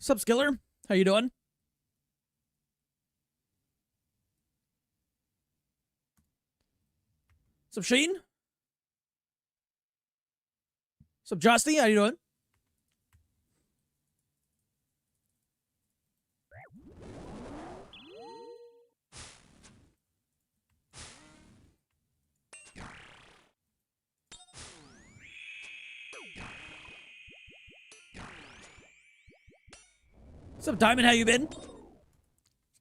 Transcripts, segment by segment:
Sup, Skiller? How you doing? Sup, Sheen? Sup, Justy? How you doing? Sup, Diamond? How you been?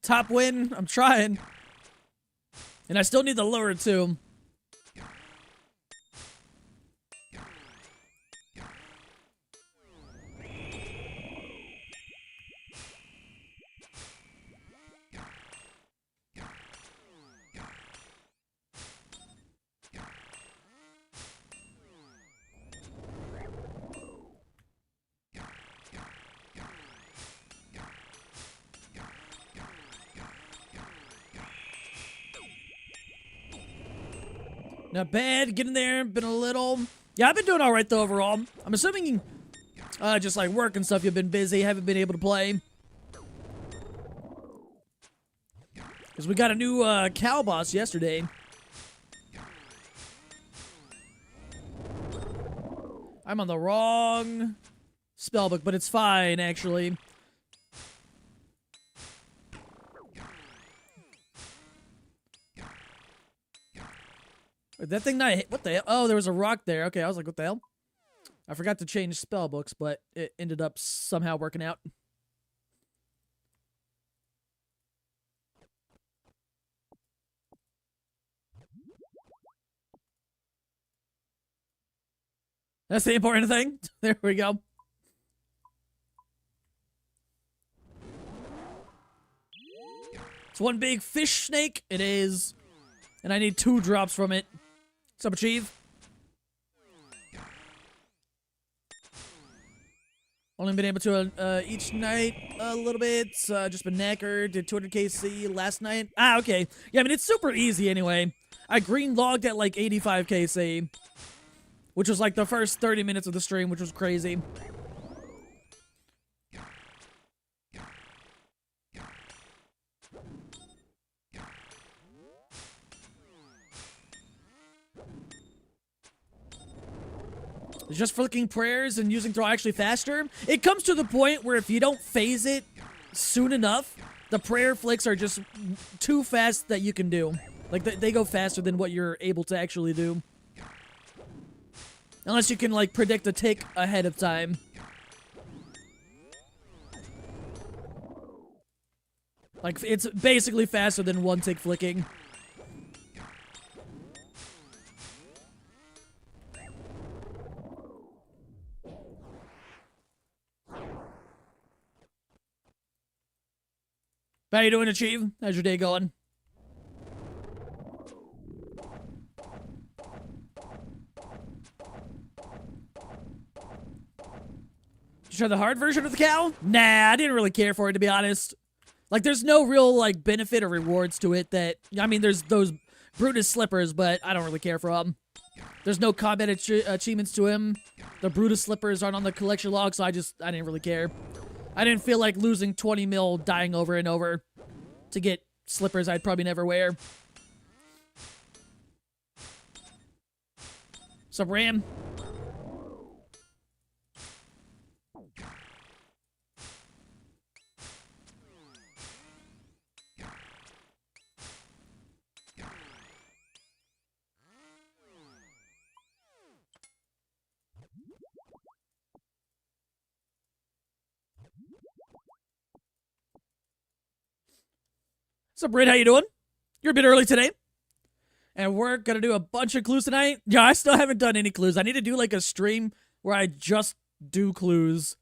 Top win. I'm trying. And I still need the lure, too. Not bad. Getting there. Been a little... Yeah, I've been doing alright, though, overall. I'm assuming... just like work and stuff, you've been busy. Haven't been able to play. Because we got a new, cow boss yesterday. I'm on the wrong spellbook, but it's fine, actually. Wait, that thing not hit. What the hell? Oh, there was a rock there. Okay, I was like, what the hell? I forgot to change spellbooks, but it ended up somehow working out. That's the important thing. There we go. It's one big fish snake. It is. And I need 2 drops from it. What's up, Achieve? Only been able to each night a little bit. Just been knackered. Did 200 KC last night. Ah, okay. Yeah, I mean, it's super easy anyway. I green logged at like 85 KC. Which was like the first 30 minutes of the stream, which was crazy. It's just flicking prayers and using throw actually faster. It comes to the point where if you don't phase it soon enough, the prayer flicks are just too fast that you can do. Like, they go faster than what you're able to actually do. Unless you can, like, predict a tick ahead of time. Like, it's basically faster than 1 tick flicking. How you doing, Achieve? How's your day going? Did you try the hard version of the cow? Nah, I didn't really care for it, to be honest. Like, there's no real, like, benefit or rewards to it that... I mean, there's those Brutus slippers, but I don't really care for them. There's no combat achievements to him. The Brutus slippers aren't on the collection log, so I didn't really care. I didn't feel like losing 20 mil dying over and over to get slippers I'd probably never wear. Sup, Ram? What's up, Britt? How you doing? You're a bit early today. And we're gonna do a bunch of clues tonight. Yeah, I still haven't done any clues. I need to do, like, a stream where I just do clues.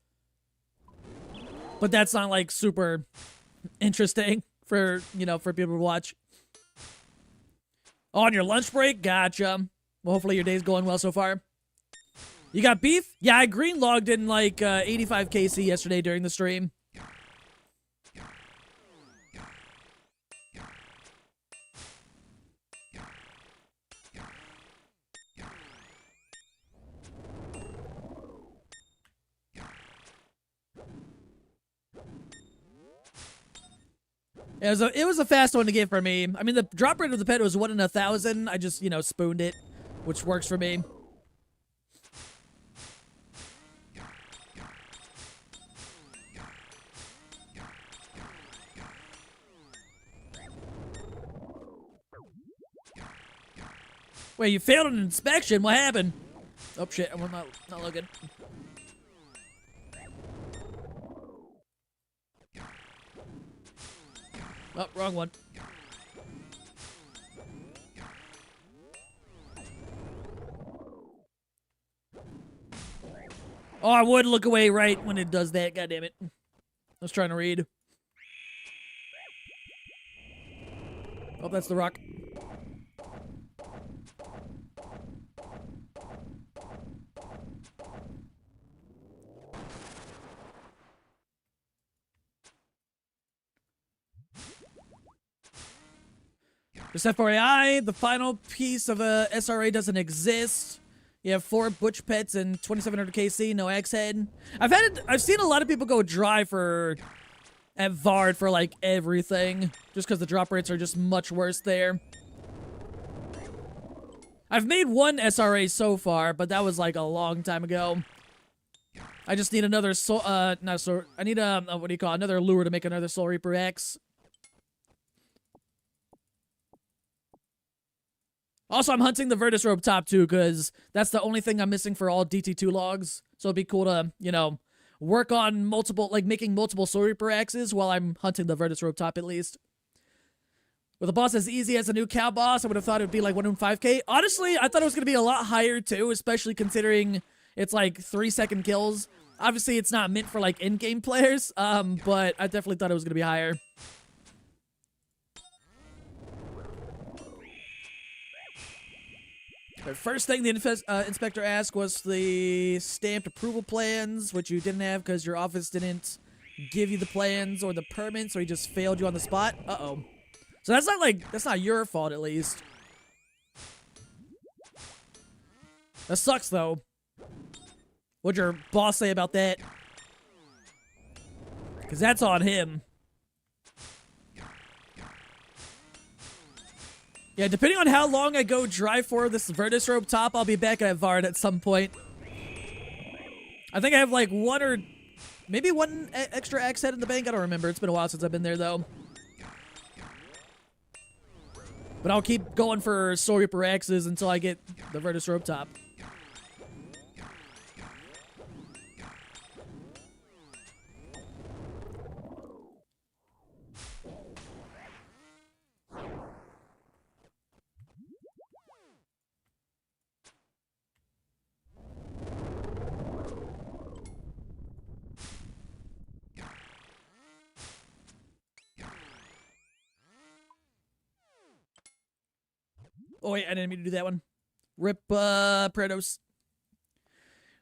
But that's not, like, super interesting for, you know, for people to watch. Oh, on your lunch break? Gotcha. Well, hopefully your day's going well so far. You got beef? Yeah, I green logged in, like, 85 KC yesterday during the stream. It was a fast one to get for me. I mean, the drop rate of the pet was 1 in 1,000. I just, you know, spooned it, which works for me. Wait, you failed an inspection? What happened? Oh shit, I'm not looking. Oh, wrong one. Oh, I would look away right when it does that. God damn it. I was trying to read. Oh, that's the rock. Just FYI, the final piece of a SRA doesn't exist. You have 4 butch pets and 2700 KC, no axe head. I've seen a lot of people go dry at Vard for like everything, just because the drop rates are just much worse there. I've made 1 SRA so far, but that was like a long time ago. I just need another I need what do you call it? Another lure to make another Soul Reaper X. Also, I'm hunting the Virtus Rope Top too, because that's the only thing I'm missing for all DT2 logs. So it'd be cool to, you know, work on making multiple Soul Reaper axes while I'm hunting the Virtus Rope Top at least. With a boss as easy as a new cow boss, I would have thought it would be like 1 in 5k. Honestly, I thought it was going to be a lot higher too, especially considering it's like 3-second kills. Obviously, it's not meant for like in-game players, but I definitely thought it was going to be higher. The first thing the inspector asked was the stamped approval plans, which you didn't have because your office didn't give you the plans or the permit, so he just failed you on the spot. Uh-oh. So that's not your fault, at least. That sucks, though. What'd your boss say about that? Because that's on him. Yeah, depending on how long I go dry for this Virtus Rope Top, I'll be back at Vard at some point. I think I have like maybe 1 extra axe head in the bank. I don't remember. It's been a while since I've been there, though. But I'll keep going for Soul Reaper axes until I get the Virtus Rope Top. Oh wait, I didn't mean to do that one. Rip, Prados.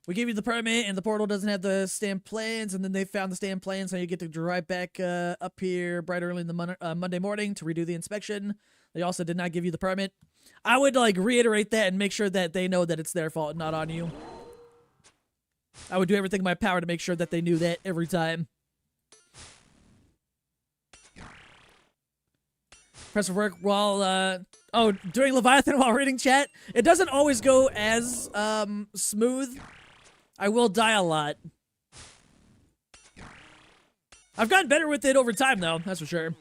We gave you the permit, and the portal doesn't have the stamp plans, and then they found the stamp plans, so you get to drive back up here bright early in the Monday morning to redo the inspection. They also did not give you the permit. I would, like, reiterate that and make sure that they know that it's their fault, not on you. I would do everything in my power to make sure that they knew that every time. Press for work while, doing Leviathan while reading chat. It doesn't always go as, smooth. I will die a lot. I've gotten better with it over time, though. That's for sure.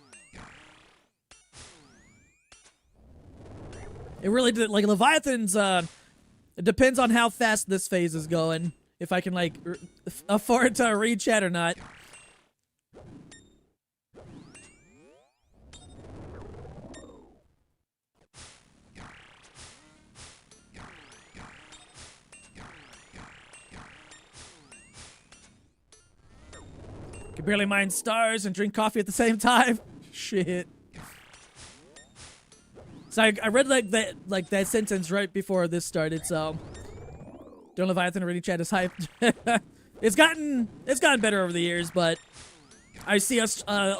It really did. Like, Leviathan's, it depends on how fast this phase is going. If I can, like, afford to read chat or not. Can barely mine stars and drink coffee at the same time. Shit. So I read that sentence right before this started. So Don't Leviathan reading chat is hyped. It's gotten better over the years, but I see a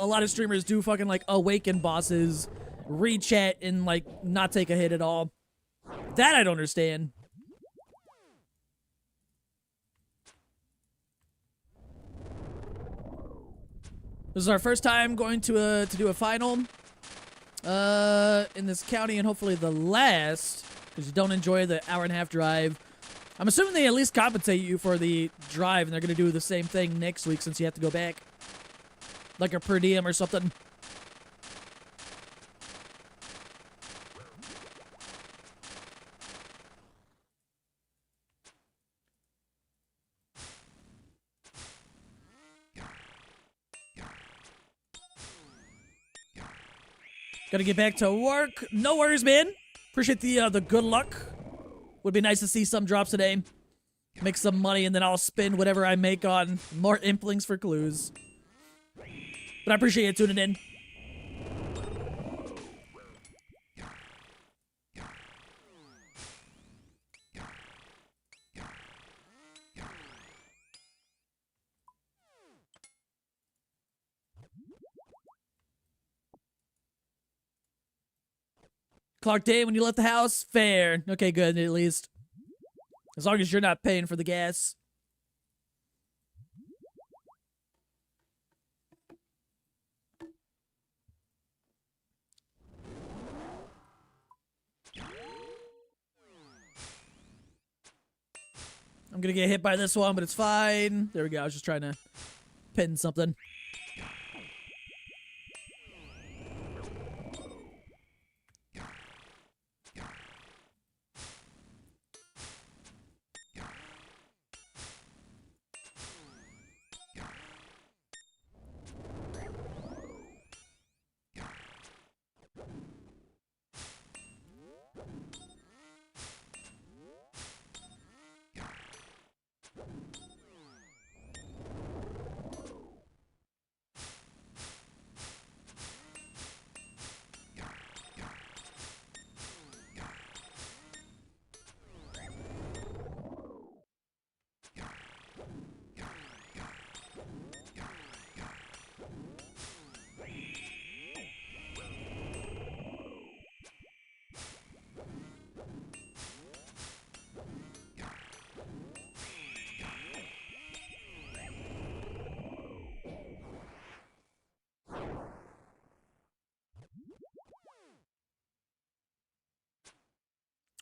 lot of streamers do fucking like awaken bosses, read chat, and like not take a hit at all. That I don't understand. This is our first time going to do a final in this county, and hopefully the last, because you don't enjoy the hour-and-a-half drive. I'm assuming they at least compensate you for the drive, and they're going to do the same thing next week since you have to go back. Like a per diem or something. Gotta get back to work. No worries, man. Appreciate the good luck. Would be nice to see some drops today. Make some money, and then I'll spend whatever I make on more implings for clues. But I appreciate you tuning in. Clock day when you left the house? Fair. Okay, good, at least. As long as you're not paying for the gas. I'm gonna get hit by this one, but it's fine. There we go. I was just trying to pin something.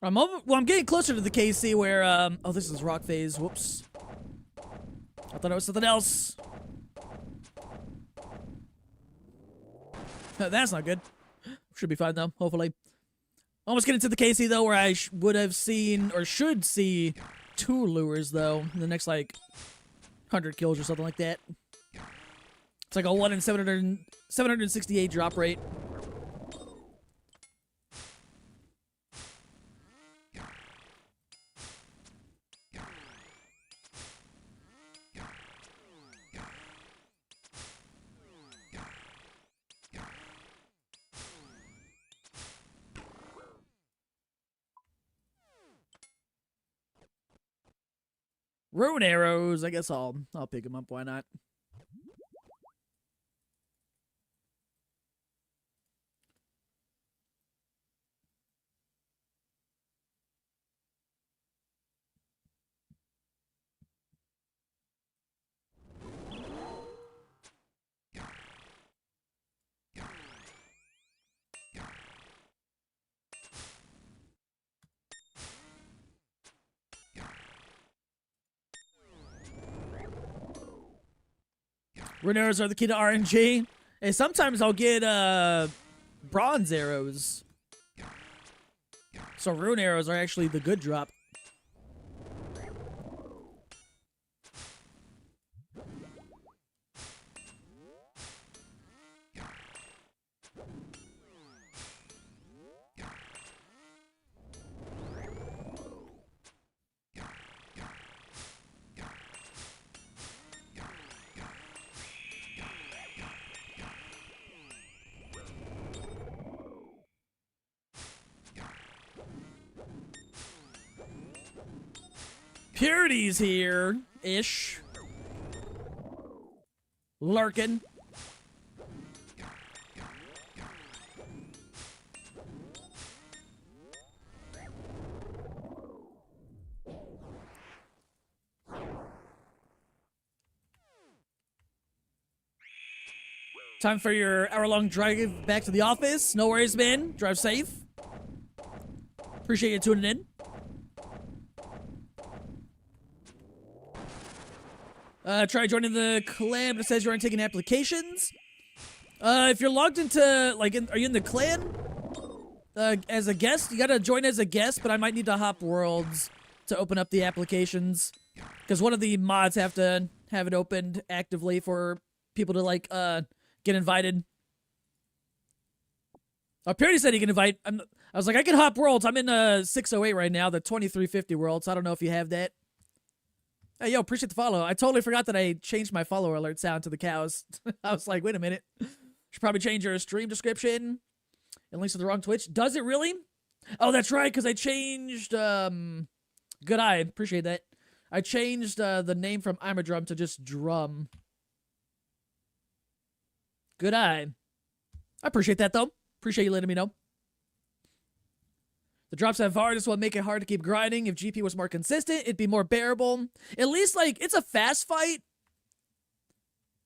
I'm getting closer to the KC where, oh, this is rock phase. Whoops. I thought it was something else. That's not good. Should be fine, though, hopefully. Almost getting to the KC, though, where I would have seen, or should see, 2 lures, though, in the next, like, 100 kills or something like that. It's like a 1 in 768 drop rate. Rune arrows. I guess I'll pick them up. Why not? Rune arrows are the key to RNG. And sometimes I'll get bronze arrows. So rune arrows are actually the good drop. Purity's here-ish. Lurking. Time for your hour-long drive back to the office. No worries, man. Drive safe. Appreciate you tuning in. Try joining the clan, but it says you aren't taking applications. If you're logged into, like, are you in the clan? As a guest? You gotta join as a guest, but I might need to hop worlds to open up the applications. Because one of the mods have to have it opened actively for people to, like, get invited. Purity said he can invite. I was like, I can hop worlds. I'm in 608 right now, the 2350 world, so I don't know if you have that. Hey, yo, appreciate the follow. I totally forgot that I changed my follower alert sound to the cows. I was like, wait a minute. Should probably change your stream description. And links to the wrong Twitch. Does it really? Oh, that's right, because I changed, Good eye. Appreciate that. I changed the name from ImaDrum to just Drum. Good eye. I appreciate that, though. Appreciate you letting me know. The drops have hard. This will make it hard to keep grinding. If GP was more consistent, it'd be more bearable. At least, like, it's a fast fight.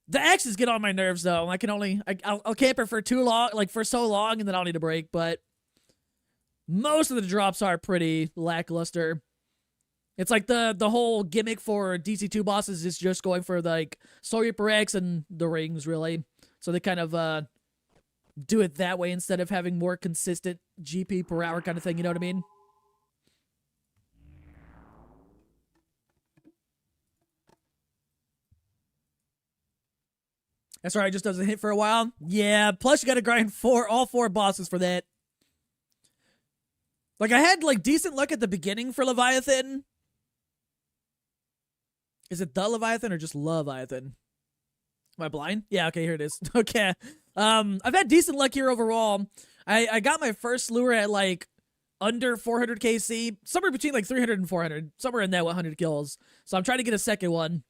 The axes get on my nerves, though. I can only... I'll camp it for too long, like, for so long, and then I'll need a break, but... most of the drops are pretty lackluster. It's like the whole gimmick for DC2 bosses is just going for, like, Soul Reaper X and the rings, really. So they kind of, do it that way instead of having more consistent GP per hour kind of thing, you know what I mean? That's right, it just doesn't hit for a while. Yeah, plus you gotta grind all four bosses for that. Like, I had, like, decent luck at the beginning for Leviathan. Is it the Leviathan or just Leviathan? Am I blind? Yeah, okay, here it is. Okay. I've had decent luck here overall. I got my first lure at, like, under 400 KC. Somewhere between, like, 300 and 400. Somewhere in that 100 kills. So I'm trying to get a second one.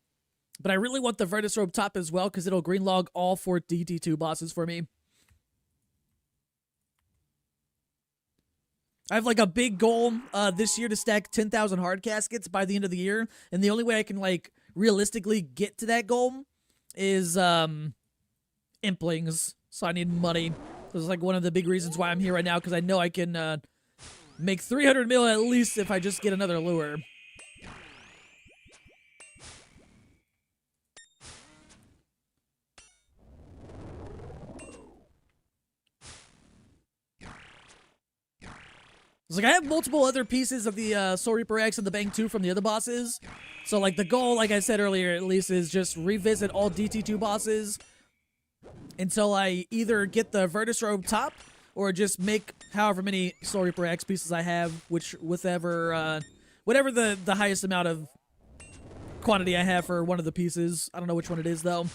But I really want the Vertus Robe top as well, because it'll green log all 4 DT2 bosses for me. I have, like, a big goal this year to stack 10,000 hard caskets by the end of the year. And the only way I can, like, realistically get to that goal is, implings. So I need money. This is, like, one of the big reasons why I'm here right now, because I know I can, make 300 mil at least if I just get another lure. It's like I have multiple other pieces of the Soul Reaper X and the Bang 2 from the other bosses. So, like, the goal, like I said earlier, at least, is just revisit all DT2 bosses until I either get the Vertus Robe top or just make however many Soul Reaper X pieces I have, whatever the highest amount of quantity I have for one of the pieces. I don't know which one it is, though.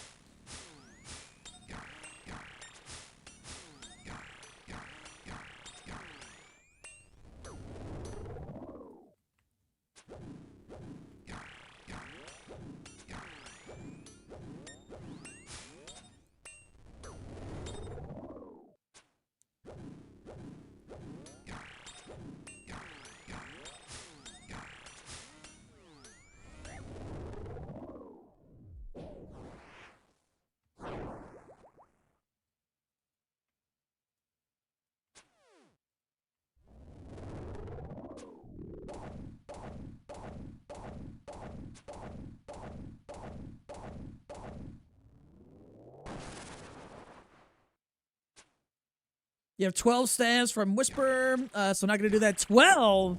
You have 12 stabs from Whisper, so not gonna do that. 12?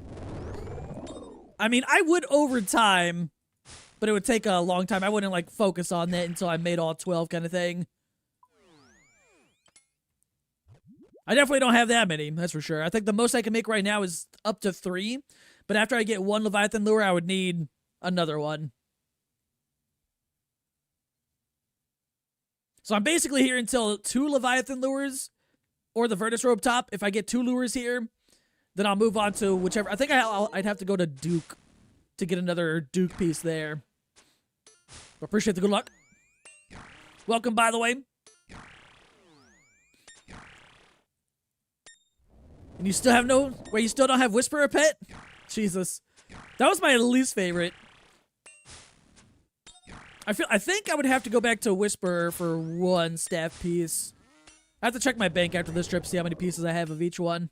I mean, I would over time, but it would take a long time. I wouldn't, like, focus on that until I made all 12 kind of thing. I definitely don't have that many, that's for sure. I think the most I can make right now is up to 3, but after I get one Leviathan lure, I would need another one. So I'm basically here until 2 Leviathan lures or the Vertus Robe top. If I get 2 lures here, then I'll move on to whichever. I think I'd have to go to Duke to get another Duke piece there. Appreciate the good luck. Welcome, by the way. And you still have wait, you still don't have Whisperer Pet? Jesus. That was my least favorite. I think I would have to go back to Whisper for one staff piece. I have to check my bank after this trip, see how many pieces I have of each one.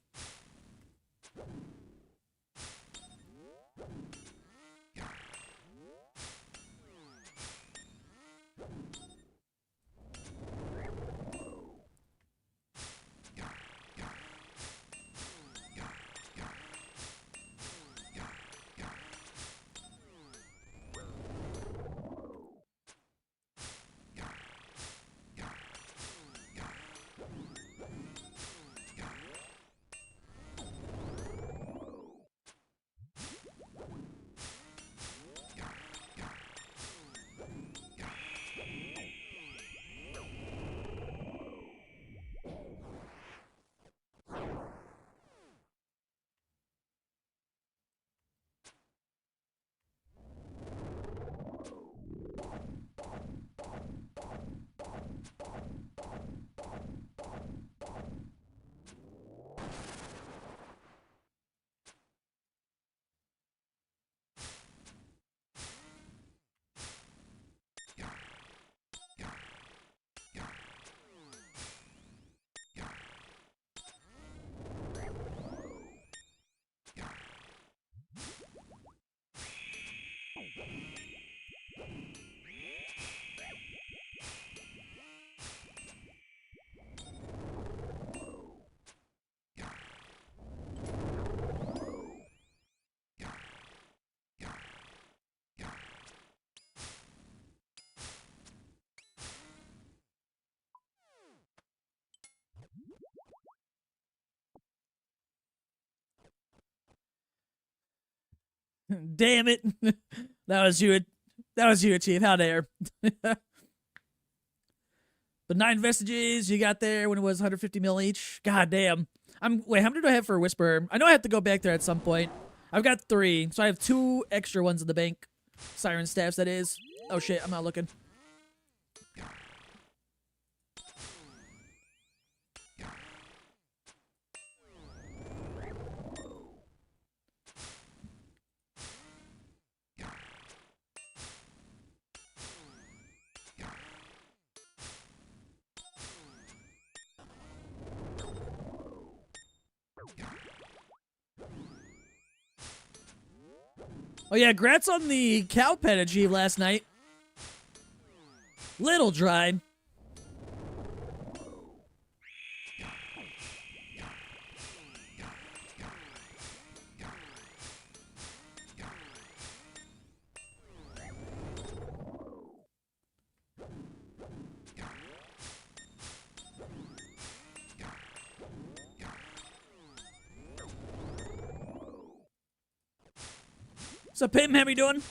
Damn it. That was you. That was you, Chief. How dare. But 9 vestiges you got there when it was 150 mil each. God damn. Wait, how many do I have for Whisper? I know I have to go back there at some point. I've got 3, so I have 2 extra ones in the bank. Siren staffs, that is. Oh shit, I'm not looking. Oh yeah, grats on the cow pet achieve last night. Little dry. What's up, Pim? How you doing?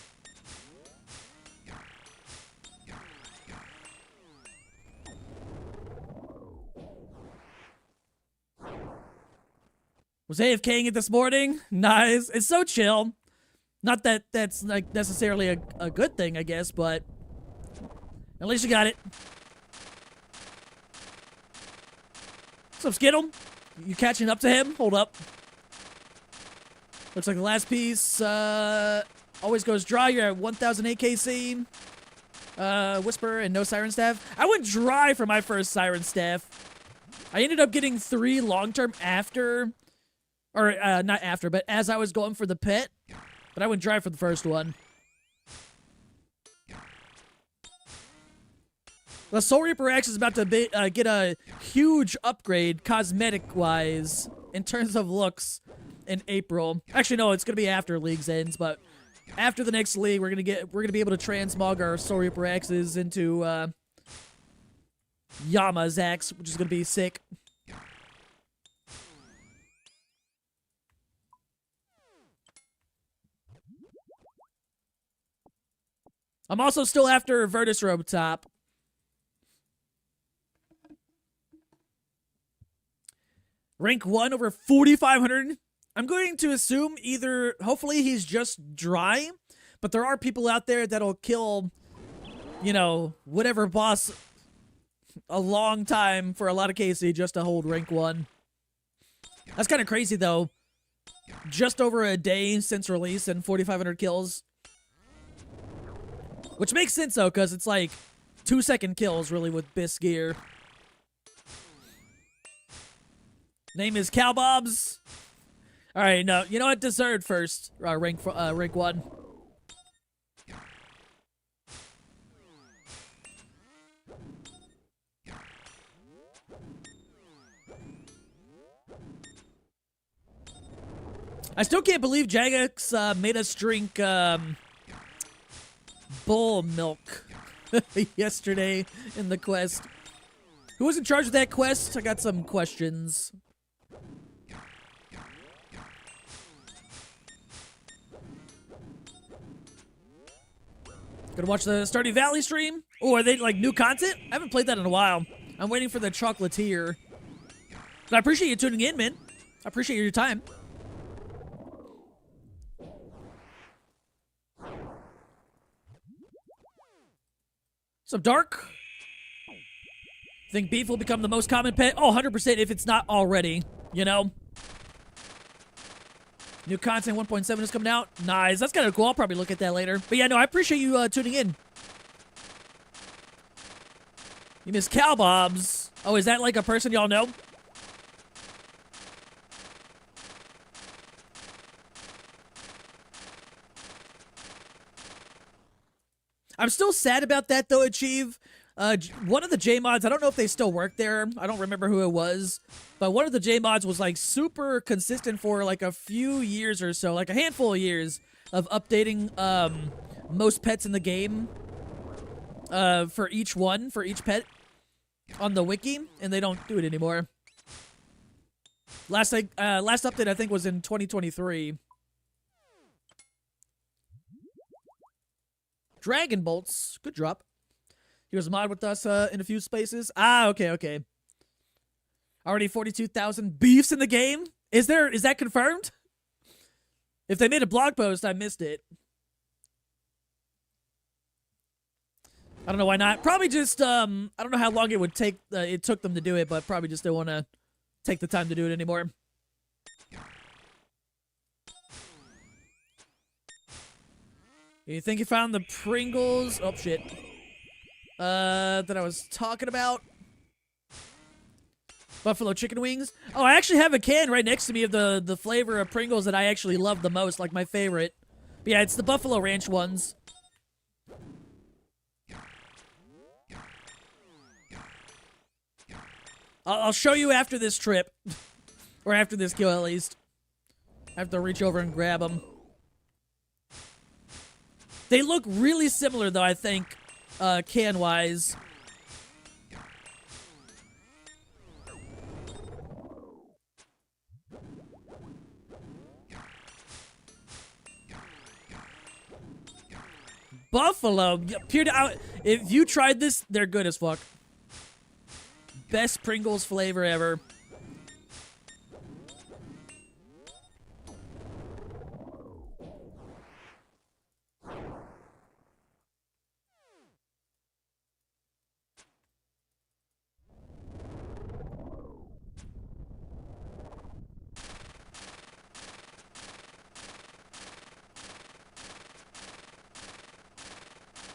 Was AFKing it this morning? Nice. It's so chill. Not that that's like necessarily a good thing, I guess, but at least you got it. What's up, Skittle? You catching up to him? Hold up. Looks like the last piece always goes dry. You're at 1,000 AKC. Whisper and no Siren Staff. I went dry for my first Siren Staff. I ended up getting 3 long-term after, or not after, but as I was going for the pet. But I went dry for the first one. The Soul Reaper X is about to get a huge upgrade cosmetic-wise in terms of looks in April. Actually, no, it's gonna be after League's ends, but after the next league, we're gonna be able to transmog our Soul Reaper X's into Yama's X, which is gonna be sick. I'm also still after Virtus Robe Top. Rank 1 over 4,500. I'm going to assume either, hopefully he's just dry, but there are people out there that'll kill, you know, whatever boss a long time for a lot of KC just to hold rank 1. That's kind of crazy, though. Just over a day since release and 4,500 kills. Which makes sense, though, because it's like 2-second kills, really, with Biss gear. Name is Cowbobs. All right, no, you know what? Deserved first. Rank 1. I still can't believe Jagex made us drink bull milk yesterday in the quest. Who was in charge of that quest? I got some questions. Gonna watch the Stardew Valley stream? Oh, are they like new content? I haven't played that in a while. I'm waiting for the chocolatier. But I appreciate you tuning in, man. I appreciate your time. So Dark. Think beef will become the most common pet? Oh, 100% if it's not already, you know? New content 1.7 is coming out. Nice. That's kind of cool. I'll probably look at that later. But yeah, no, I appreciate you tuning in. You miss Cowbobs. Oh, is that like a person y'all know? I'm still sad about that, though, Achieve. One of the J-mods, I don't know if they still work there. I don't remember who it was. But one of the J-mods was, like, super consistent for, like, a few years or so. Like, a handful of years of updating, most pets in the game. For each pet on the wiki. And they don't do it anymore. Last update, I think, was in 2023. Dragon Bolts. Good drop. He was a mod with us in a few spaces. Ah, okay. Already 42,000 beefs in the game? Is that confirmed? If they made a blog post, I missed it. I don't know why not. Probably just, I don't know how long it would take, it took them to do it, but probably just don't want to take the time to do it anymore. You think you found the Pringles? Oh, shit. That I was talking about. Buffalo chicken wings. Oh, I actually have a can right next to me of the flavor of Pringles that I actually love the most, like my favorite. But yeah, it's the Buffalo Ranch ones. I'll show you after this trip. Or after this kill, at least. I have to reach over and grab them. They look really similar, though, I think, can-wise. Buffalo. If you tried this, they're good as fuck. Best Pringles flavor ever.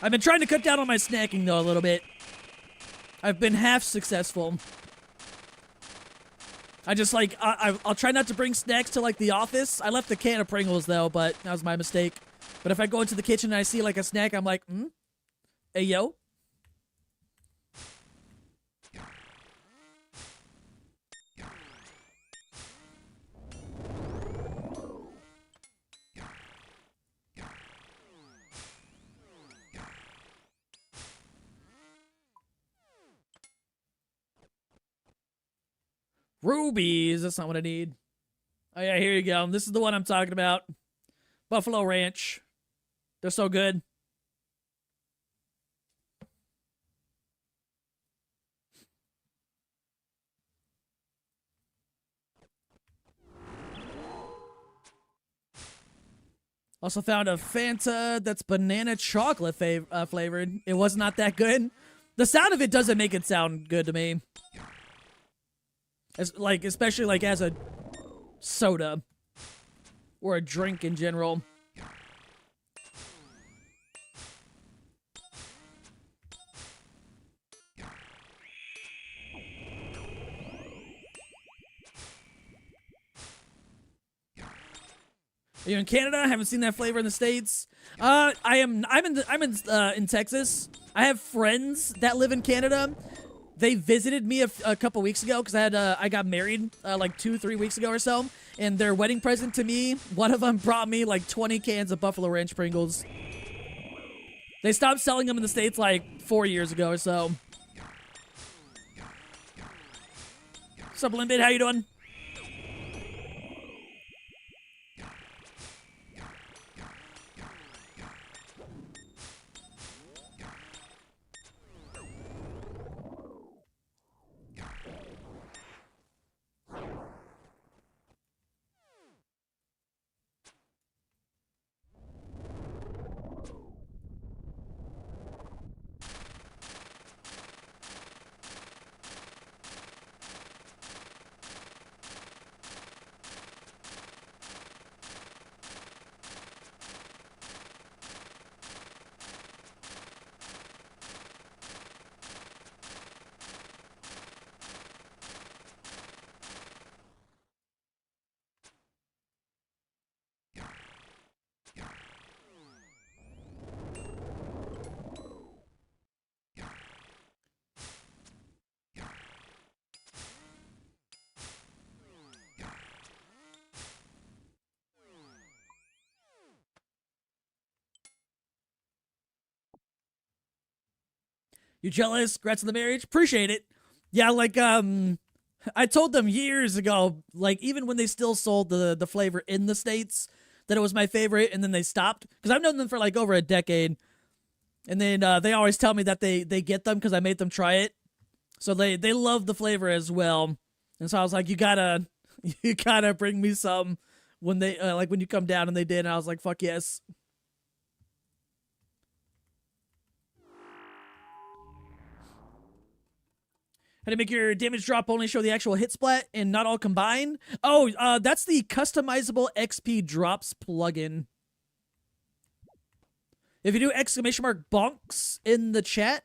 I've been trying to cut down on my snacking, though, a little bit. I've been half successful. I just, like, I'll try not to bring snacks to, like, the office. I left the can of Pringles, though, but that was my mistake. But if I go into the kitchen and I see, like, a snack, I'm like, hey, yo. Rubies. That's not what I need. Oh, yeah, here you go. This is the one I'm talking about. Buffalo Ranch. They're so good. Also found a Fanta that's banana chocolate flavored. It was not that good. The sound of it doesn't make it sound good to me. Especially like as a soda or a drink in general. Are you in Canada? I haven't seen that flavor in the States. I'm in Texas. I have friends that live in Canada. They visited me a couple weeks ago because I got married like 2-3 weeks ago or so, and their wedding present to me, one of them brought me like 20 cans of Buffalo Ranch Pringles. They stopped selling them in the States like 4 years ago or so. What's up, Limbit? How you doing? You jealous? Congrats on the marriage. Appreciate it. Yeah, like I told them years ago, like even when they still sold the flavor in the States, that it was my favorite, and then they stopped because I've known them for like over a decade, and then they always tell me that they get them because I made them try it, so they love the flavor as well, and so I was like, you gotta bring me some when they like when you come down, and they did, and I was like, fuck yes. How to make your damage drop only show the actual hit splat and not all combined? Oh, that's the customizable XP drops plugin. If you do !bonks in the chat,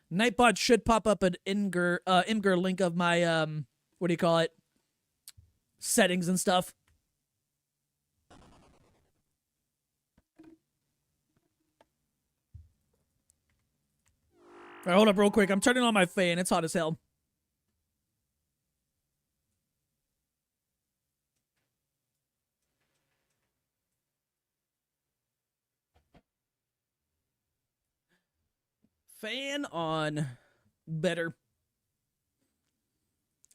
Nightbot should pop up an Imgur link of my, what do you call it? Settings and stuff. All right, hold up real quick. I'm turning on my fan. It's hot as hell. Fan on. Better.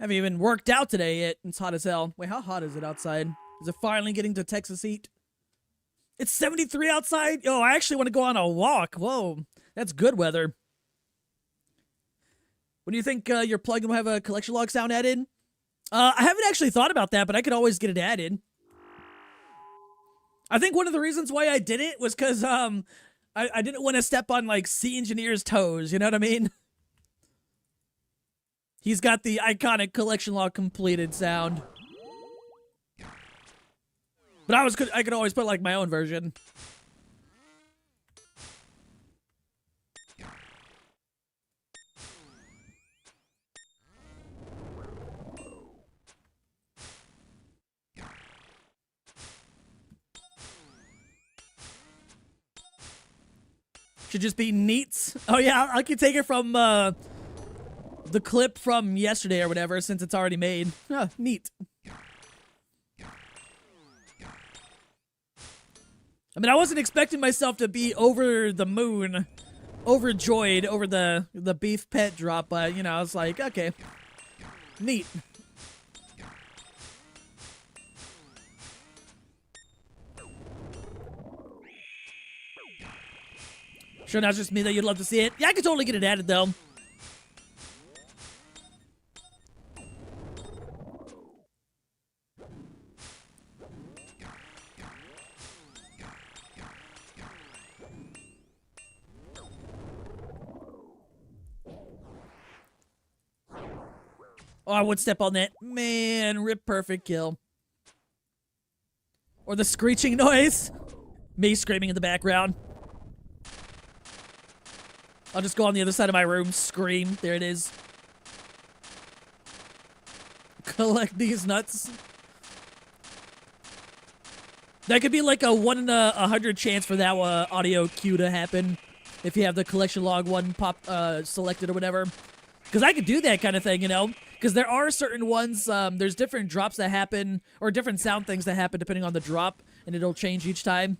Haven't even worked out today yet. It's hot as hell. Wait, how hot is it outside? Is it finally getting to Texas heat? It's 73 outside? Yo, I actually want to go on a walk. Whoa, that's good weather. When do you think your plugin will have a collection log sound added? I haven't actually thought about that, but I could always get it added. I think one of the reasons why I did it was because I didn't want to step on like C Engineer's toes, you know what I mean? He's got the iconic collection log completed sound. But I could always put like my own version. Should just be neats. Oh yeah, I can take it from the clip from yesterday or whatever, since it's already made. Ah, neat. I mean, I wasn't expecting myself to be over the moon, overjoyed over the beef pet drop, but, you know, I was like, okay, neat. Sure, not just me that you'd love to see it. Yeah, I could totally get it added, though. Oh, I would step on that. Man, rip perfect kill. Or the screeching noise. Me screaming in the background. I'll just go on the other side of my room, scream. There it is. Collect these nuts. That could be like a 1 in 100 chance for that audio cue to happen if you have the collection log one selected or whatever. Because I could do that kind of thing, you know? Because there are certain ones, there's different drops that happen, or different sound things that happen depending on the drop, and it'll change each time.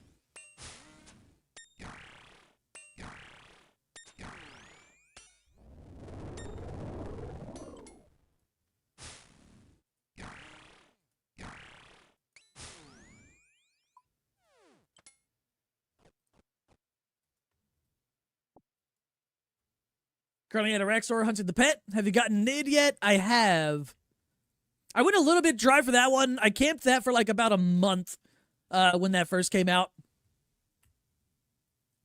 Currently at a rec store hunting the pet. Have you gotten Nid yet? I have. I went a little bit dry for that one. I camped that for like about a month when that first came out.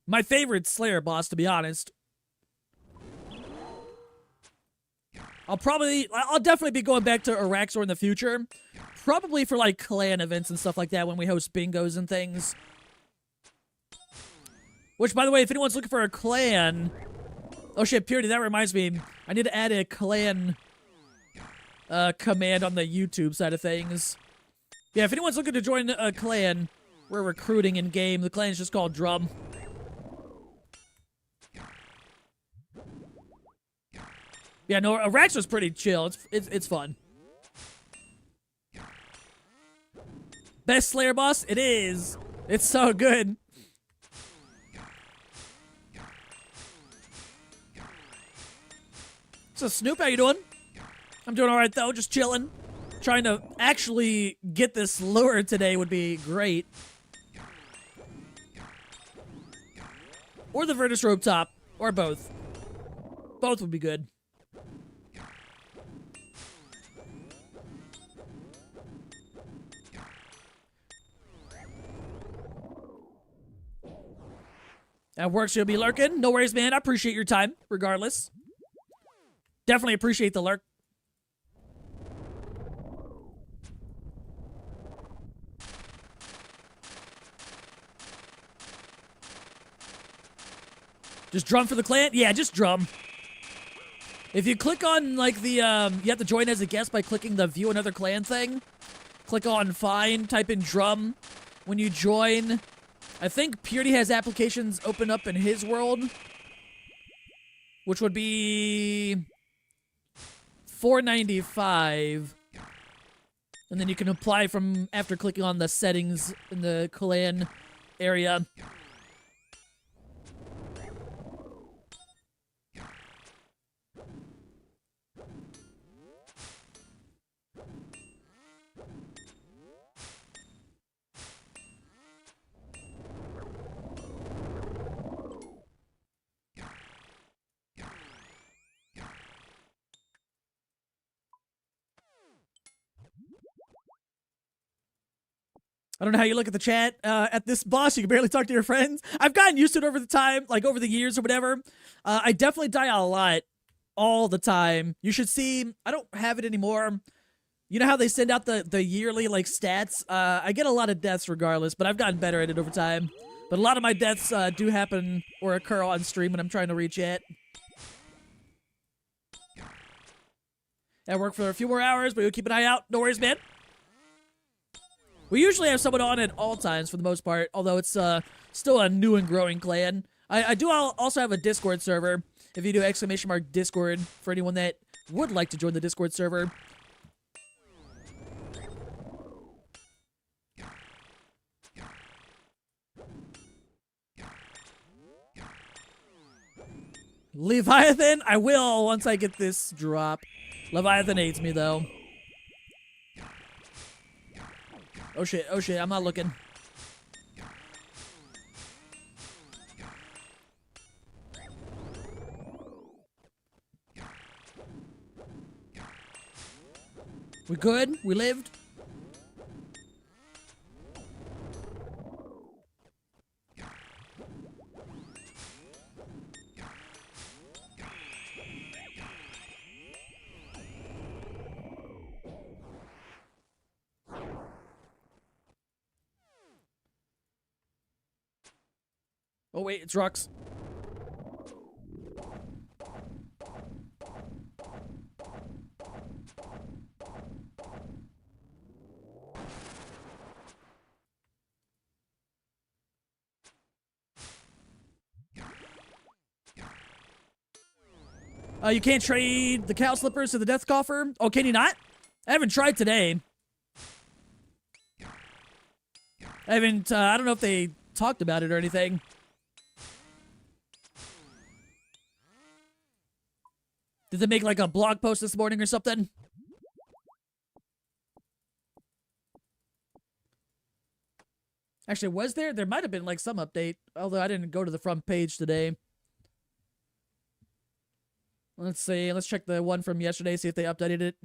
My favorite Slayer boss, to be honest. I'll definitely be going back to Araxor in the future. Probably for like clan events and stuff like that when we host bingos and things. Which, by the way, if anyone's looking for a clan... Oh shit, Purity, that reminds me. I need to add a clan command on the YouTube side of things. Yeah, if anyone's looking to join a clan, we're recruiting in-game. The clan is just called Drum. Yeah, no, Araxor's pretty chill. It's fun. Best Slayer boss? It is. It's so good. So Snoop, how you doing? I'm doing alright though, just chilling. Trying to actually get this lure today would be great. Or the Virtus Rope Top, or both. Both would be good. At work, she'll be lurking. No worries, man. I appreciate your time, regardless. Definitely appreciate the lurk. Just drum for the clan? Yeah, just drum. If you click on, like, the, you have to join as a guest by clicking the view another clan thing. Click on find, type in drum. When you join, I think Purity has applications open up in his world. Which would be... $4.95, and then you can apply from after clicking on the settings in the clan area. I don't know how you look at the chat. At this boss, you can barely talk to your friends. I've gotten used to it over the time, like over the years or whatever. I definitely die a lot, all the time. You should see, I don't have it anymore. You know how they send out the yearly, like, stats? I get a lot of deaths regardless, but I've gotten better at it over time. But a lot of my deaths do happen or occur on stream when I'm trying to reach it. I work for a few more hours, but you'll keep an eye out. No worries, man. We usually have someone on at all times for the most part, although it's still a new and growing clan. I do also have a Discord server. If you do !Discord for anyone that would like to join the Discord server. Leviathan? I will once I get this drop. Leviathan hates me though. Oh shit, I'm not looking. We good? We lived? Oh wait, it's Rux. You can't trade the cow slippers to the death coffer. Oh, can you not? I haven't tried today. I haven't, I don't know if they talked about it or anything. Did they make like a blog post this morning or something? Actually, was there? There might have been like some update, although I didn't go to the front page today. Let's see. Let's check the one from yesterday, see if they updated it.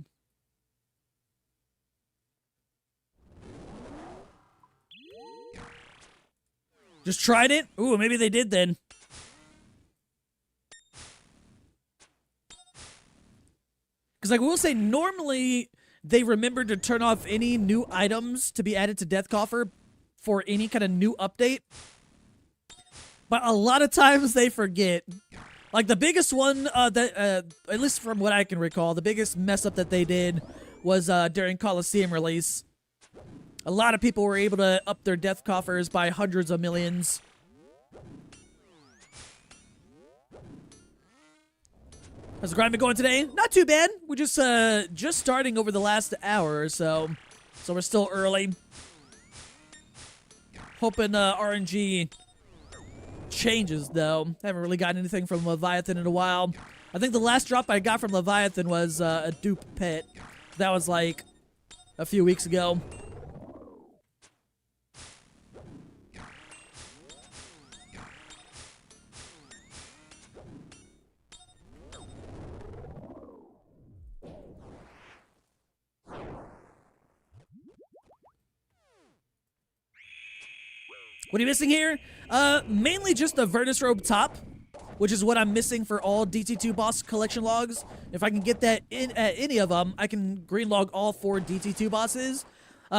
Just tried it? Ooh, maybe they did then. Because, like, we'll say normally they remember to turn off any new items to be added to Death Coffer for any kind of new update. But a lot of times they forget. Like, the biggest one, at least from what I can recall, the biggest mess up that they did was during Coliseum release. A lot of people were able to up their death coffers by hundreds of millions. How's the grind been going today? Not too bad. We're just starting over the last hour or so. So we're still early. Hoping RNG changes, though. Haven't really gotten anything from Leviathan in a while. I think the last drop I got from Leviathan was a dupe pet. That was like a few weeks ago. What are you missing here? Mainly just the Virtus Robe top, which is what I'm missing for all DT2 boss collection logs. If I can get that in at any of them, I can green log all 4 DT2 bosses.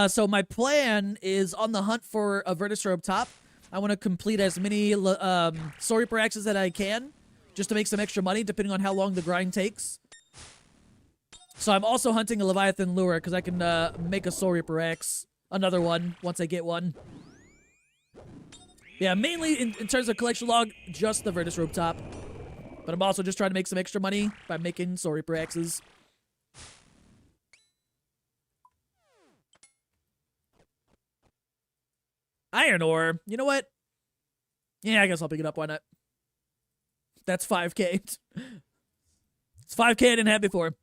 So my plan is on the hunt for a Virtus Robe top. I want to complete as many Soul Reaper axes that I can, just to make some extra money, depending on how long the grind takes. So I'm also hunting a Leviathan lure, because I can make a Soul Reaper axe, another one, once I get one. Yeah, mainly in terms of collection log, just the Virtus Robe top. But I'm also just trying to make some extra money by making Soul Reaper axes. Iron ore. You know what? Yeah, I guess I'll pick it up. Why not? That's 5K. It's 5K I didn't have before.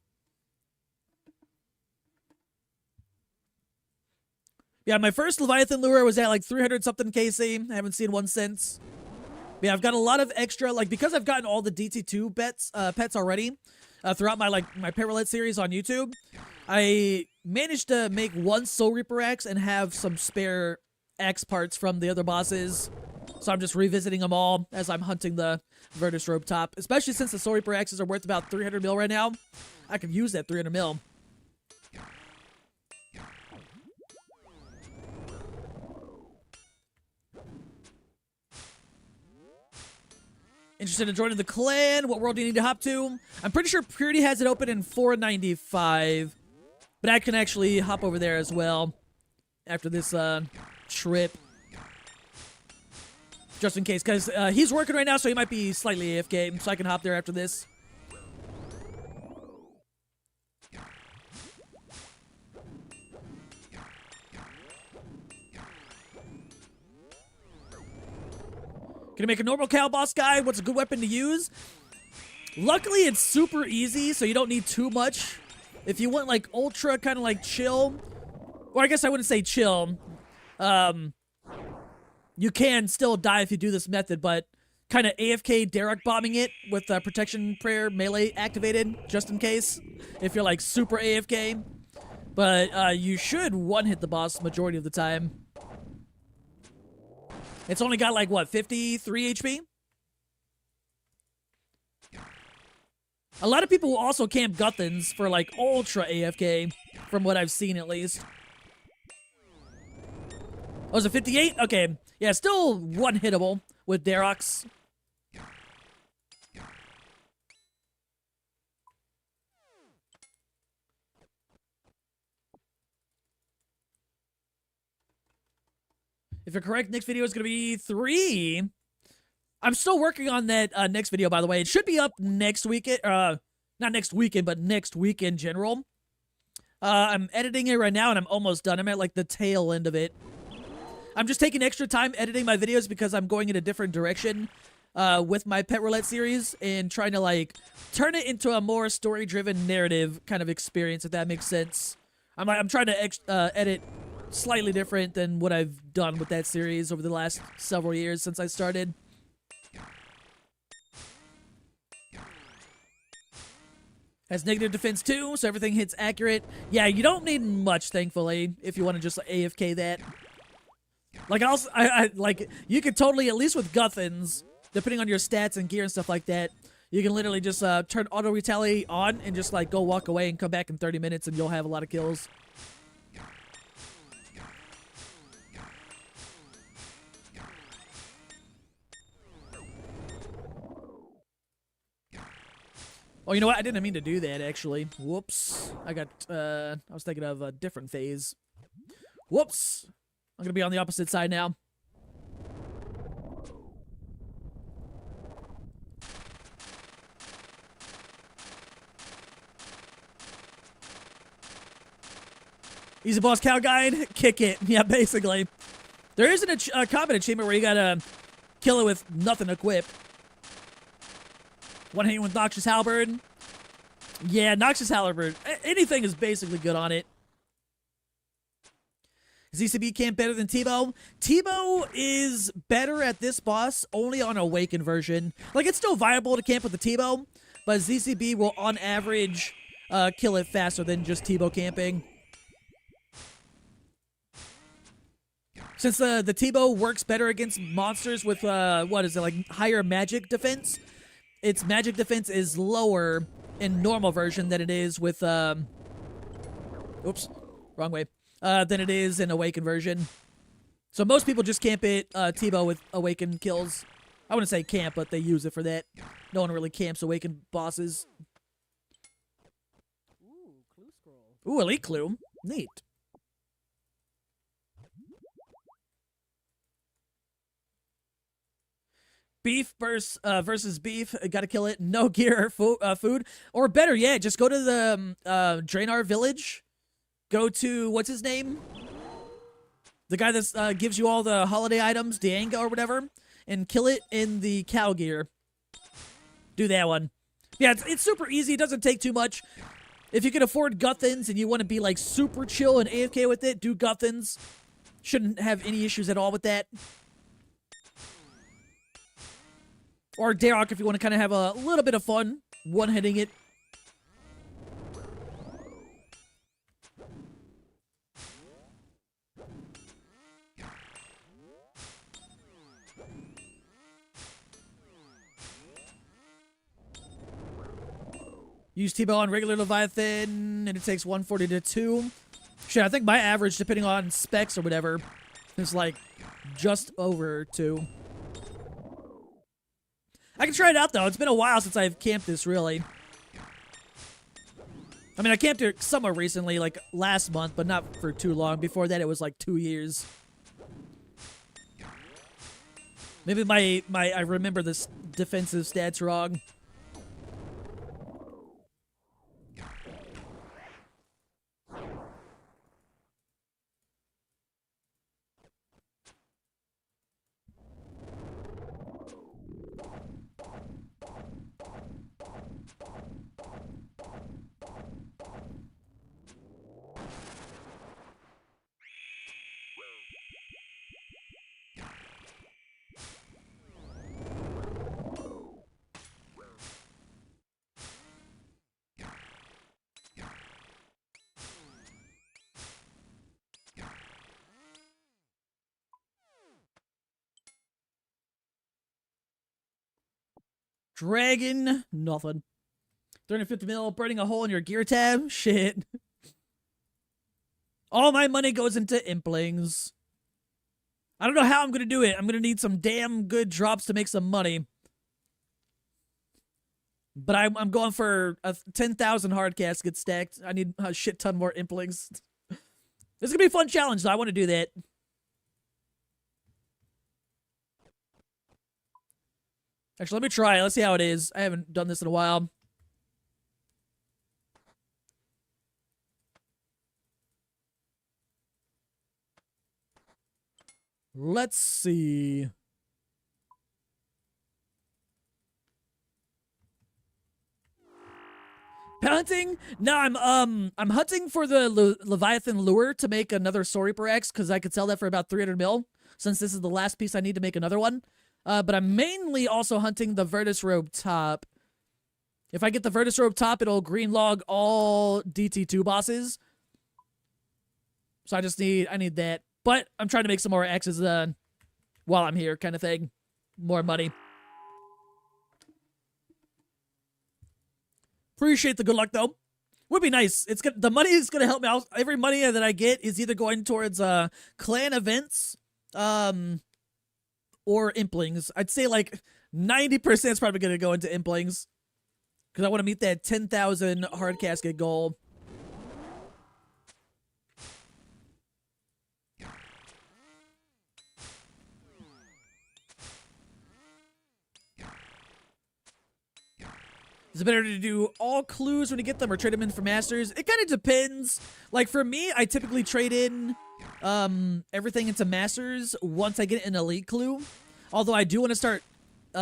Yeah, my first Leviathan lure was at like 300-something KC. I haven't seen one since. But yeah, I've got a lot of extra, like, because I've gotten all the DT2 pets already throughout my pet roulette series on YouTube. I managed to make one Soul Reaper axe and have some spare axe parts from the other bosses. So I'm just revisiting them all as I'm hunting the Virtus Robe top. Especially since the Soul Reaper axes are worth about 300 mil right now. I could use that 300 mil. Interested in joining the clan? What world do you need to hop to? I'm pretty sure Purity has it open in 495. But I can actually hop over there as well after this trip. Just in case, because he's working right now, so he might be slightly AFK, so I can hop there after this. Can I make a normal cow boss guy? What's a good weapon to use? Luckily, it's super easy, so you don't need too much. If you want, like, ultra kind of, like, chill, or I guess I wouldn't say chill. You can still die if you do this method, but kind of AFK Derek bombing it with protection prayer melee activated, just in case, if you're, like, super AFK. But you should one-hit the boss majority of the time. It's only got, like, what, 53 HP? A lot of people will also camp Guthans for, like, ultra AFK, from what I've seen, at least. Oh, is it 58? Okay. Yeah, still one-hittable with Darox. If you're correct, next video is going to be 3. I'm still working on that next video, by the way. It should be up next week, not next weekend, but next week in general. I'm editing it right now, and I'm almost done. I'm at like the tail end of it. I'm just taking extra time editing my videos because I'm going in a different direction with my Pet Roulette series and trying to like turn it into a more story-driven narrative kind of experience, if that makes sense. I'm trying to edit slightly different than what I've done with that series over the last several years since I started. Has negative defense too, so everything hits accurate. Yeah, you don't need much, thankfully, if you want to just AFK that. Like, I like, you could totally, at least with Guthans, depending on your stats and gear and stuff like that, you can literally just turn auto retaliate on and just like go walk away and come back in 30 minutes and you'll have a lot of kills. Oh, you know what? I didn't mean to do that, actually. Whoops. I was thinking of a different phase. Whoops. I'm gonna be on the opposite side now. Easy boss cow guide, kick it. Yeah, basically. There is a combat achievement where you gotta kill it with nothing equipped. One hitting with Noxious Halberd. Yeah, Noxious Halberd. Anything is basically good on it. Is ECB camp better than Tebow? Tebow is better at this boss only on Awakened version. Like, it's still viable to camp with the Tebow, but ZCB will, on average, kill it faster than just Tebow camping. Since the Tebow works better against monsters with, what is it, like, higher magic defense, its magic defense is lower in normal version than it is with, oops, wrong way, than it is in Awakened version. So most people just camp it, Tebow with Awakened kills. I wouldn't say camp, but they use it for that. No one really camps Awakened bosses. Ooh, clue scroll. Ooh, Elite Clue. Neat. Beef versus beef. Gotta kill it. No gear or food. Or better yet, just go to the Draenor village. Go to, what's his name? The guy that gives you all the holiday items, Dianga or whatever. And kill it in the cow gear. Do that one. Yeah, it's super easy. It doesn't take too much. If you can afford Guthans and you want to be like super chill and AFK with it, do Guthans. Shouldn't have any issues at all with that. Or Darok if you want to kind of have a little bit of fun one-hitting it. Use T-Bow on regular Leviathan, and it takes 140 to 2. Shit, I think my average, depending on specs or whatever, is like just over 2. I can try it out, though. It's been a while since I've camped this, really. I mean, I camped it somewhat recently, like last month, but not for too long. Before that, it was like 2 years. Maybe I remember this defensive stats wrong. Dragon, nothing. 350 mil, burning a hole in your gear tab? Shit. All my money goes into Implings. I don't know how I'm going to do it. I'm going to need some damn good drops to make some money. But I'm going for a 10,000 hard casket stacked. I need a shit ton more Implings. This is going to be a fun challenge, though. I want to do that. Actually, let me try. Let's see how it is. I haven't done this in a while. Let's see. Pet hunting? No, I'm hunting for the Leviathan lure to make another Soul Reaper X because I could sell that for about 300 mil since this is the last piece I need to make another one. But I'm mainly also hunting the Virtus Robe top. If I get the Virtus Robe top, it'll green log all DT2 bosses. So I need that. But I'm trying to make some more X's while I'm here, kind of thing. More money. Appreciate the good luck though. Would be nice. The money is gonna help me out. Every money that I get is either going towards clan events, or implings. I'd say like 90% is probably gonna go into implings because I want to meet that 10,000 hard casket goal. Is it better to do all clues when you get them or trade them in for masters? It kind of depends. Like for me, I typically trade in everything into masters once I get an elite clue. Although I do want to start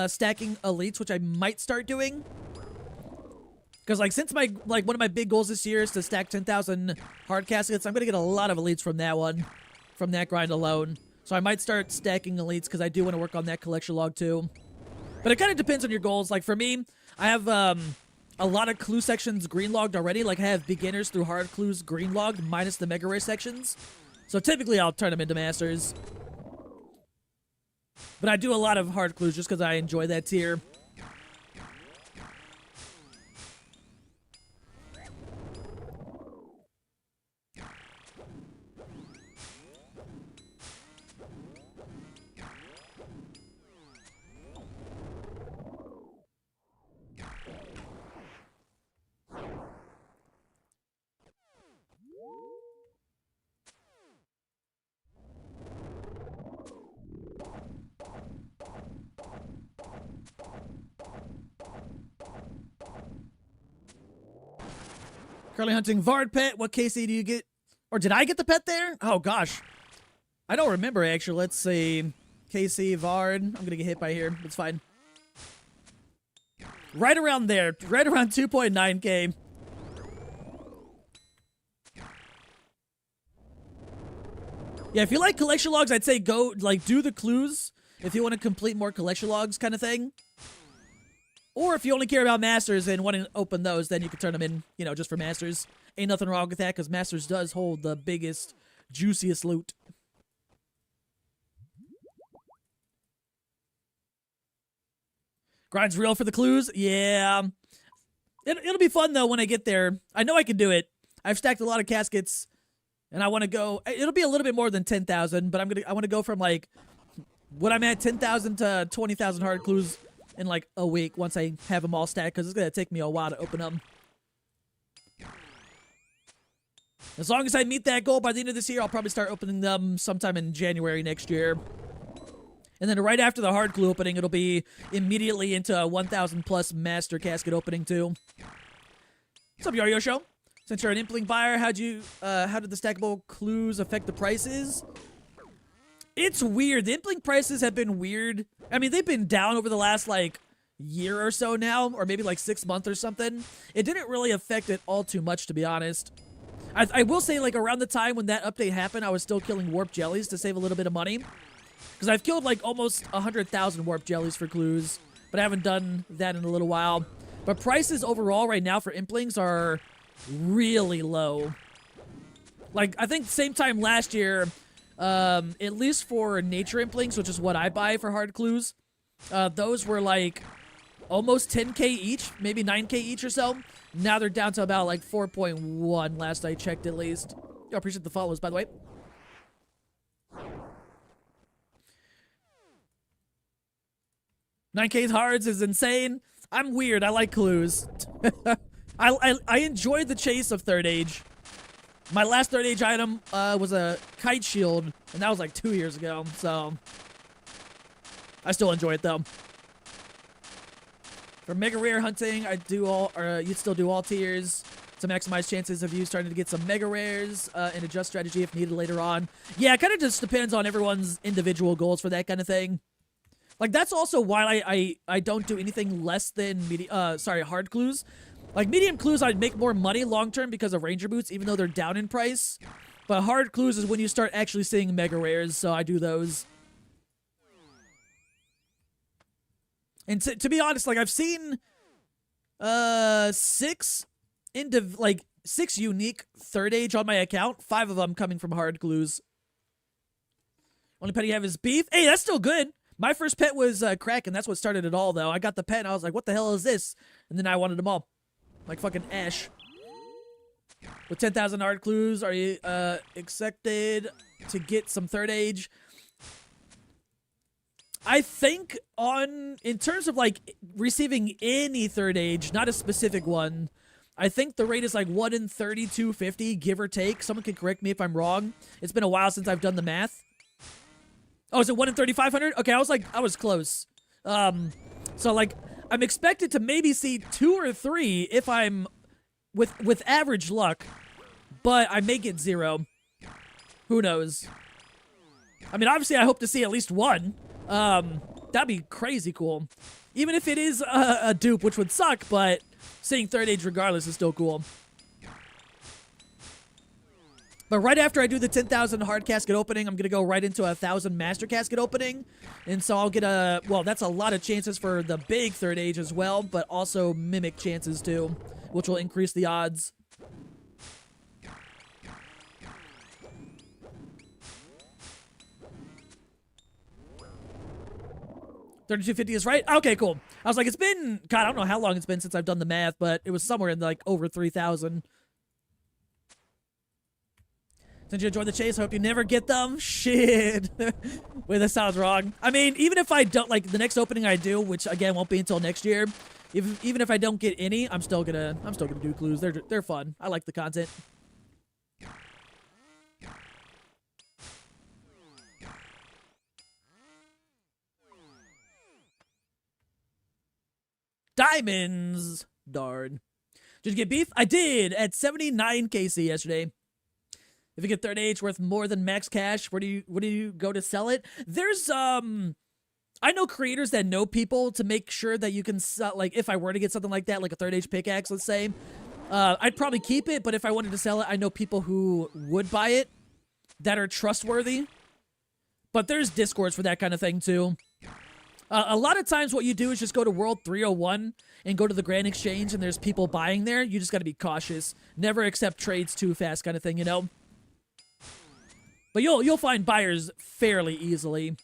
stacking elites, which I might start doing. Because like since one of my big goals this year is to stack 10,000 hard caskets, I'm gonna get a lot of elites from that one, from that grind alone. So I might start stacking elites because I do want to work on that collection log too. But it kind of depends on your goals. Like for me, I have a lot of clue sections green logged already. Like I have beginners through hard clues green logged minus the mega rare sections. So typically I'll turn them into masters. But I do a lot of hard clues just because I enjoy that tier. Currently hunting Vard pet. What KC do you get? Or did I get the pet there? Oh, gosh. I don't remember, actually. Let's see. KC, Vard. I'm going to get hit by here. It's fine. Right around there. Right around 2.9k. Yeah, if you like collection logs, I'd say go, like, do the clues if you want to complete more collection logs kind of thing. Or if you only care about masters and want to open those, then you can turn them in, you know, just for masters. Ain't nothing wrong with that because masters does hold the biggest, juiciest loot. Grind's real for the clues? Yeah. It'll be fun, though, when I get there. I know I can do it. I've stacked a lot of caskets, and I want to go... It'll be a little bit more than 10,000, but I want to go from, like, what I'm at, 10,000 to 20,000 hard clues in like a week once I have them all stacked because it's going to take me a while to open them. As long as I meet that goal by the end of this year, I'll probably start opening them sometime in January next year. And then right after the hard clue opening, it'll be immediately into a 1,000 plus master casket opening too. What's up, Yo-Yo Show? Since you're an impling buyer, how did the stackable clues affect the prices? It's weird. The impling prices have been weird. I mean, they've been down over the last, like, year or so now, or maybe, like, 6 months or something. It didn't really affect it all too much, to be honest. I will say, like, around the time when that update happened, I was still killing warp jellies to save a little bit of money. Because I've killed, like, almost 100,000 warp jellies for clues, but I haven't done that in a little while. But prices overall right now for implings are really low. Like, I think same time last year... at least for nature implings, which is what I buy for hard clues, those were like almost 10k each, maybe 9k each or so. Now they're down to about like 4.1 last I checked at least. I appreciate the follows, by the way. $9K hards is insane. I'm weird. I like clues. I enjoyed the chase of Third Age. My last Third Age item was a kite shield, and that was like 2 years ago, so I still enjoy it though. For mega rare hunting, I do all, or you'd still do all tiers. to maximize chances of you starting to get some mega rares and adjust strategy if needed later on. Yeah, it kind of just depends on everyone's individual goals for that kind of thing. Like, that's also why I don't do anything less than hard clues. Like, medium clues, I'd make more money long-term because of ranger boots, even though they're down in price. But hard clues is when you start actually seeing mega rares, so I do those. And to be honest, like, I've seen 6 unique third age on my account, 5 of them coming from hard clues. Only pet you have is beef. Hey, that's still good. My first pet was Kraken. That's what started it all, though. I got the pet, and I was like, what the hell is this? And then I wanted them all. Like fucking Ash. With 10,000 hard clues, are you expected to get some third age? I think in terms of, like, receiving any third age, not a specific one, I think the rate is, like, 1 in 3,250, give or take. Someone can correct me if I'm wrong. It's been a while since I've done the math. Oh, is it 1 in 3,500? Okay, I was close. So, like, I'm expected to maybe see 2 or 3 if I'm with average luck, but I may get 0. Who knows? I mean, obviously, I hope to see at least 1. That'd be crazy cool. Even if it is a dupe, which would suck, but seeing third age regardless is still cool. But right after I do the 10,000 hard casket opening, I'm going to go right into 1,000 master casket opening. And so I'll get well, that's a lot of chances for the big third age as well, but also mimic chances too, which will increase the odds. $3,250 is right? Okay, cool. I was like, it's been, God, I don't know how long it's been since I've done the math, but it was somewhere in like over 3,000. Since you enjoyed the chase, I hope you never get them. Shit. Wait, that sounds wrong. I mean, even if I don't, like, the next opening I do, which again won't be until next year, even if I don't get any, I'm still gonna do clues. They're fun. I like the content. Diamonds. Darn. Did you get beef? I did at 79 KC yesterday. If you get third age worth more than max cash, where do you go to sell it? There's I know creators that know people to make sure that you can sell, like, if I were to get something like that, like a third age pickaxe, let's say, I'd probably keep it, but if I wanted to sell it, I know people who would buy it that are trustworthy. But there's discords for that kind of thing too. A lot of times what you do is just go to World 301 and go to the Grand Exchange and there's people buying there. You just got to be cautious. Never accept trades too fast kind of thing, you know? But you'll find buyers fairly easily.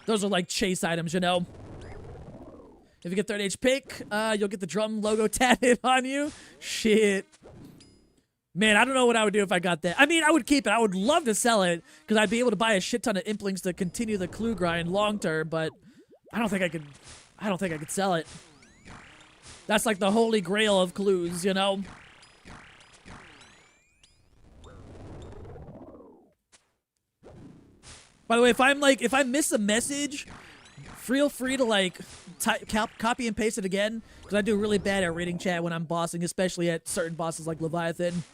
Those are like chase items, you know? If you get third age pick, you'll get the drum logo tatted on you. Shit. Man, I don't know what I would do if I got that. I mean, I would keep it. I would love to sell it, because I'd be able to buy a shit ton of implings to continue the clue grind long term, but I don't think I could sell it. That's like the holy grail of clues, you know? By the way, if I miss a message, feel free to, like, copy and paste it again, because I do really bad at reading chat when I'm bossing, especially at certain bosses like Leviathan.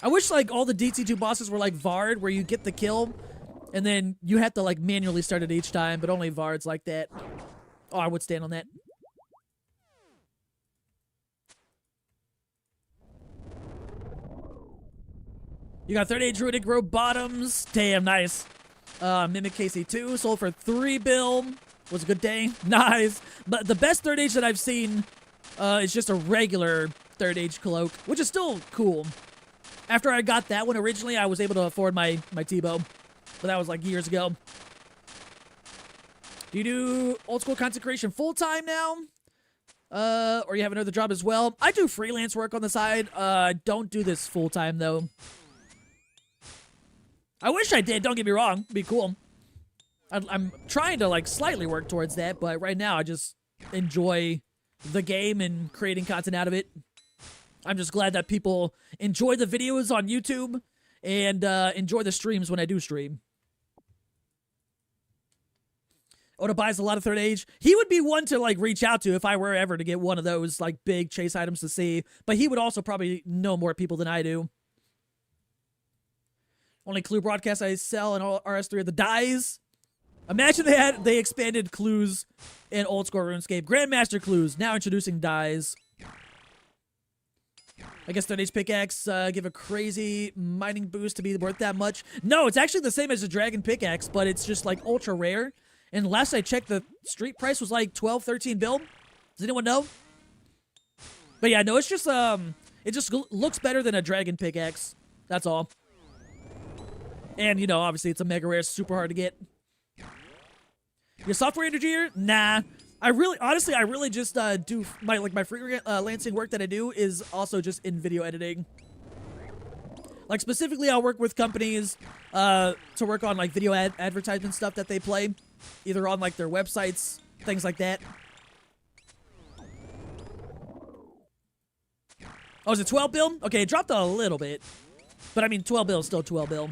I wish, like, all the DT2 bosses were like Vard, where you get the kill, and then you have to, like, manually start it each time, but only Vard's like that. Oh, I would stand on that. You got third age Druidic Robe bottoms. Damn, nice. Mimic KC2 sold for 3 bill. Was a good day. Nice. But the best third age that I've seen is just a regular third age cloak, which is still cool. After I got that one originally, I was able to afford my T-bow, but that was like years ago. Do you do old school consecration full time now? Or you have another job as well? I do freelance work on the side. Don't do this full time though. I wish I did, don't get me wrong. It'd be cool. I'm trying to, like, slightly work towards that, but right now I just enjoy the game and creating content out of it. I'm just glad that people enjoy the videos on YouTube and enjoy the streams when I do stream. Oda buys a lot of third age. He would be one to like reach out to if I were ever to get one of those like big chase items to see. But he would also probably know more people than I do. Only clue broadcast I sell in RS3 are the dies. Imagine they expanded clues in old school RuneScape. Grandmaster clues now introducing dies. I guess third age pickaxe give a crazy mining boost to be worth that much. No, it's actually the same as a dragon pickaxe, but it's just like ultra rare. And last I checked, the street price was like 12, 13 bill. Does anyone know? But yeah, no, it's just it just looks better than a dragon pickaxe. That's all. And you know, obviously it's a mega rare, super hard to get. Your software engineer? Nah. I really just do my freelancing work that I do is also just in video editing. Like specifically, I'll work with companies to work on like video advertisement stuff that they play, either on like their websites, things like that. Oh, is it 12 bill? Okay, it dropped a little bit, but I mean 12 bill is still 12 bill.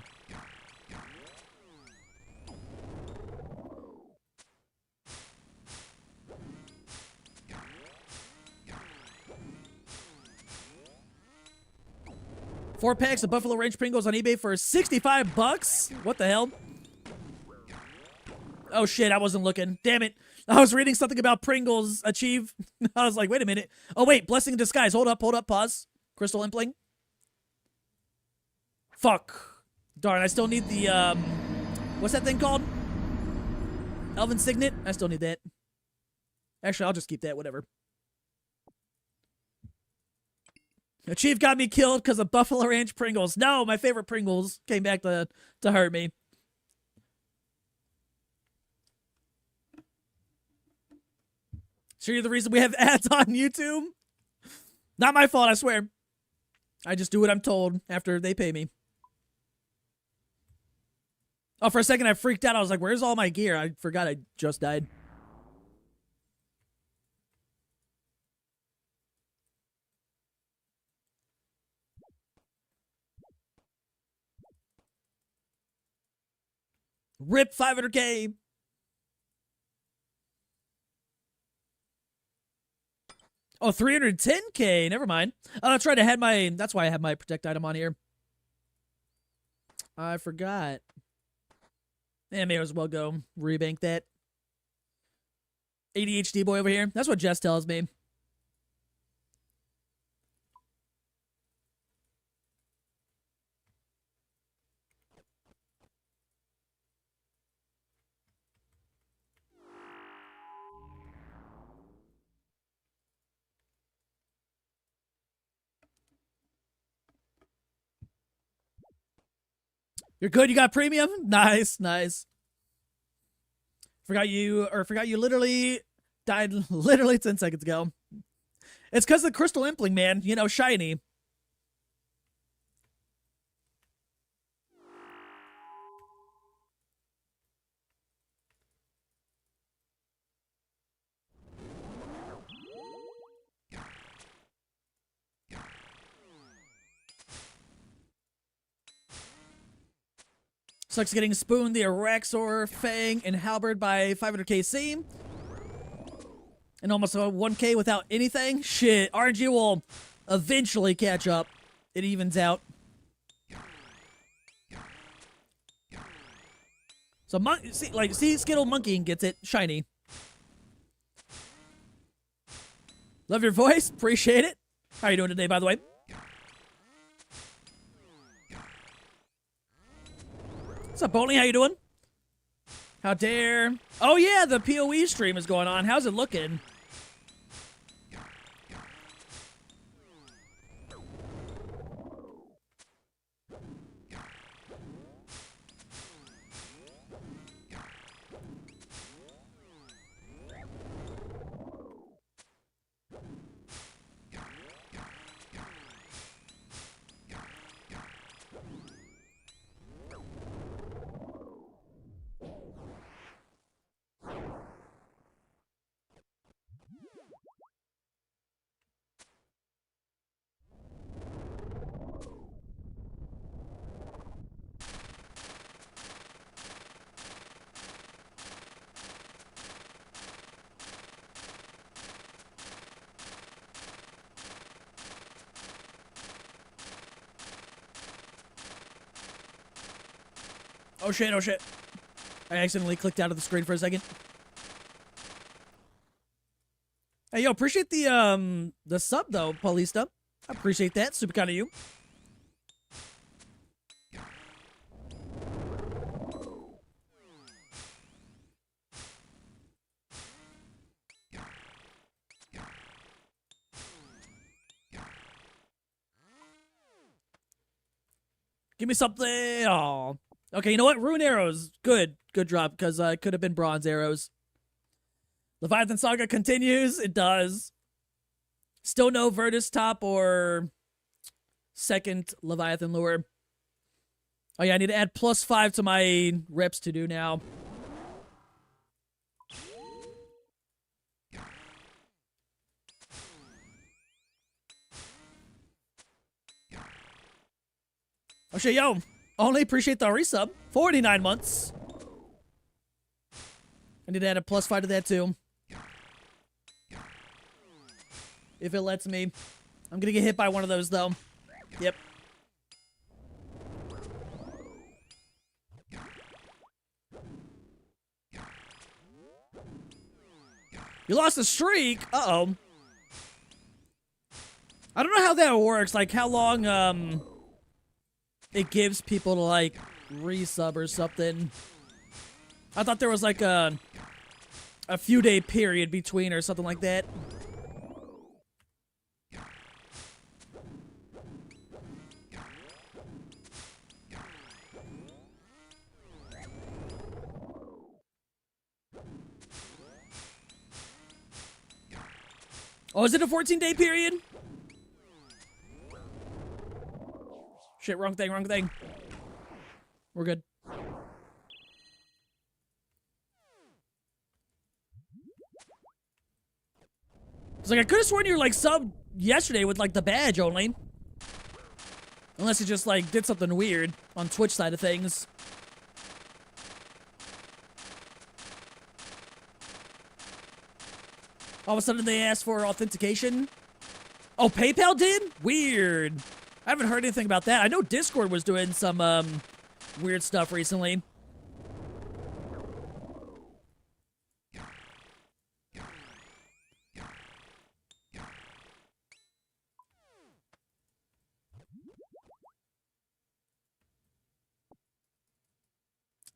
Four packs of Buffalo Ranch Pringles on eBay for 65 bucks? What the hell? Oh shit, I wasn't looking. Damn it. I was reading something about Pringles achieve. I was like, wait a minute. Oh wait, Blessing in Disguise. Hold up, pause. Crystal Impling. Fuck. Darn, I still need the, what's that thing called? Elven Signet? I still need that. Actually, I'll just keep that, whatever. Achieve got me killed because of Buffalo Ranch Pringles. No, my favorite Pringles came back to hurt me. Sure you're the reason we have ads on YouTube? Not my fault, I swear. I just do what I'm told after they pay me. Oh, for a second I freaked out. I was like, where's all my gear? I forgot I just died. Rip 500K. Oh, 310K. Never mind. Oh, that's right. That's why I had my protect item on here. I forgot. Yeah, may as well go rebank that. ADHD boy over here. That's what Jess tells me. You're good. You got premium. Nice, nice. Forgot you literally died literally 10 seconds ago. It's because of the Crystal Impling, man. You know, shiny. Sucks getting spooned the Araxor, Fang, and Halberd by 500k C. And almost a 1k without anything. Shit, RNG will eventually catch up. It evens out. So, see Skittle Monkey gets it. Shiny. Love your voice. Appreciate it. How are you doing today, by the way? What's up, Bowling? How you doing? How dare? Oh yeah, the PoE stream is going on. How's it looking? Oh shit, oh shit. I accidentally clicked out of the screen for a second. Hey, yo, appreciate the sub, though, Paulista. I appreciate that. Super kind of you. Give me something. Oh. Okay, you know what? Rune arrows. Good. Good drop, because it could have been bronze arrows. Leviathan Saga continues. It does. Still no Virtus top or second Leviathan lure. Oh yeah, I need to add +5 to my reps to do now. Oh shit, yo. Only appreciate the resub. 49 months. I need to add a +5 to that too. If it lets me. I'm gonna get hit by one of those though. Yep. You lost a streak? Uh-oh. I don't know how that works. Like, how long, it gives people to, like, resub or something. I thought there was, like, a few day period between or something like that. Oh, is it a 14-day period? Shit, wrong thing, wrong thing. We're good. It's like, I could have sworn you were, like, subbed yesterday with, like, the badge only. Unless you just, like, did something weird on Twitch side of things. All of a sudden they asked for authentication. Oh, PayPal did? Weird. I haven't heard anything about that. I know Discord was doing some weird stuff recently.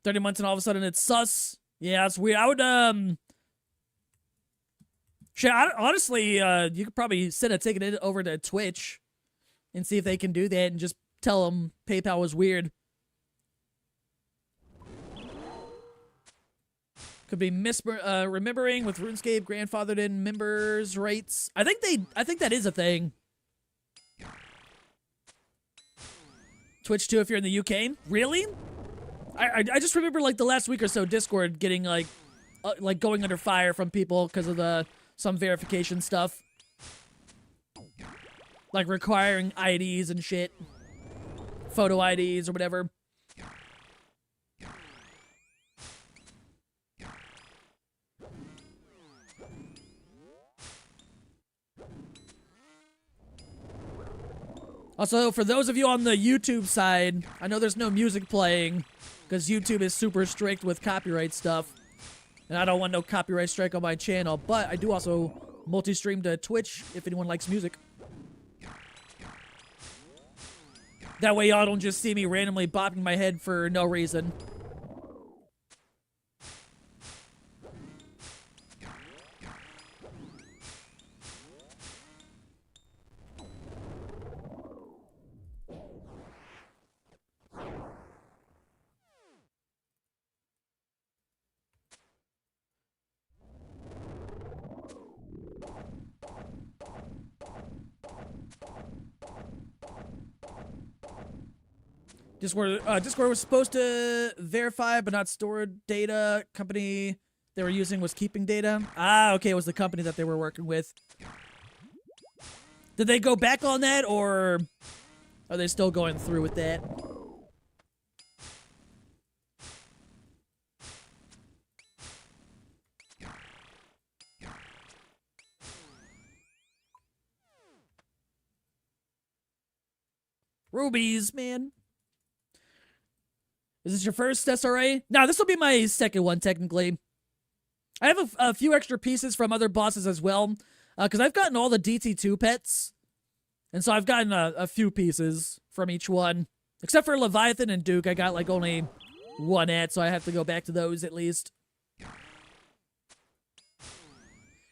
$30 months and all of a sudden it's sus. Yeah, it's weird. I would shit, honestly, you could probably send a ticket over to Twitch and see if they can do that and just tell them PayPal was weird. Could be remembering with RuneScape grandfathered in members rates. I think that is a thing. Twitch too if you're in the UK. Really? I just remember like the last week or so Discord getting like going under fire from people because of some verification stuff. Like requiring IDs and shit. Photo IDs or whatever. Also, for those of you on the YouTube side, I know there's no music playing because YouTube is super strict with copyright stuff. And I don't want no copyright strike on my channel, but I do also multi-stream to Twitch if anyone likes music. That way y'all don't just see me randomly bopping my head for no reason. Discord was supposed to verify but not store data. Company they were using was keeping data. Ah, okay, it was the company that they were working with. Did they go back on that, or are they still going through with that? Rubies, man. Is this your first SRA? No, this will be my second one, technically. I have a few extra pieces from other bosses as well, because I've gotten all the DT2 pets, and so I've gotten a few pieces from each one. Except for Leviathan and Duke, I got like only one at, so I have to go back to those at least.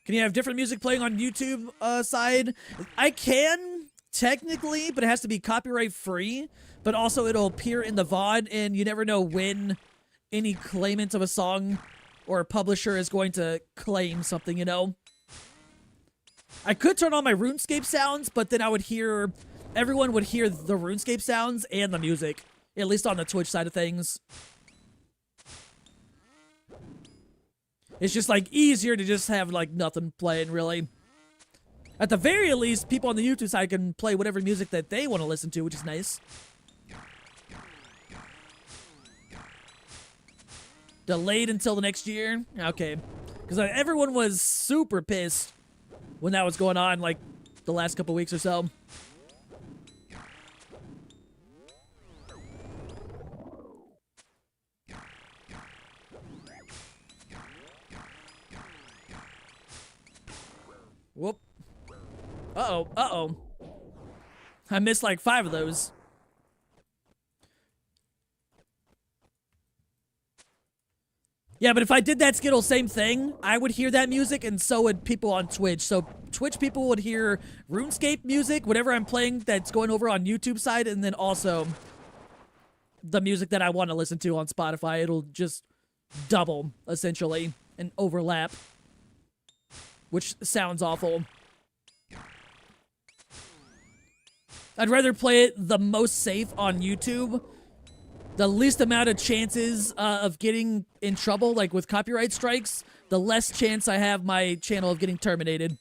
Can you have different music playing on YouTube side? I can, technically, but it has to be copyright free. But also it'll appear in the VOD, and you never know when any claimant of a song or publisher is going to claim something, you know? I could turn on my RuneScape sounds, but then I would hear... Everyone would hear the RuneScape sounds and the music. At least on the Twitch side of things. It's just, like, easier to just have, like, nothing playing, really. At the very least, people on the YouTube side can play whatever music that they want to listen to, which is nice. Delayed until the next year? Okay. Because everyone was super pissed when that was going on, like, the last couple weeks or so. Whoop. Uh-oh, uh-oh. I missed like 5 of those. Yeah, but if I did that Skittle same thing, I would hear that music, and so would people on Twitch. So Twitch people would hear RuneScape music, whatever I'm playing that's going over on YouTube side, and then also the music that I want to listen to on Spotify. It'll just double, essentially, and overlap. Which sounds awful. I'd rather play it the most safe on YouTube. The least amount of chances of getting in trouble, like with copyright strikes, the less chance I have my channel of getting terminated.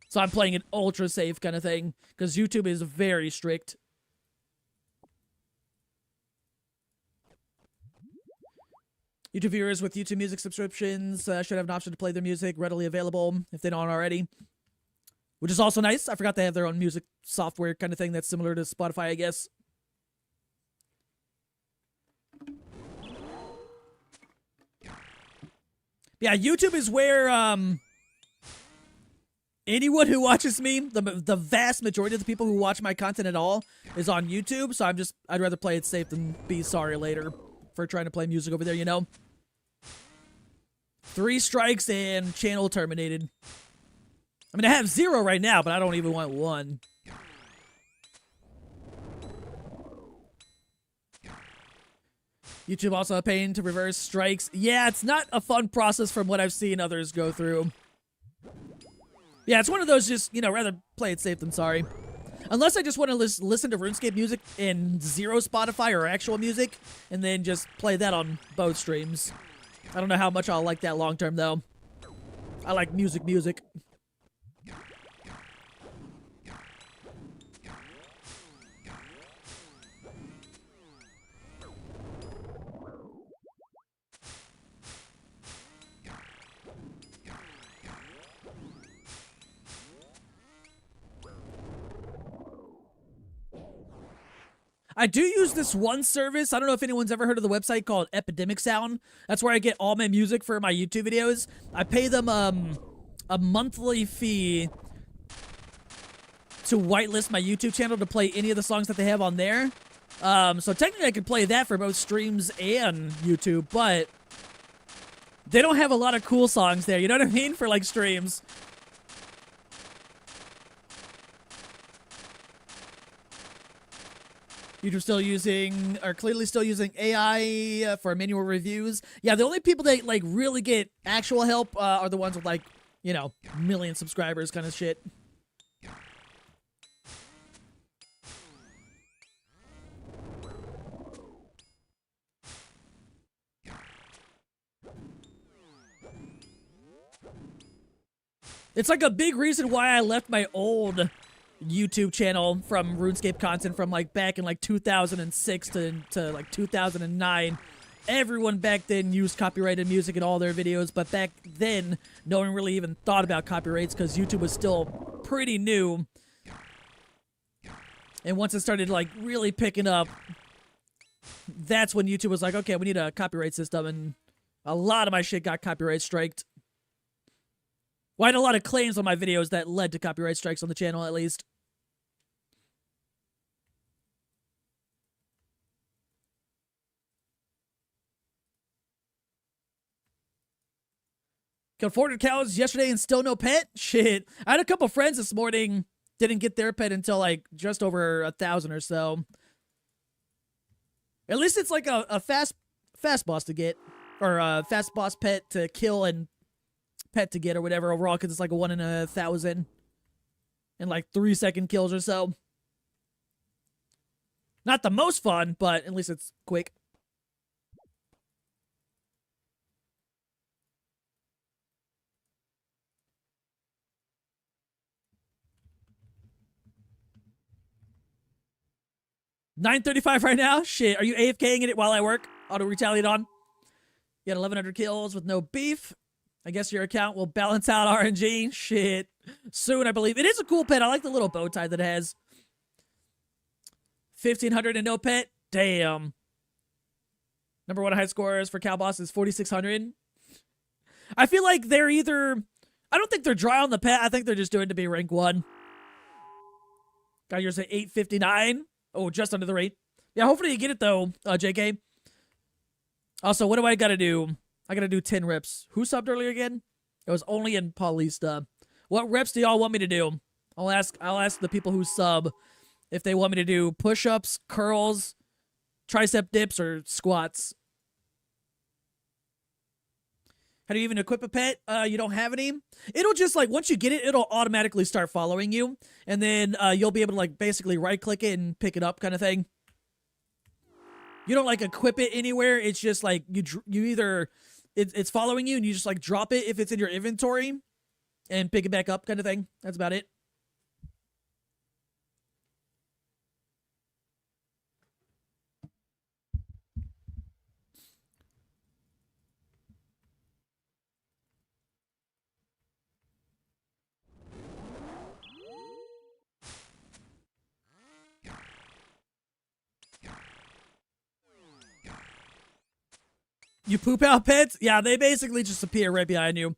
So I'm playing it ultra safe kind of thing, because YouTube is very strict. YouTube viewers with YouTube Music subscriptions should have an option to play their music readily available if they don't already. Which is also nice. I forgot they have their own music software kind of thing that's similar to Spotify, I guess. Yeah, YouTube is where anyone who watches me, the vast majority of the people who watch my content at all is on YouTube. So I'd rather play it safe than be sorry later for trying to play music over there, you know? 3 strikes and channel terminated. I mean, I have 0 right now, but I don't even want 1. YouTube also a pain to reverse strikes. Yeah, it's not a fun process from what I've seen others go through. Yeah, it's one of those just, you know, rather play it safe than sorry. Unless I just want to listen to RuneScape music in 0 Spotify or actual music, and then just play that on both streams. I don't know how much I'll like that long term, though. I like music. I do use this one service. I don't know if anyone's ever heard of the website called Epidemic Sound. That's where I get all my music for my YouTube videos. I pay them a monthly fee to whitelist my YouTube channel to play any of the songs that they have on there. So technically I could play that for both streams and YouTube, but they don't have a lot of cool songs there, you know what I mean? For like streams. YouTube's still using, or clearly still using AI for manual reviews. Yeah, the only people that, like, really get actual help are the ones with, like, you know, million subscribers kind of shit. It's like a big reason why I left my old YouTube channel from RuneScape content from like back in like 2006 to like 2009. Everyone back then used copyrighted music in all their videos, but back then no one really even thought about copyrights because YouTube was still pretty new. And once it started like really picking up, that's when YouTube was like, okay, we need a copyright system, and a lot of my shit got copyright striked. Well, I had a lot of claims on my videos that led to copyright strikes on the channel, at least. Killed 400 cows yesterday and still no pet? Shit. I had a couple friends this morning, didn't get their pet until like just over 1,000 or so. At least it's like a fast boss to get, or a fast boss pet to kill and pet to get or whatever overall, because it's like a 1 in 1,000 and like 3-second kills or so. Not the most fun, but at least it's quick. $9.35 right now? Shit, are you AFKing it while I work? Auto retaliate on? You had 1,100 kills with no beef. I guess your account will balance out RNG. Shit. Soon, I believe. It is a cool pet. I like the little bow tie that it has. 1,500 and no pet? Damn. Number one high scores for Cow Boss is 4,600. I feel like they're either... I don't think they're dry on the pet. I think they're just doing it to be rank 1. Got yours at 859. Oh, just under the rate. Yeah, hopefully you get it, though, JK. Also, what do I gotta do? I gotta do 10 reps. Who subbed earlier again? It was only in Paulista. What reps do y'all want me to do? I'll ask the people who sub if they want me to do push-ups, curls, tricep dips, or squats. How do you even equip a pet? You don't have any? It'll just, like, once you get it, it'll automatically start following you. And then you'll be able to, like, basically right-click it and pick it up kind of thing. You don't, like, equip it anywhere. It's just, like, you either... It's following you, and you just, like, drop it if it's in your inventory and pick it back up kind of thing. That's about it. You poop out pets? Yeah, they basically just appear right behind you.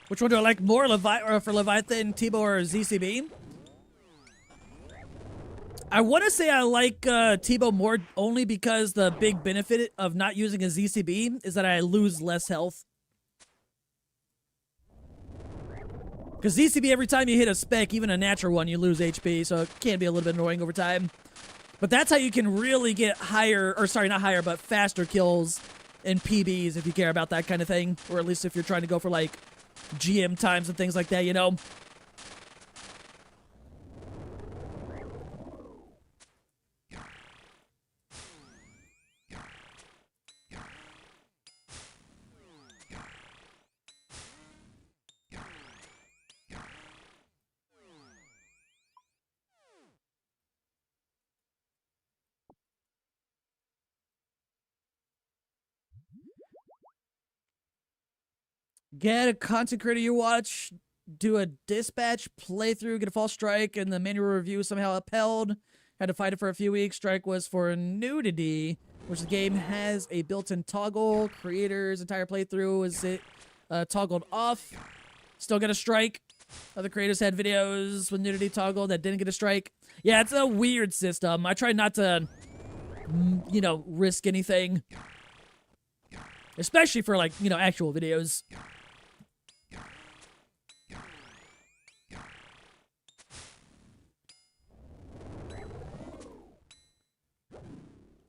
Which one do I like more, for Leviathan, Tebow, or ZCB? I want to say I like Tebow more only because the big benefit of not using a ZCB is that I lose less health. Because ZCB, every time you hit a spec, even a natural one, you lose HP, so it can be a little bit annoying over time. But that's how you can really get higher, or sorry, not higher, but faster kills and PBs if you care about that kind of thing. Or at least if you're trying to go for, like, GM times and things like that, you know? Get a content creator you watch, do a dispatch playthrough, get a false strike, and the manual review somehow upheld. Had to fight it for a few weeks. Strike was for nudity, which the game has a built-in toggle. Creator's entire playthrough is toggled off. Still got a strike. Other creators had videos with nudity toggle that didn't get a strike. Yeah, it's a weird system. I try not to, you know, risk anything. Especially for, like, you know, actual videos.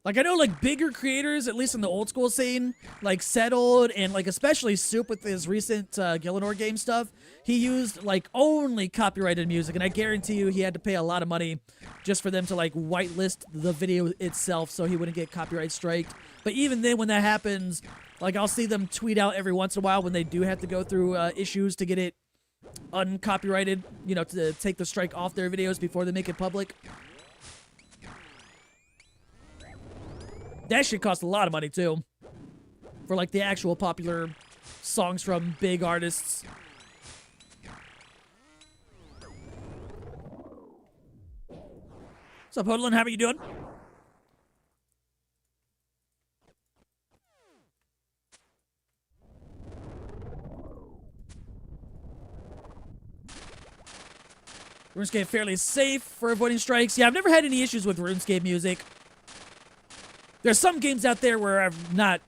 Like, I know, like, bigger creators, at least in the old school scene, like, Settled, and, like, especially Soup with his recent Gillinor game stuff, he used, like, only copyrighted music, and I guarantee you he had to pay a lot of money just for them to, like, whitelist the video itself so he wouldn't get copyright striked. But even then, when that happens, like, I'll see them tweet out every once in a while when they do have to go through issues to get it uncopyrighted, you know, to take the strike off their videos before they make it public. That shit costs a lot of money, too. For, like, the actual popular songs from big artists. What's up, Hodlin? How are you doing? RuneScape fairly safe for avoiding strikes. Yeah, I've never had any issues with RuneScape music. There's some games out there where I've not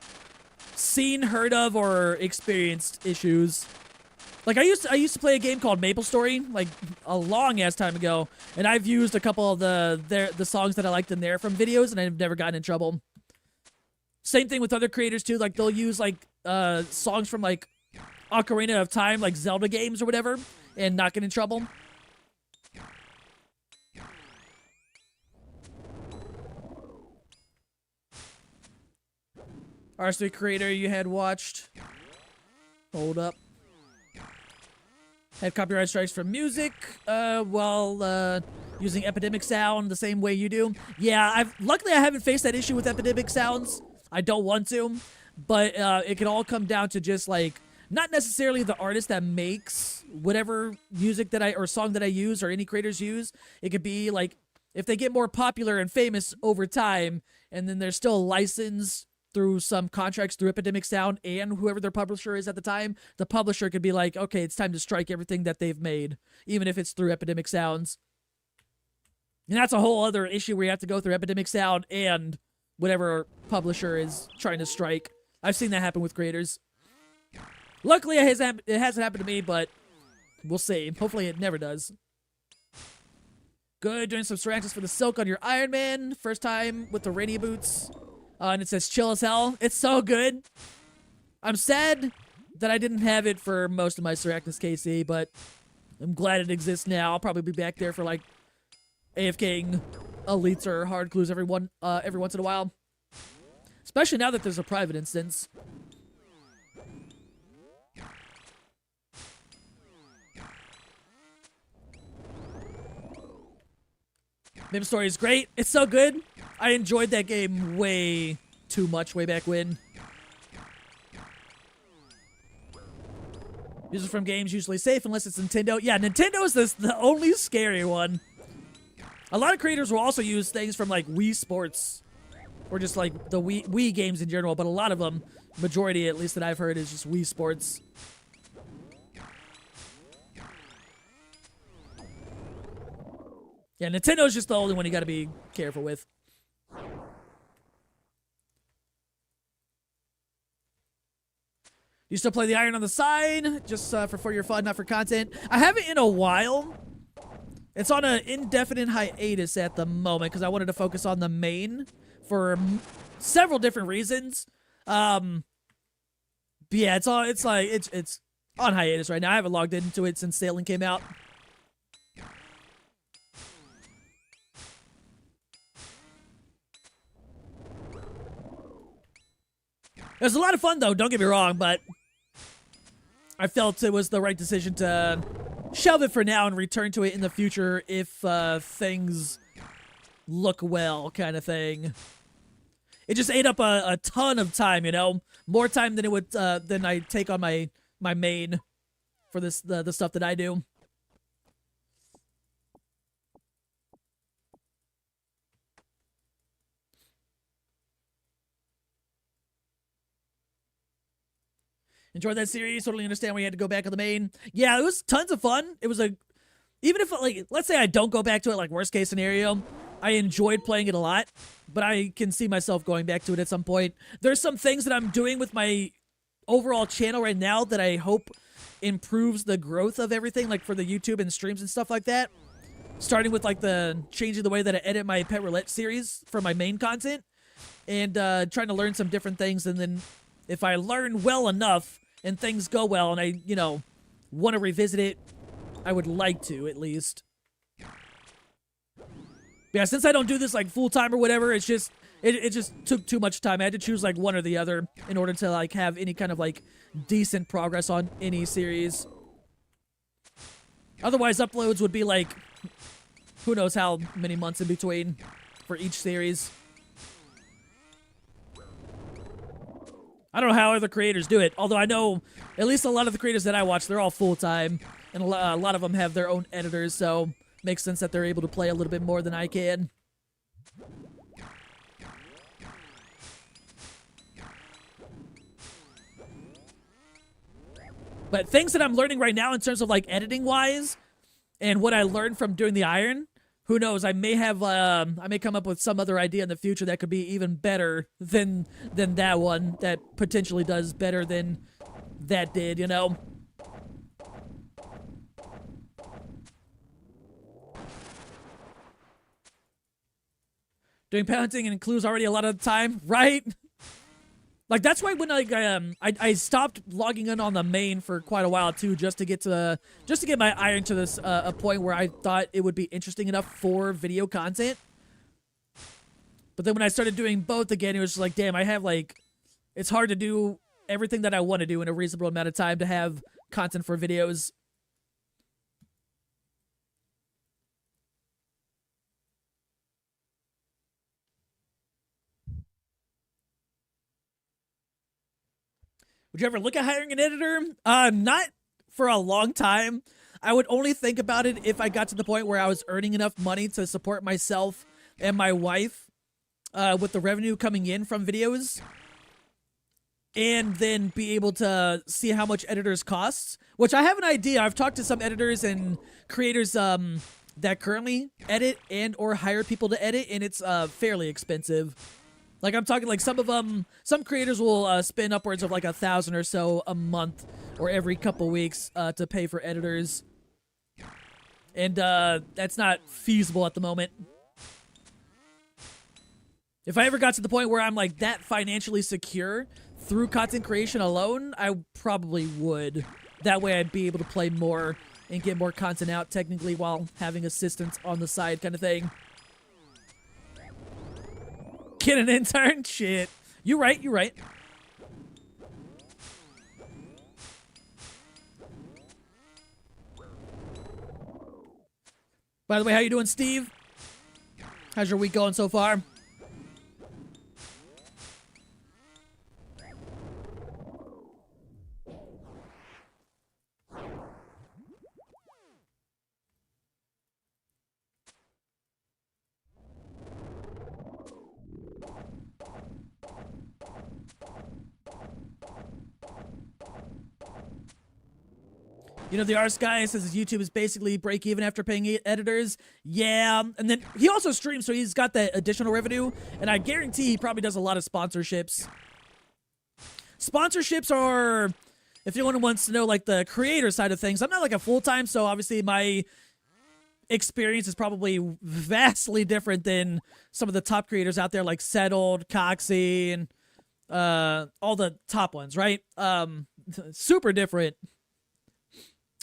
seen, heard of, or experienced issues. Like, I used to play a game called MapleStory, like, a long-ass time ago, and I've used a couple of the songs that I liked in there from videos, and I've never gotten in trouble. Same thing with other creators, too. Like, they'll use, like, songs from, like, Ocarina of Time, like Zelda games or whatever, and not get in trouble. RS3 creator you had watched. Hold up. Had copyright strikes from music, while using Epidemic Sound the same way you do. Yeah, luckily I haven't faced that issue with Epidemic Sounds. I don't want to, but it can all come down to just, like, not necessarily the artist that makes whatever music that or song that I use or any creators use. It could be, like, if they get more popular and famous over time, and then there's still a license through some contracts through Epidemic Sound and whoever their publisher is at the time, the publisher could be like, okay, it's time to strike everything that they've made, even if it's through Epidemic Sounds. And that's a whole other issue where you have to go through Epidemic Sound and whatever publisher is trying to strike. I've seen that happen with creators. Luckily, it hasn't happened to me, but we'll see. Hopefully, it never does. Good, doing some Ceractus for the silk on your Iron Man. First time with the rainy boots. And it says chill as hell. It's so good. I'm sad that I didn't have it for most of my Ceractus KC, but I'm glad it exists now. I'll probably be back there for, like, AFKing elites or hard clues every once in a while. Especially now that there's a private instance. MapleStory is great. It's so good. I enjoyed that game way too much way back when. Users from games usually safe unless it's Nintendo. Yeah, Nintendo is the only scary one. A lot of creators will also use things from, like, Wii Sports or just, like, the Wii games in general, but a lot of them, majority at least that I've heard, is just Wii Sports. Yeah, Nintendo's just the only one you gotta be careful with. You still play the Iron on the side, just for your fun, not for content? I haven't in a while. It's on an indefinite hiatus at the moment because I wanted to focus on the main for several different reasons. But yeah, it's on hiatus right now. I haven't logged into it since Sailing came out. It was a lot of fun, though, don't get me wrong, but I felt it was the right decision to shelve it for now and return to it in the future if things look well, kind of thing. It just ate up a ton of time, you know? More time than it would than I take on my main for the stuff that I do. Enjoyed that series. Totally understand why you had to go back on the main. Yeah, it was tons of fun. It was even if, like, let's say I don't go back to it, like, worst case scenario, I enjoyed playing it a lot, but I can see myself going back to it at some point. There's some things that I'm doing with my overall channel right now that I hope improves the growth of everything, like for the YouTube and streams and stuff like that. Starting with, like, changing the way that I edit my Pet Roulette series for my main content. and trying to learn some different things. And then if I learn well enough and things go well and I, you know, want to revisit it, I would like to, at least. Yeah, since I don't do this like full-time or whatever, it's just it just took too much time. I had to choose like one or the other in order to like have any kind of like decent progress on any series. Otherwise, uploads would be like who knows how many months in between for each series. I don't know how other creators do it, although I know at least a lot of the creators that I watch, they're all full-time, and a lot of them have their own editors, so makes sense that they're able to play a little bit more than I can. But things that I'm learning right now in terms of like editing-wise, and what I learned from doing the Iron, who knows? I may have I may come up with some other idea in the future that could be even better than that one, that potentially does better than that did, you know? Doing parenting includes already a lot of the time, right? Like, that's why when I stopped logging in on the main for quite a while too, just to get my Iron to this a point where I thought it would be interesting enough for video content. But then when I started doing both again, it was just like, damn, I have like, it's hard to do everything that I want to do in a reasonable amount of time to have content for videos. Would you ever look at hiring an editor? Not for a long time. I would only think about it if I got to the point where I was earning enough money to support myself and my wife with the revenue coming in from videos, and then be able to see how much editors cost, which I have an idea. I've talked to some editors and creators that currently edit and or hire people to edit, and it's fairly expensive. Like, I'm talking like some creators will spend upwards of like $1,000 or so a month or every couple weeks to pay for editors. And that's not feasible at the moment. If I ever got to the point where I'm like that financially secure through content creation alone, I probably would. That way I'd be able to play more and get more content out technically while having assistance on the side kind of thing. Get an intern? Shit. You're right, you're right. By the way, how you doing, Steve? How's your week going so far? You know, the Arse guy says his YouTube is basically break even after paying editors. Yeah, and then he also streams, so he's got that additional revenue, and I guarantee he probably does a lot of sponsorships. Sponsorships are, if anyone wants to know, like the creator side of things. I'm not like a full-time, so obviously my experience is probably vastly different than some of the top creators out there, like Settled, Coxie, and all the top ones, right? Super different.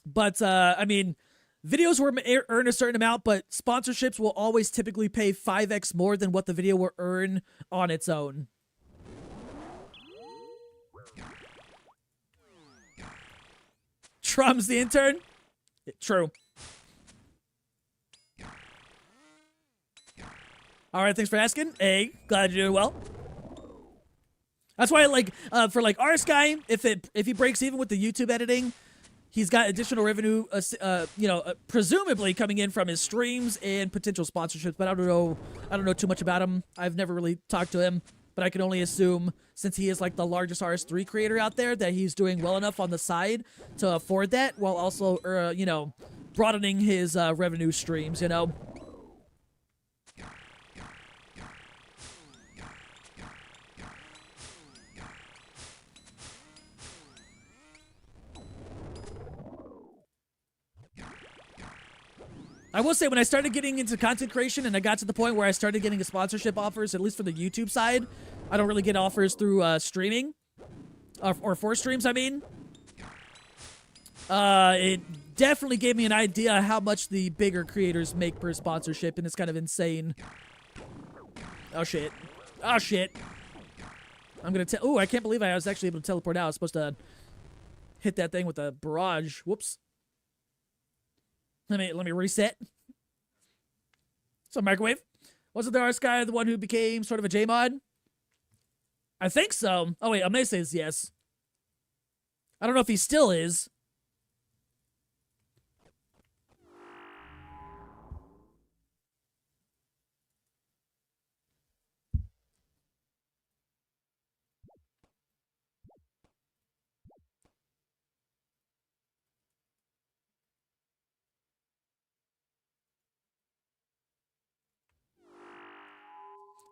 But, I mean, videos will earn a certain amount, but sponsorships will always typically pay 5x more than what the video will earn on its own. Trum's the intern? True. All right, thanks for asking. Hey, glad you're doing well. That's why, like, for like Arse guy, if he breaks even with the YouTube editing, he's got additional revenue, you know, presumably coming in from his streams and potential sponsorships. But I don't know too much about him. I've never really talked to him, but I can only assume, since he is like the largest RS3 creator out there, that he's doing well enough on the side to afford that, while also, you know, broadening his revenue streams. You know. I will say, when I started getting into content creation and I got to the point where I started getting sponsorship offers, at least for the YouTube side, I don't really get offers through streaming. Or for streams, I mean. It definitely gave me an idea how much the bigger creators make per sponsorship, and it's kind of insane. Oh, shit. Oh, shit. I'm gonna oh, I can't believe I was actually able to teleport out. I was supposed to hit that thing with a barrage. Whoops. Let me reset. So, Microwave, wasn't the artist guy the one who became sort of a J-mod? I think so. Oh, wait, Amay says yes. I don't know if he still is.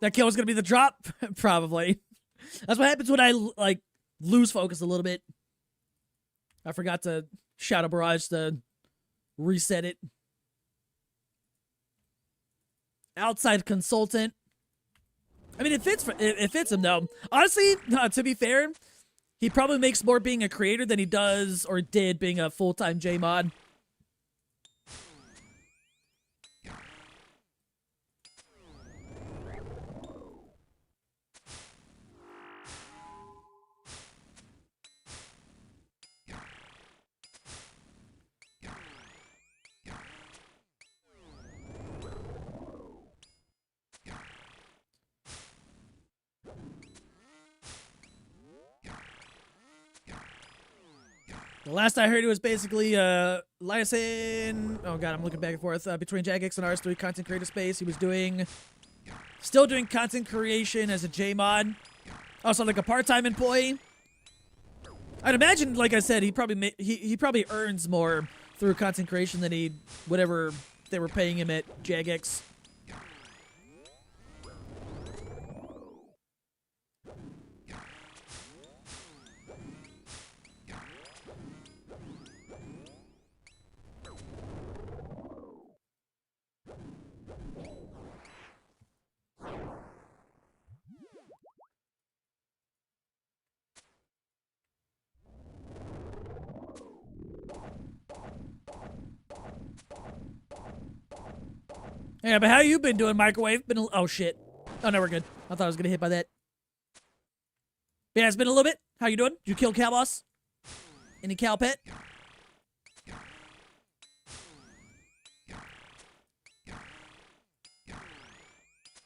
That kill was gonna be the drop? Probably. That's what happens when I, like, lose focus a little bit. I forgot to Shadow Barrage to reset it. Outside consultant. I mean, it fits him, though. Honestly, to be fair, he probably makes more being a creator than he does or did being a full-time J-mod. The last I heard, it was basically Lyson. Oh god, I'm looking back and forth between Jagex and RS3 content creator space. He was still doing content creation as a J-mod. Also, like a part-time employee. I'd imagine, like I said, he probably earns more through content creation than he whatever they were paying him at Jagex. Yeah, but how you been doing, Microwave? Oh, shit. Oh, no, we're good. I thought I was gonna hit by that. Yeah, it's been a little bit. How you doing? Did you kill Cow Boss? Any cow pet?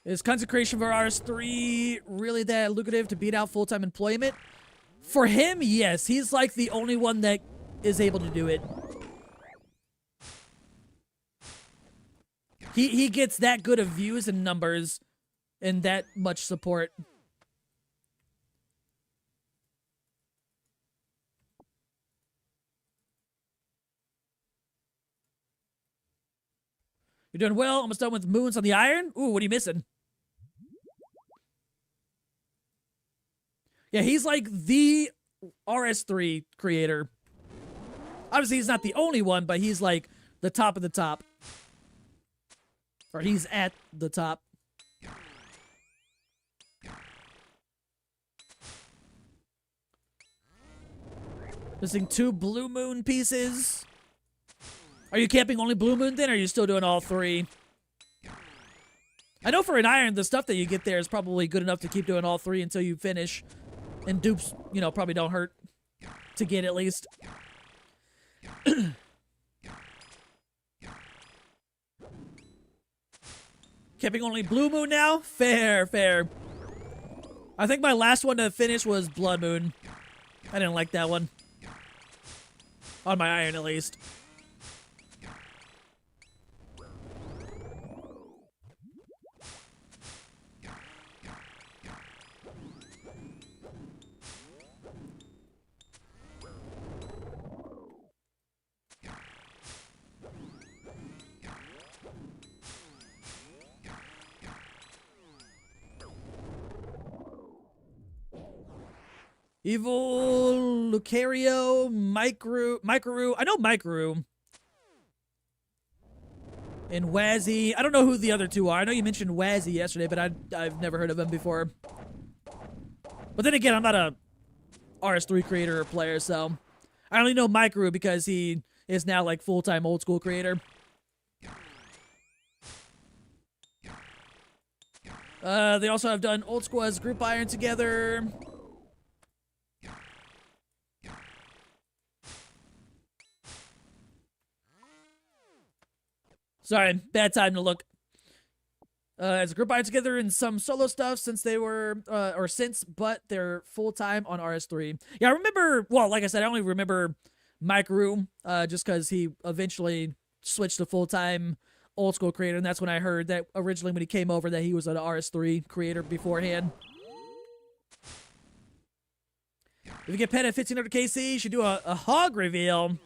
Is content creation for RS3 really that lucrative to beat out full-time employment? For him, yes. He's like the only one that is able to do it. He gets that good of views and numbers and that much support. You're doing well. Almost done with Moons on the Iron. Ooh, what are you missing? Yeah, he's like the RS3 creator. Obviously, he's not the only one, but he's like the top of the top. Or he's at the top. Missing 2 Blue Moon pieces. Are you camping only Blue Moon then, or are you still doing all 3? I know for an Iron, the stuff that you get there is probably good enough to keep doing all 3 until you finish. And dupes, you know, probably don't hurt to get at least. Camping only Blue Moon now? Fair, fair. I think my last one to finish was Blood Moon. I didn't like that one. On my Iron, at least. Evil, Lucario, Micro. I know Micro. And Wazzy. I don't know who the other two are. I know you mentioned Wazzy yesterday, but I've never heard of him before. But then again, I'm not a RS3 creator or player, so I only know Micro because he is now like full-time old school creator. They also have done old school as Group Iron together. Sorry, bad time to look. As a Group Iron together in some solo stuff since they were, but they're full-time on RS3. Yeah, I remember, well, like I said, I only remember Micro, just because he eventually switched to full-time old school creator, and that's when I heard that originally when he came over that he was an RS3 creator beforehand. If you get pet at 1500 KC, you should do a hog reveal.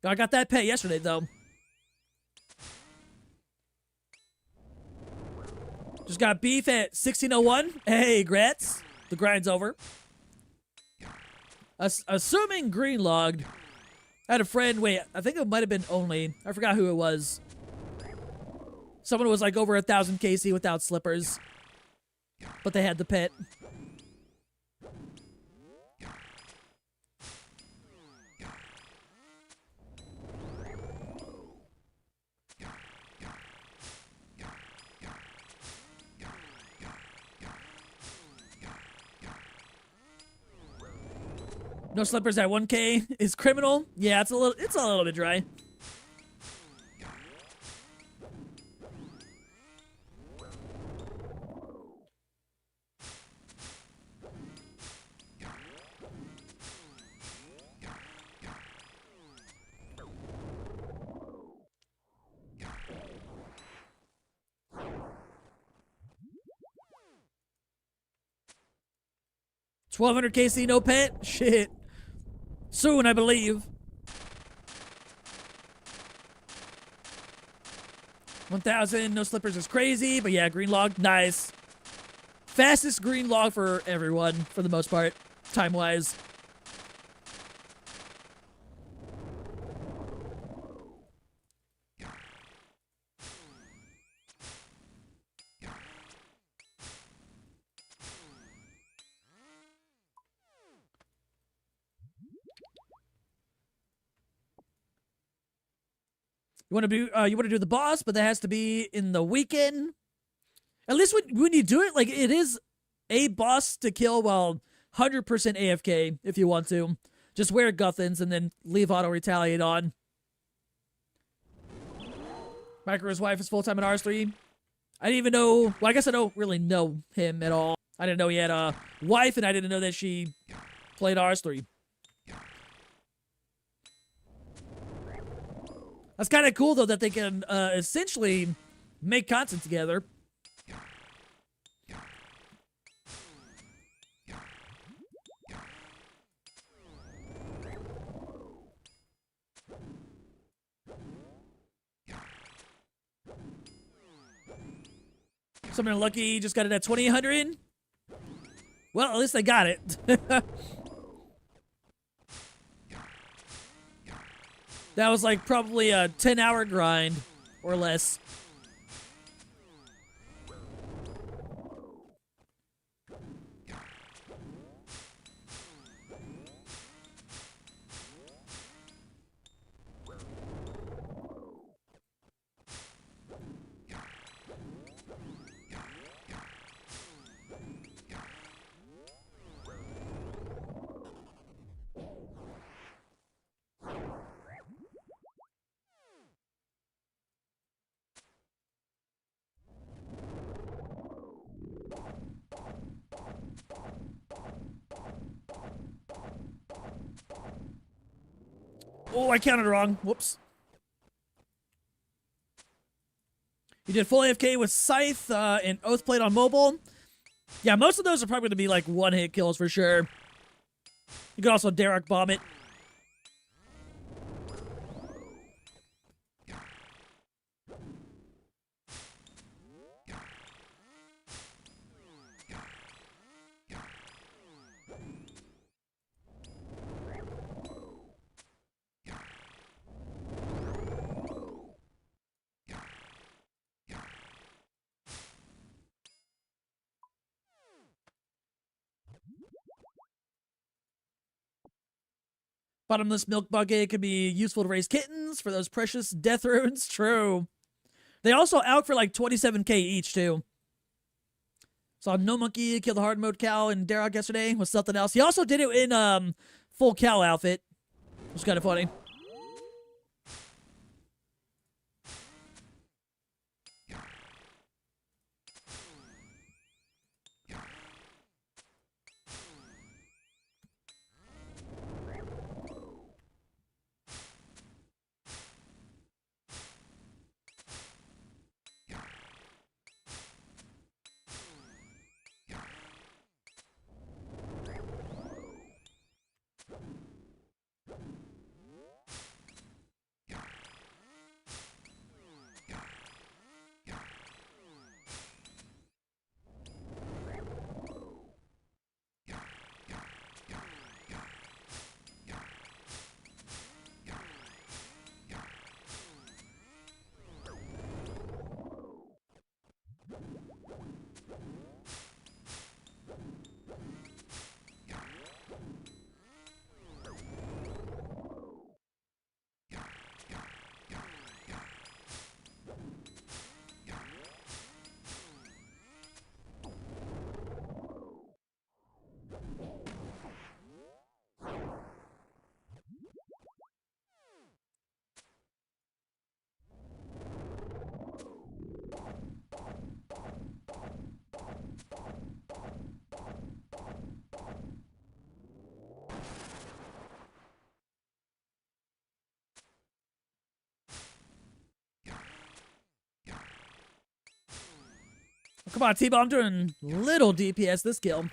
I got that pet yesterday, though. Just got beef at 1601. Hey, Gretz. The grind's over. Assuming green logged. I had a friend, wait, I think it might have been only. I forgot who it was. Someone was like over 1,000 KC without slippers. But they had the pet. No slippers at 1K is criminal. Yeah, it's a little bit dry. $1,200 KC, no pet? Shit. Soon, I believe. 1,000, no slippers is crazy, but yeah, green log, nice. Fastest green log for everyone, for the most part, time-wise. You want to do the boss, but that has to be in the weekend. At least when you do it, like, it is a boss to kill while 100% AFK if you want to. Just wear Guthans and then leave auto retaliate on. Micro's wife is full-time at RS3. I didn't even know, well, I guess I don't really know him at all. I didn't know he had a wife, and I didn't know that she played RS3. That's kind of cool, though, that they can essentially make content together. Something lucky just got it at 2,800. Well, at least they got it. That was like probably a 10-hour grind or less. Oh, I counted wrong. Whoops. You did full AFK with Scythe and Oathplate on mobile. Yeah, most of those are probably going to be like one-hit kills for sure. You could also Derek bomb it. Bottomless milk bucket could be useful to raise kittens for those precious death runes. True. They also out for like 27k each too. Saw No Monkey kill the hard mode cow in Darok yesterday with something else. He also did it in full cow outfit. It was kind of funny. Come on, T-Bomb, I'm doing little DPS this kill.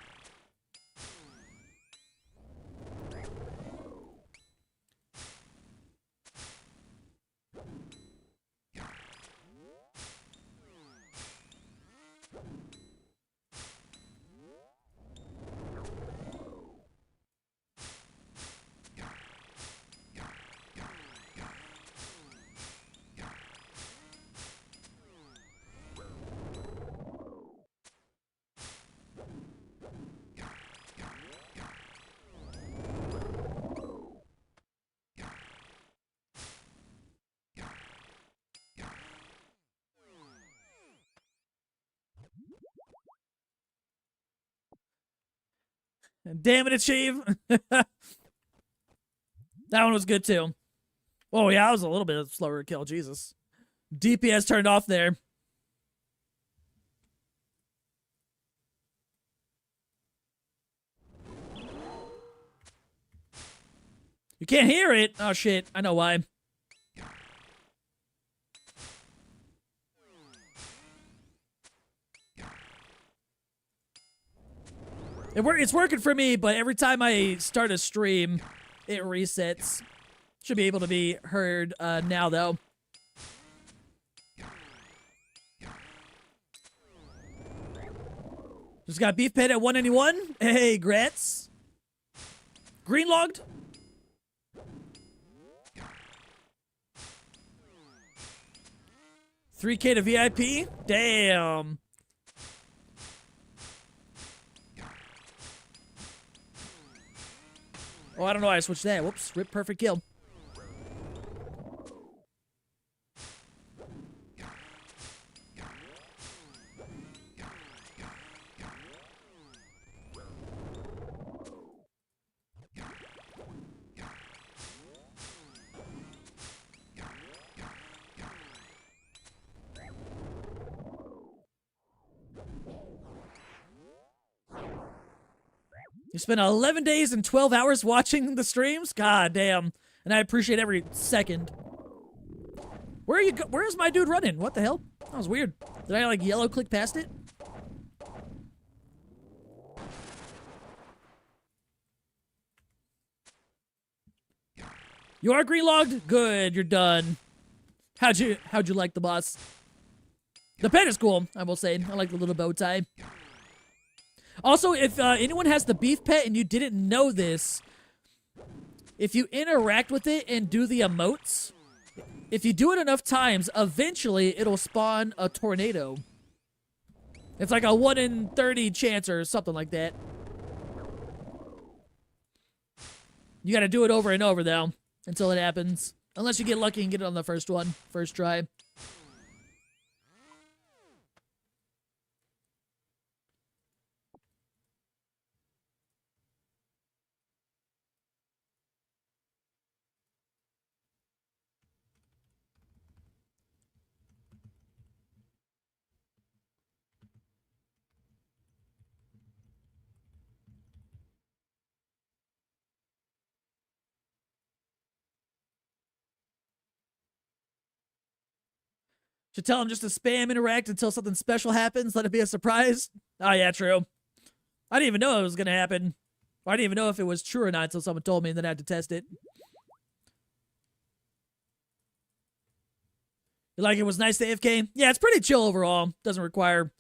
Damn it, Achieve. That one was good too. Oh yeah, I was a little bit slower to kill. Jesus. DPS turned off there. You can't hear it. Oh shit, I know why. It's working for me, but every time I start a stream, it resets. Should be able to be heard now, though. Just got beef pet at 191. Hey, Gretz. Green logged. $3K to VIP. Damn. Oh, I don't know why I switched that. Whoops. Rip perfect kill. You spent 11 days and 12 hours watching the streams? God damn. And I appreciate every second. Where are you where's my dude running? What the hell? That was weird. Did I like yellow click past it? You are green logged? Good, you're done. How'd you like the boss? The pet is cool, I will say. I like the little bow tie. Also, if anyone has the beef pet and you didn't know this, if you interact with it and do the emotes, if you do it enough times, eventually it'll spawn a tornado. It's like a 1 in 30 chance or something like that. You gotta do it over and over, though, until it happens. Unless you get lucky and get it on the first one, first try. Should tell him just to spam interact until something special happens. Let it be a surprise. Oh, yeah, true. I didn't even know it was going to happen. I didn't even know if it was true or not until someone told me and then I had to test it. You like it was nice to AFK? Yeah, it's pretty chill overall. Doesn't require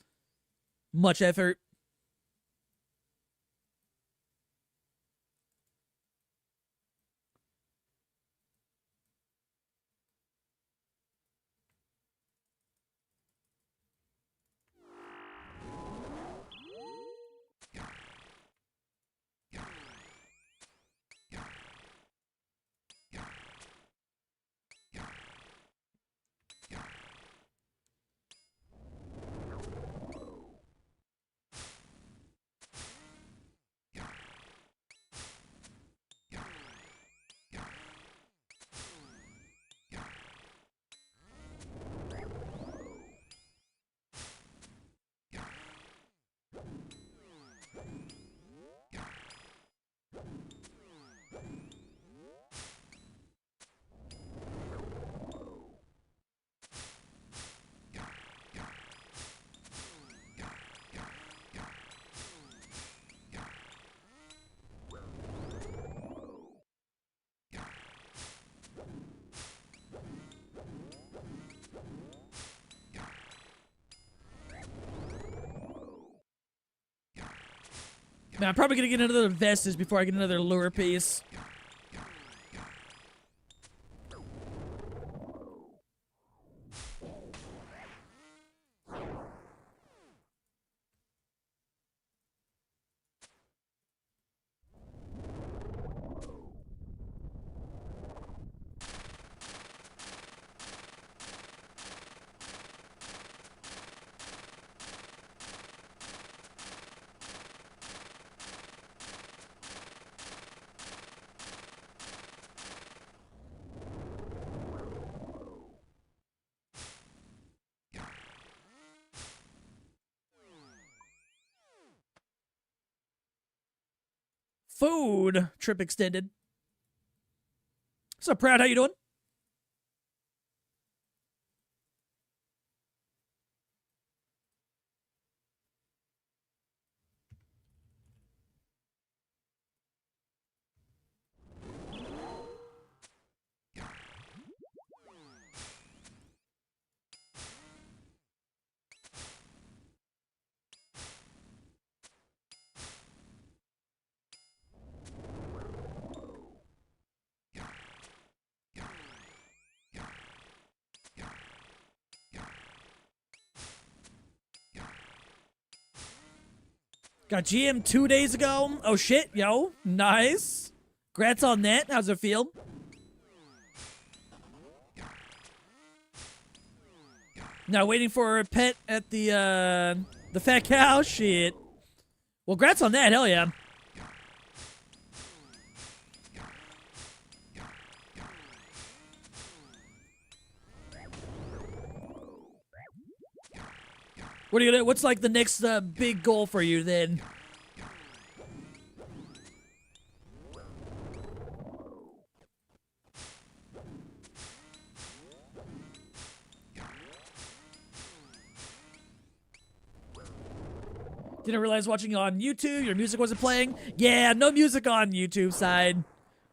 much effort. Man, I'm probably going to get another Vestige before I get another lure piece. Food trip extended. What's up, Proud? How you doing? Got GM 2 days ago. Oh shit, yo. Nice. Congrats on that. How's it feel? Now waiting for a pet at the fat cow. Shit. Well, congrats on that. Hell yeah. What are you gonna? What's like the next big goal for you then? Didn't realize watching on YouTube your music wasn't playing. Yeah, no music on YouTube side,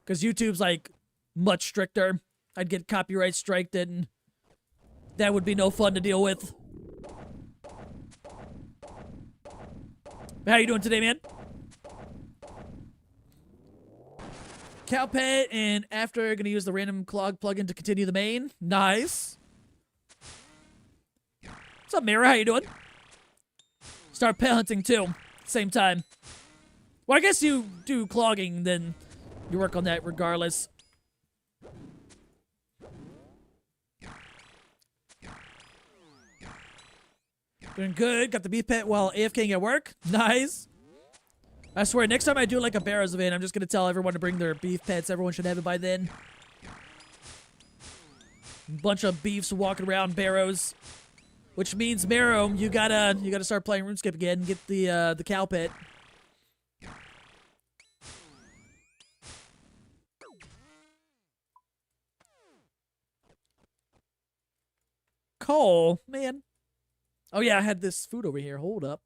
because YouTube's like much stricter. I'd get copyright striked and that would be no fun to deal with. How you doing today, man? Cow pet, and after gonna use the random clog plugin to continue the main. Nice. What's up, Mira? How you doing? Start pet hunting too. Same time. Well, I guess you do clogging, then You work on that regardless. Doing good. Got the beef pet while AFKing at work. Nice. I swear, next time I do like a Barrows event, I'm just gonna tell everyone to bring their beef pets. Everyone should have it by then. Bunch of beefs walking around Barrows, which means Marrow, you gotta start playing RuneScape again and get the cow pet. Cole, man. Oh yeah, I had this food over here. Hold up.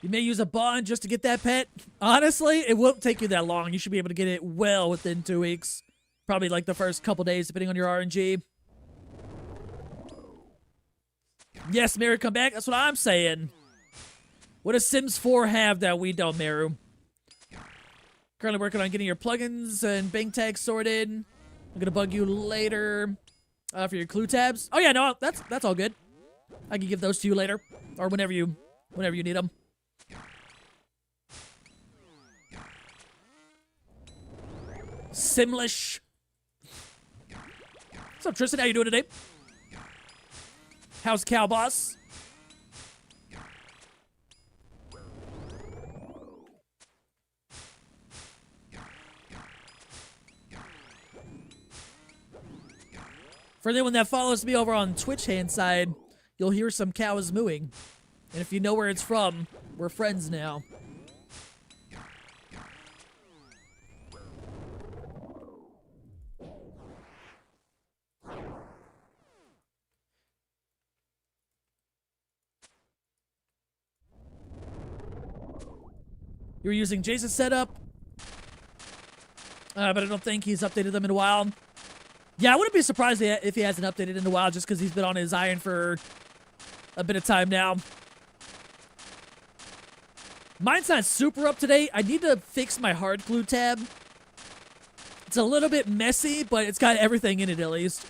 You may use a bond just to get that pet. Honestly, it won't take you that long. You should be able to get it well within 2 weeks. Probably like the first couple days, depending on your RNG. Yes, Meru, come back. That's what I'm saying. What does Sims 4 have that we don't, Meru? Currently working on getting your plugins and bank tags sorted. I'm gonna bug you later for your clue tabs. Oh yeah, no, that's all good. I can give those to you later, or whenever you need them. Simlish. What's up, Tristan? How you doing today? How's Cow Boss? For anyone that follows me over on Twitch hand side, you'll hear some cows mooing. And if you know where it's from, we're friends now. You were using Jason's setup, but I don't think he's updated them in a while. Yeah, I wouldn't be surprised if he hasn't updated in a while, just because he's been on his iron for a bit of time now. Mine's not super up to date. I need to fix my hard glue tab. It's a little bit messy, but it's got everything in it at least.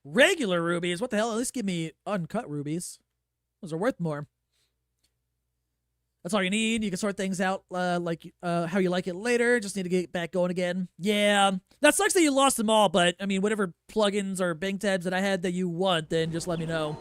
Regular rubies? What the hell? At least give me uncut rubies. Those are worth more. That's all you need. You can sort things out like how you like it later. Just need to get back going again. Yeah, that sucks that you lost them all, but I mean, whatever plugins or bank tabs that I had that you want, then just let me know.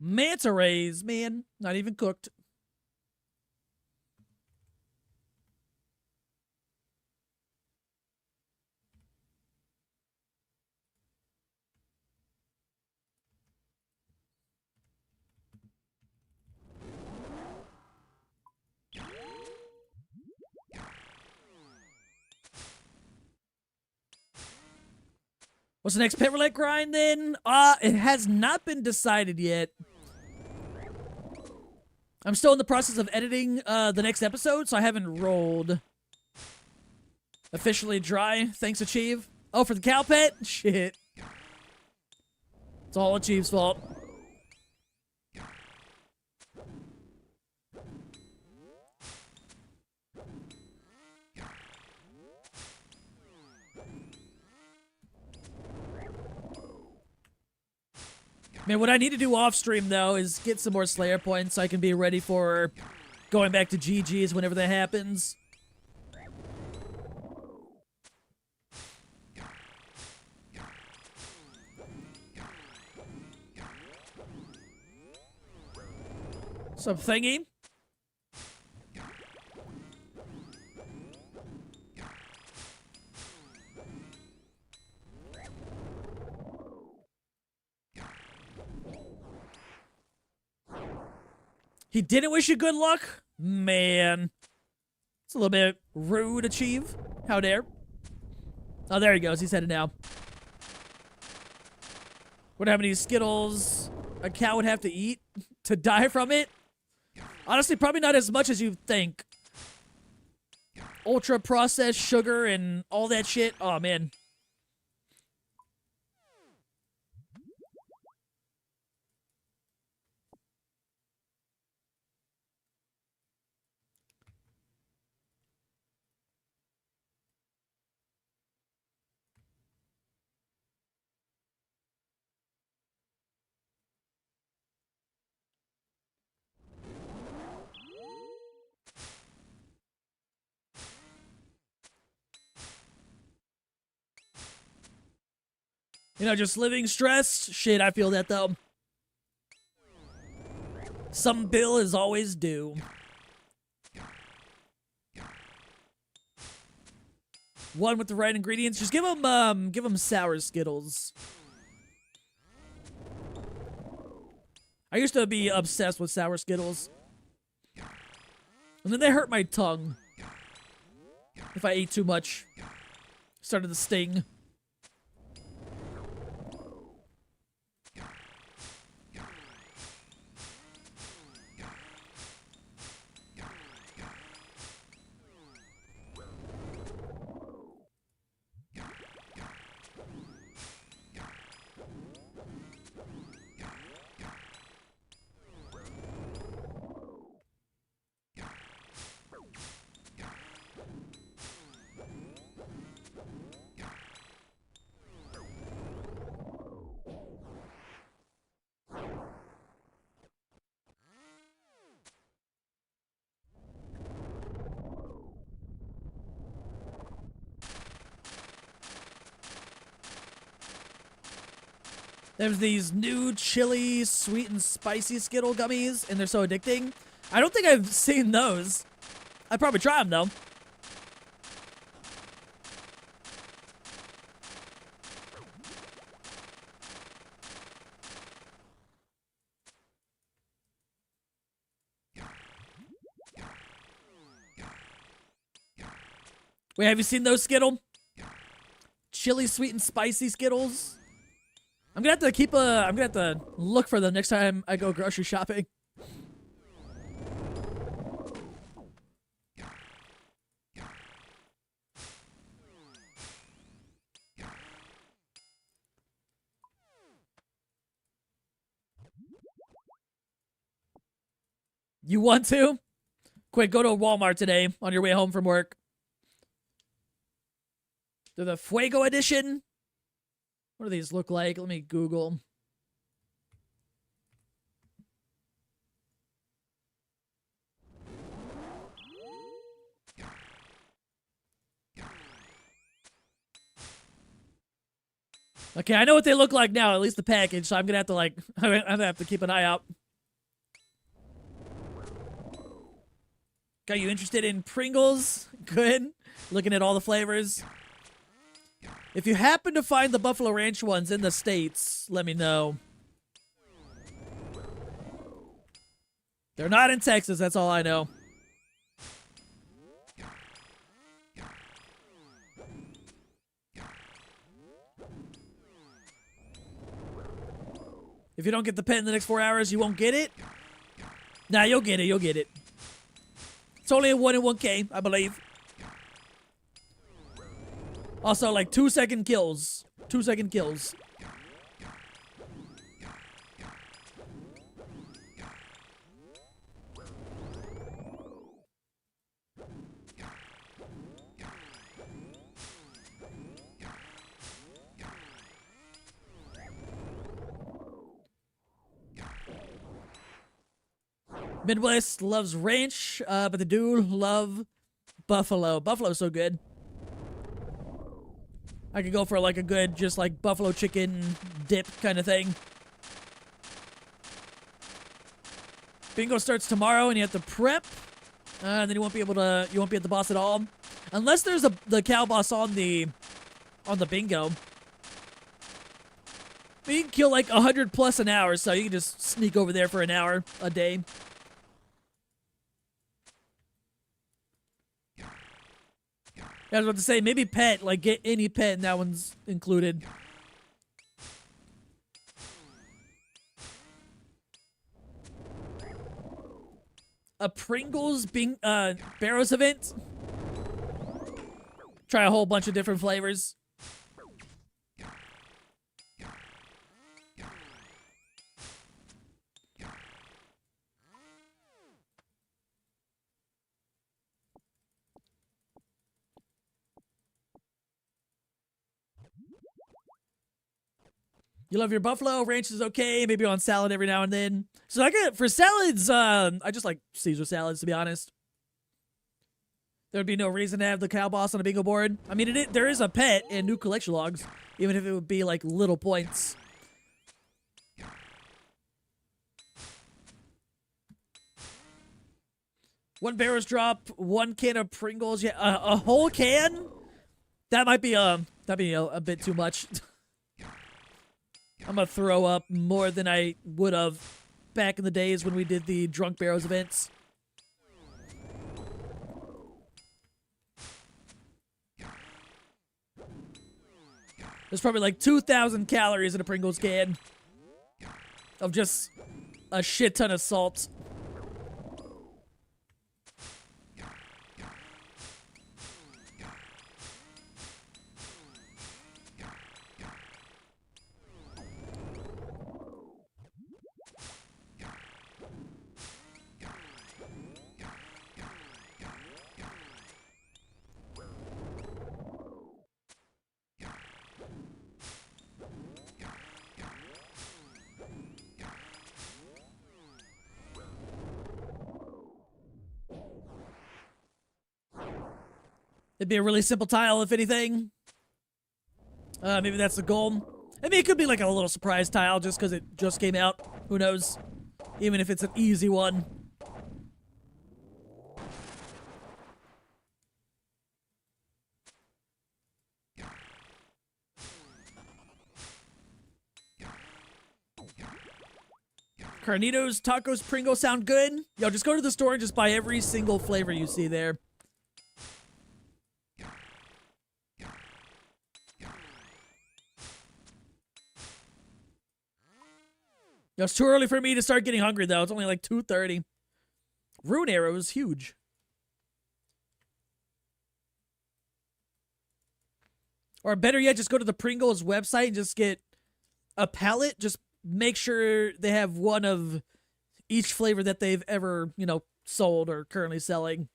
Manta rays, man. Not even cooked. What's the next pit roulette grind then? It has not been decided yet. I'm still in the process of editing the next episode, so I haven't rolled. Officially dry. Thanks, Achieve. Oh, for the cow pet? Shit. It's all Achieve's fault. Man, what I need to do off stream though is get some more Slayer points so I can be ready for going back to GG's whenever that happens. Some thingy. He didn't wish you good luck? Man. It's a little bit rude, Achieve. How dare. Oh, there he goes. He's headed now. What how many Skittles a cow would have to eat to die from it? Honestly, probably not as much as you think. Ultra processed sugar and all that shit. Oh, man. You know, just living stressed. Shit, I feel that, though. Some bill is always due. One with the right ingredients. Just give them sour Skittles. I used to be obsessed with sour Skittles. And then they hurt my tongue. If I ate too much. Started to sting. There's these new chili, sweet and spicy Skittle gummies, and they're so addicting. I don't think I've seen those. I'd probably try them, though. Wait, have you seen those Skittle? Chili, sweet and spicy Skittles? I'm gonna have to keep I'm gonna have to look for them next time I go grocery shopping. You want to? Quick, go to Walmart today on your way home from work. They're the Fuego edition. What do these look like? Let me Google. Okay, I know what they look like now, at least the package, so I'm gonna have to, like, I'm gonna have to keep an eye out. Got you interested in Pringles? Good. Looking at all the flavors. If you happen to find the Buffalo Ranch ones in the States, let me know. They're not in Texas, that's all I know. If you don't get the pet in the next 4 hours, you won't get it? Nah, you'll get it, you'll get it. It's only a 1 in 1K, I believe. Also, like 2-second kills. 2-second kills. Midwest loves ranch, but they do love buffalo. Buffalo's so good. I could go for like a good, just like buffalo chicken dip kind of thing. Bingo starts tomorrow, and you have to prep. And then you won't be able to. You won't be at the boss at all, unless there's the cow boss on the bingo. But you can kill like 100 plus an hour, so you can just sneak over there for an hour a day. I was about to say, maybe pet, like get any pet, and that one's included. A Pringles Barrows event. Try a whole bunch of different flavors. You love your buffalo. Ranch is okay. Maybe on salad every now and then. So I get for salads. I just like Caesar salads, to be honest. There would be no reason to have the cow boss on a bingo board. I mean, there is a pet and new collection logs, even if it would be like little points. One Barrows drop, 1 can of Pringles. Yeah, a whole can. That might be a bit too much. I'm gonna throw up more than I would have back in the days when we did the Drunk Barrows events. There's probably like 2,000 calories in a Pringles can of just a shit ton of salt. It'd be a really simple tile, if anything. Maybe that's the goal. I mean, it could be like a little surprise tile just because it just came out. Who knows? Even if it's an easy one. Carnitos, tacos, Pringles sound good. Yo, just go to the store and just buy every single flavor you see there. Yo, it's too early for me to start getting hungry, though. It's only like 2:30. Rune Arrow is huge. Or better yet, just go to the Pringles website and just get a pallet. Just make sure they have one of each flavor that they've ever, sold or currently selling.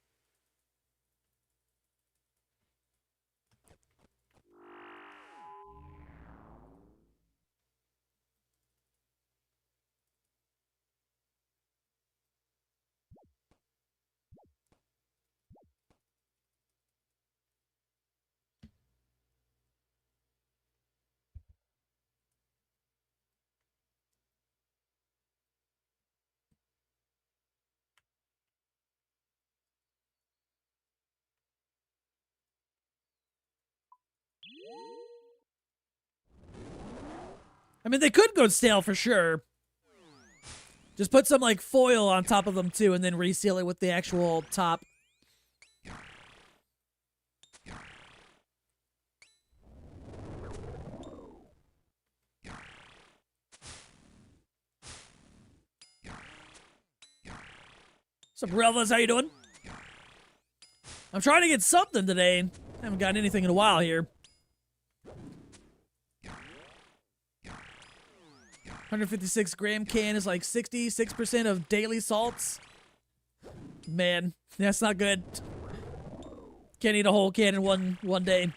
I mean, they could go stale for sure. Just put some, like, foil on top of them, too, and then reseal it with the actual top. What's up, Relvas? How you doing? I'm trying to get something today. I haven't gotten anything in a while here. 156 gram can is like 66% of daily salts. Man, that's not good. Can't eat a whole can in one day.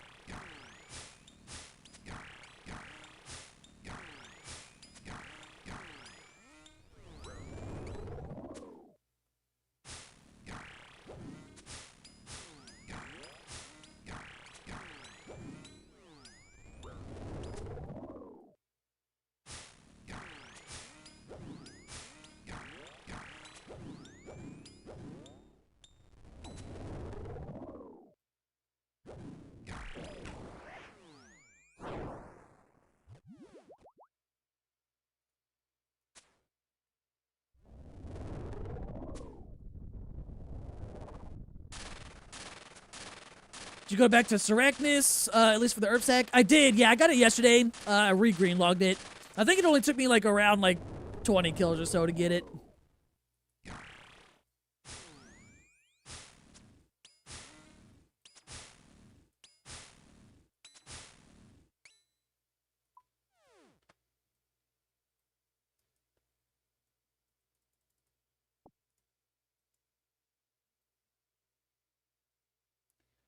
Did you go back to Sarachnis, at least for the herb sack? I did, yeah, I got it yesterday. I re-green logged it. I think it only took me like around like 20 kills or so to get it.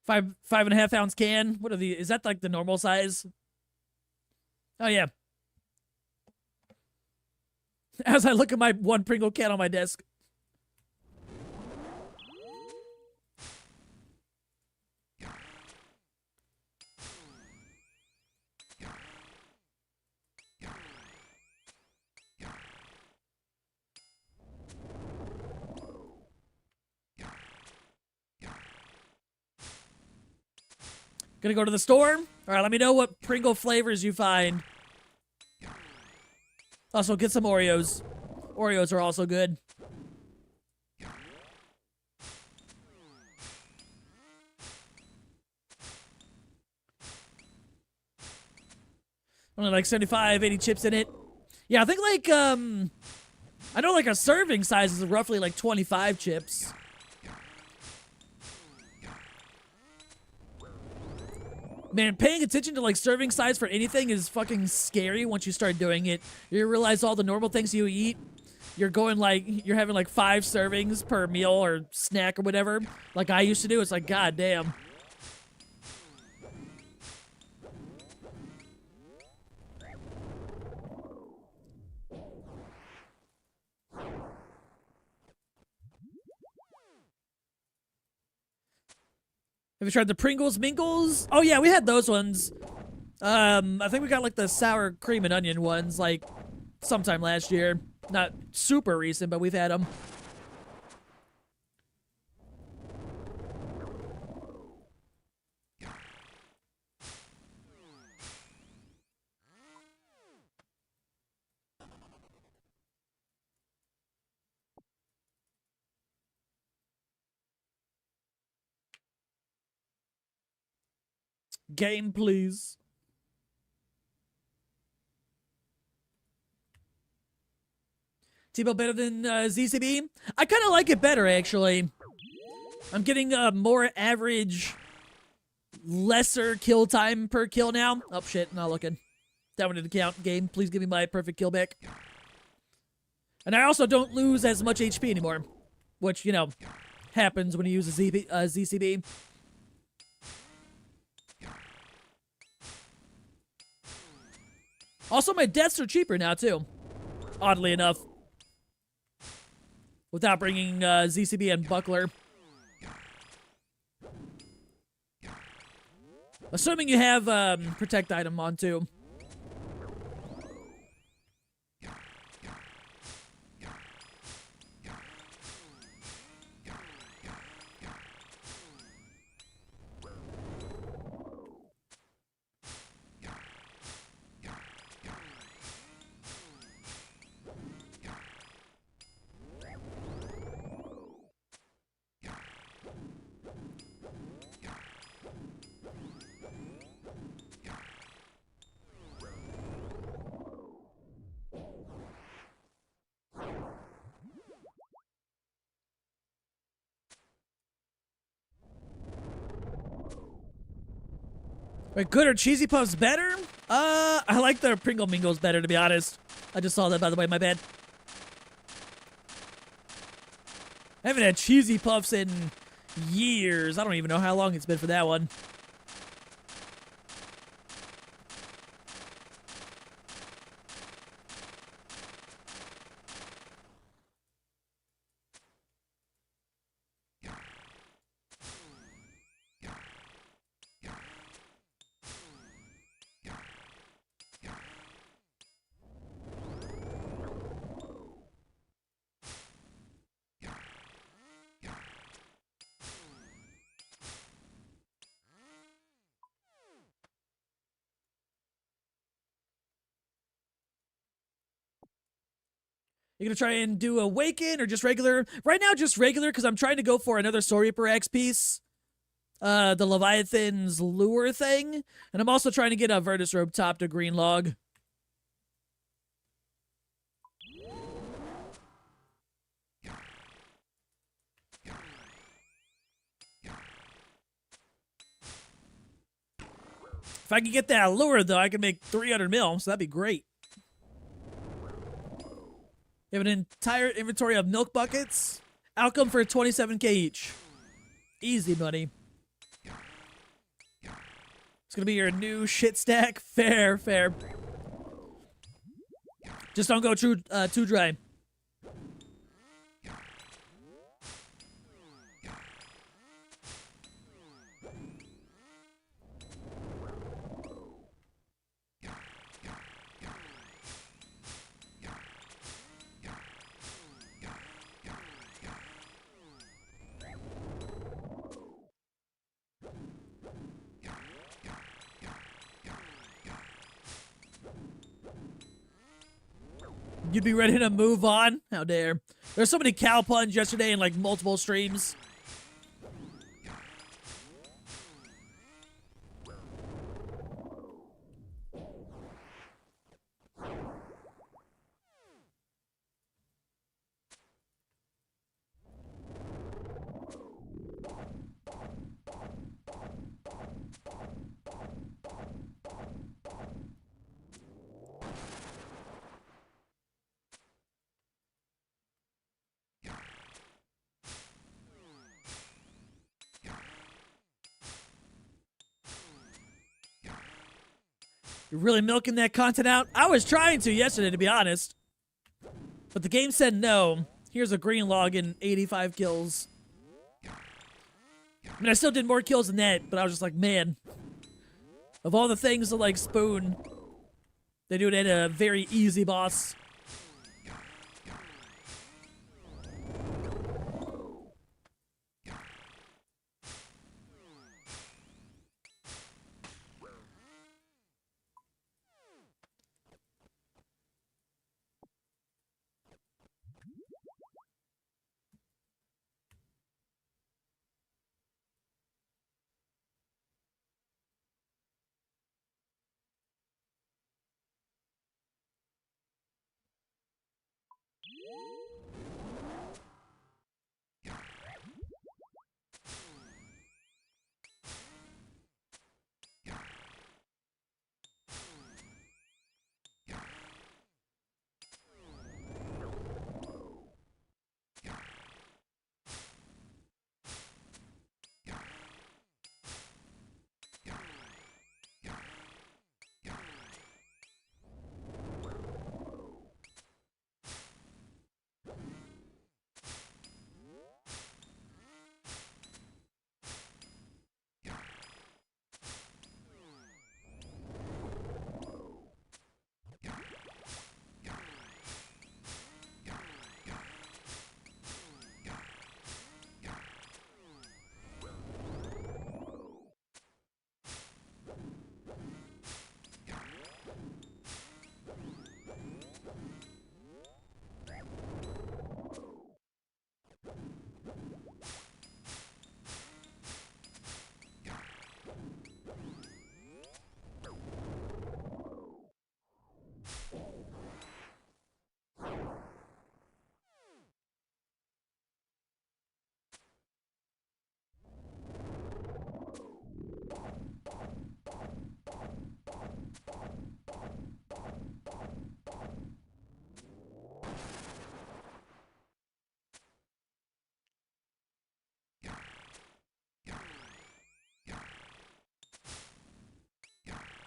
Five and a half ounce can. What are the? Is that like the normal size? Oh yeah. As I look at my one Pringle can on my desk. Gonna go to the store. All right, let me know what Pringle flavors you find. Also, get some Oreos. Oreos are also good. Only like 75, 80 chips in it. Yeah, I think like, I know like a serving size is roughly like 25 chips. Man, paying attention to like serving size for anything is fucking scary once you start doing it. You realize all the normal things you eat. You're going like, you're having like 5 servings per meal or snack or whatever. Like I used to do. It's like, god damn. Have you tried the Pringles Mingles? Oh yeah, we had those ones. I think we got like the sour cream and onion ones like sometime last year. Not super recent, but we've had them. Game, please. T-Bow better than ZCB? I kind of like it better, actually. I'm getting more average, lesser kill time per kill now. Oh, shit, not looking. That one didn't count. Game, please give me my perfect kill back. And I also don't lose as much HP anymore. Which, you know, happens when you use a ZCB. Also, my deaths are cheaper now, too. Oddly enough. Without bringing ZCB and Buckler. Assuming you have Protect item on, too. Wait, good or cheesy puffs better? I like the Pringle Mingles better, to be honest. I just saw that, by the way, my bad. I haven't had cheesy puffs in years. I don't even know how long it's been for that one. You gonna try and do Awaken or just regular? Right now, just regular, because I'm trying to go for another Soul Reaper X piece. The Leviathan's Lure thing. And I'm also trying to get a Virtus Robe top to green log. If I can get that lure, though, I can make 300 mil, so that'd be great. You have an entire inventory of milk buckets. Outcome for 27k each. Easy money. It's gonna be your new shit stack. Fair, fair. Just don't go too dry. You'd be ready to move on? How dare. There's so many cow puns yesterday in like multiple streams. You're really milking that content out? I was trying to yesterday, to be honest. But the game said no. Here's a green log and 85 kills. I mean, I still did more kills than that, but I was just like, man. Of all the things to, like, spoon, they do it at a very easy boss.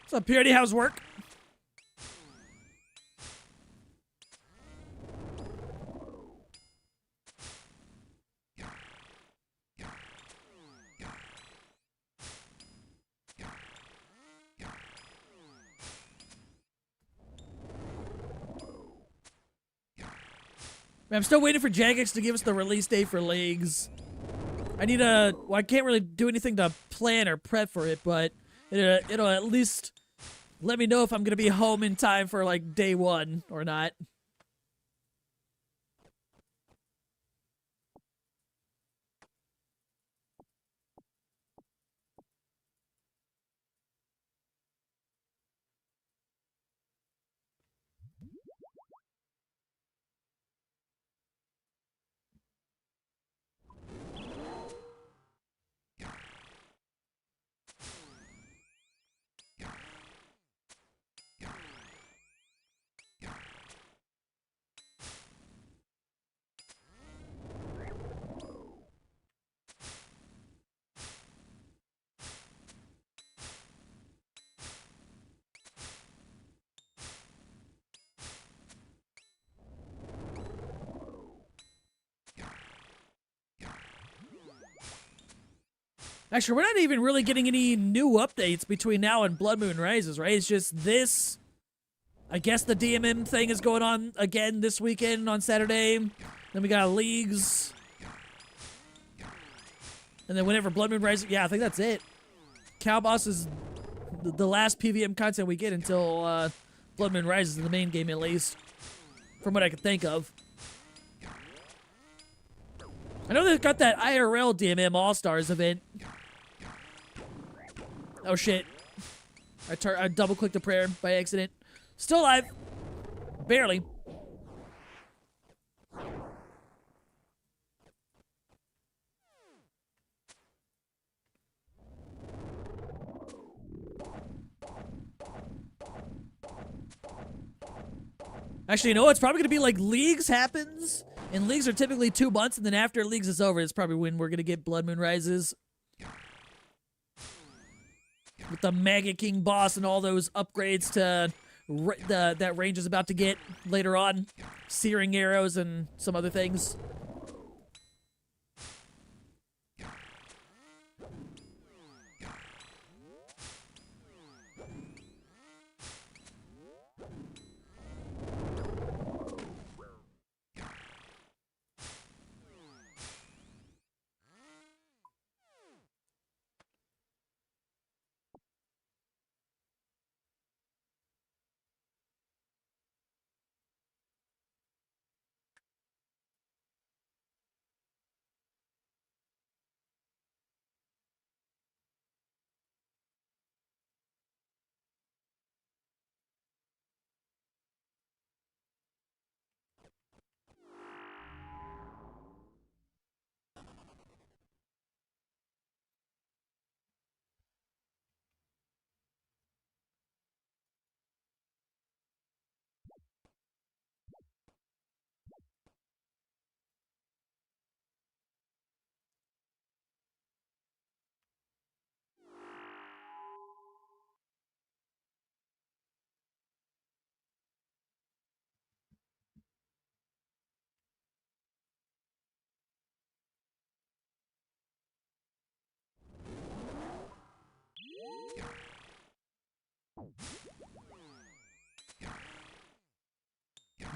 What's up, Purity? How's work? I'm still waiting for Jagex to give us the release date for Leagues. Well, I can't really do anything to plan or prep for it, but it'll at least let me know if I'm gonna be home in time for, like, day one or not. Actually, we're not even really getting any new updates between now and Blood Moon Rises, right? It's just this. I guess the DMM thing is going on again this weekend on Saturday. Then we got Leagues. And then whenever Blood Moon Rises, yeah, I think that's it. Cow Boss is the last PVM content we get until Blood Moon Rises in the main game, at least. From what I can think of. I know they've got that IRL DMM All-Stars event. Oh shit. I double-clicked a prayer by accident. Still alive. Barely. Actually, you know what? It's probably going to be like Leagues happens. And Leagues are typically 2 months, and then after Leagues is over, it's probably when we're going to get Blood Moon Rises. With the Mega King boss and all those upgrades to that range is about to get later on. Searing arrows and some other things.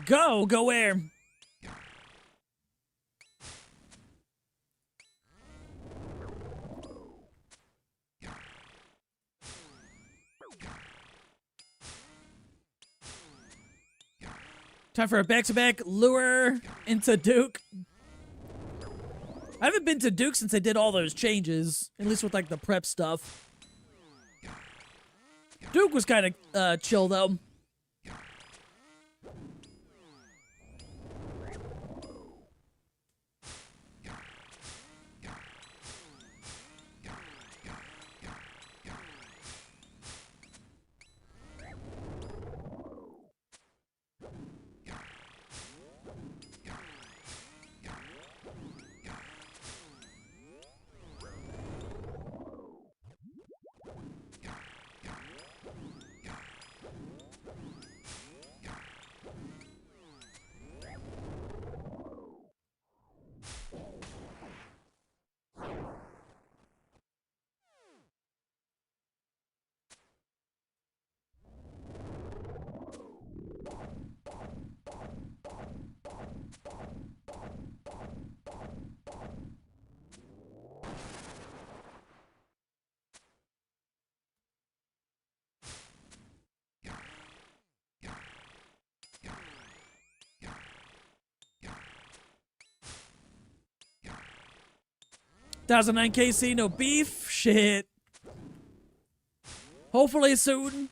Go where? Time for a back-to-back lure into Duke. I haven't been to Duke since they did all those changes, at least with like the prep stuff. Duke was kind of chill though. 1009 KC, no beef. Shit. Hopefully soon.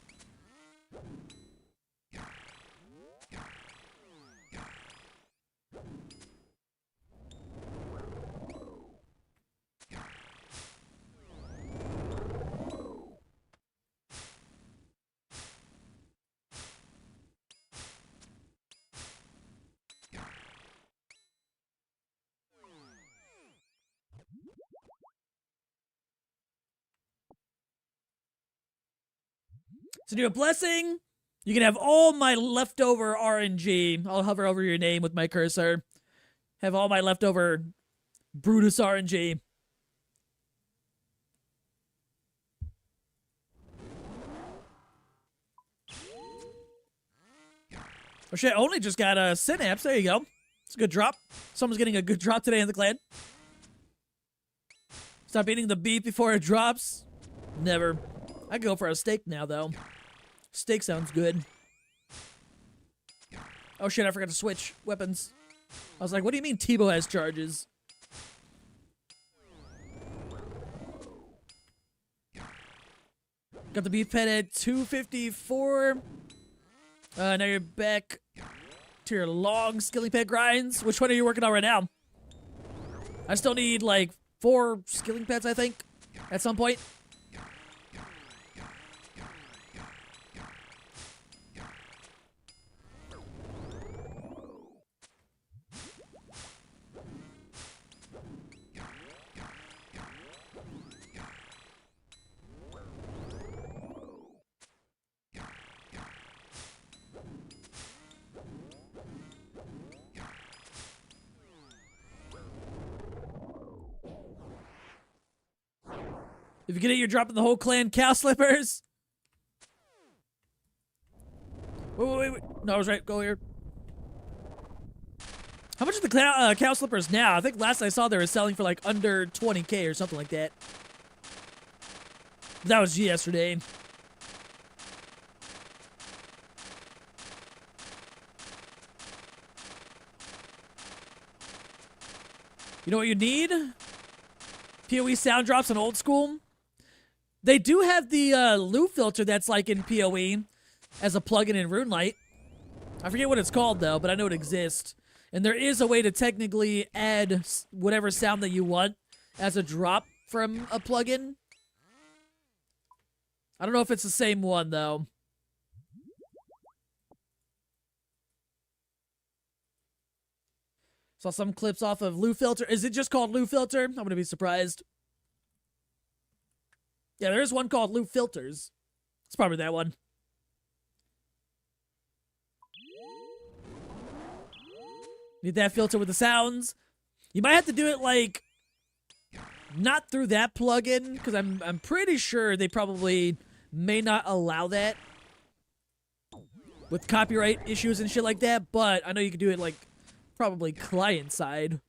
So do a blessing. You can have all my leftover RNG. I'll hover over your name with my cursor. Have all my leftover Brutus RNG. Oh shit, only just got a Synapse. There you go. It's a good drop. Someone's getting a good drop today in the clan. Stop eating the beef before it drops. Never. I could go for a steak now, though. Steak sounds good. Oh shit, I forgot to switch weapons. I was like, what do you mean Tebow has charges? Got the beef pet at 254. Now you're back to your long skilling pet grinds. Which one are you working on right now? I still need like 4 skilling pets, I think, at some point. If you get it, you're dropping the whole clan cow slippers. Wait. No, I was right. Go here. How much are the cow slippers now? I think last I saw they were selling for like under 20K or something like that. That was yesterday. You know what you need? PoE sound drops on old school. They do have the loop filter that's like in PoE as a plugin in RuneLite. I forget what it's called though, but I know it exists. And there is a way to technically add whatever sound that you want as a drop from a plugin. I don't know if it's the same one though. Saw some clips off of Loop Filter. Is it just called Loop Filter? I'm gonna be surprised. Yeah, there is one called Loop Filters. It's probably that one. Need that filter with the sounds. You might have to do it like not through that plugin, because I'm pretty sure they probably may not allow that with copyright issues and shit like that. But I know you can do it like probably client side.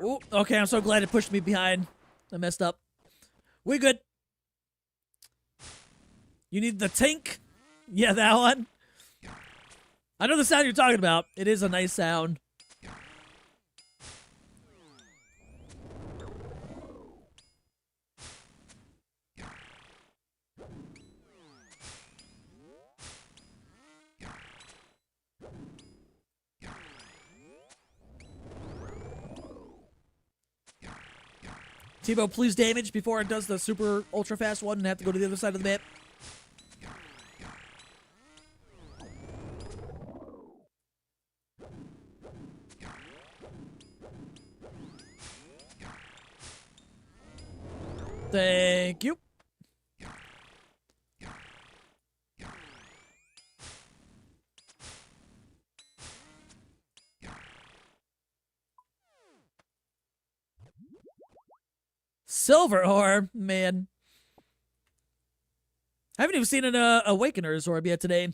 Ooh, okay, I'm so glad it pushed me behind. I messed up. We good. You need the tank? Yeah, that one. I know the sound you're talking about. It is a nice sound. Tebow, please damage before it does the super ultra fast one and have to go to the other side of the map. Thank you. Silver ore, man. I haven't even seen an Awakener's orb yet today.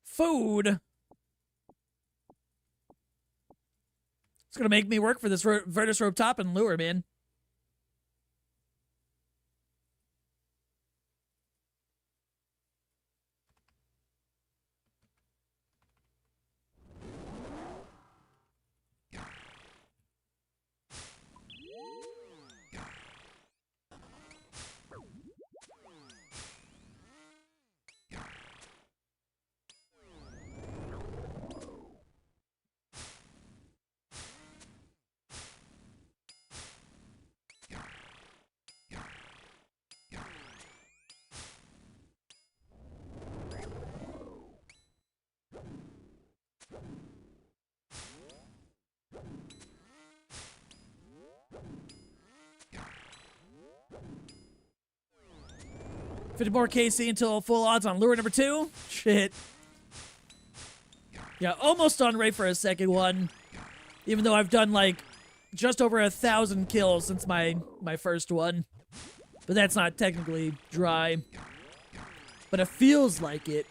Food. It's gonna make me work for this Virtus Rope Top and Lure, man. $50 more KC until full odds on lure number 2. Shit. Yeah, almost on right for a second one. Even though I've done like just over 1,000 kills since my first one. But that's not technically dry. But it feels like it.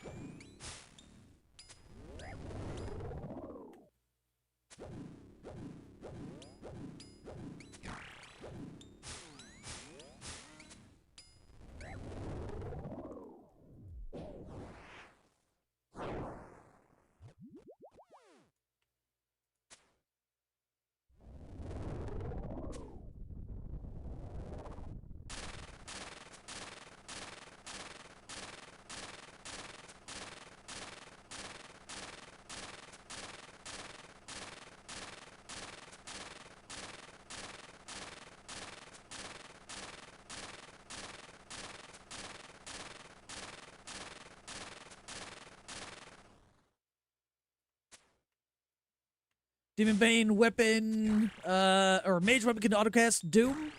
Demon Bane weapon, or mage weapon can autocast Doom.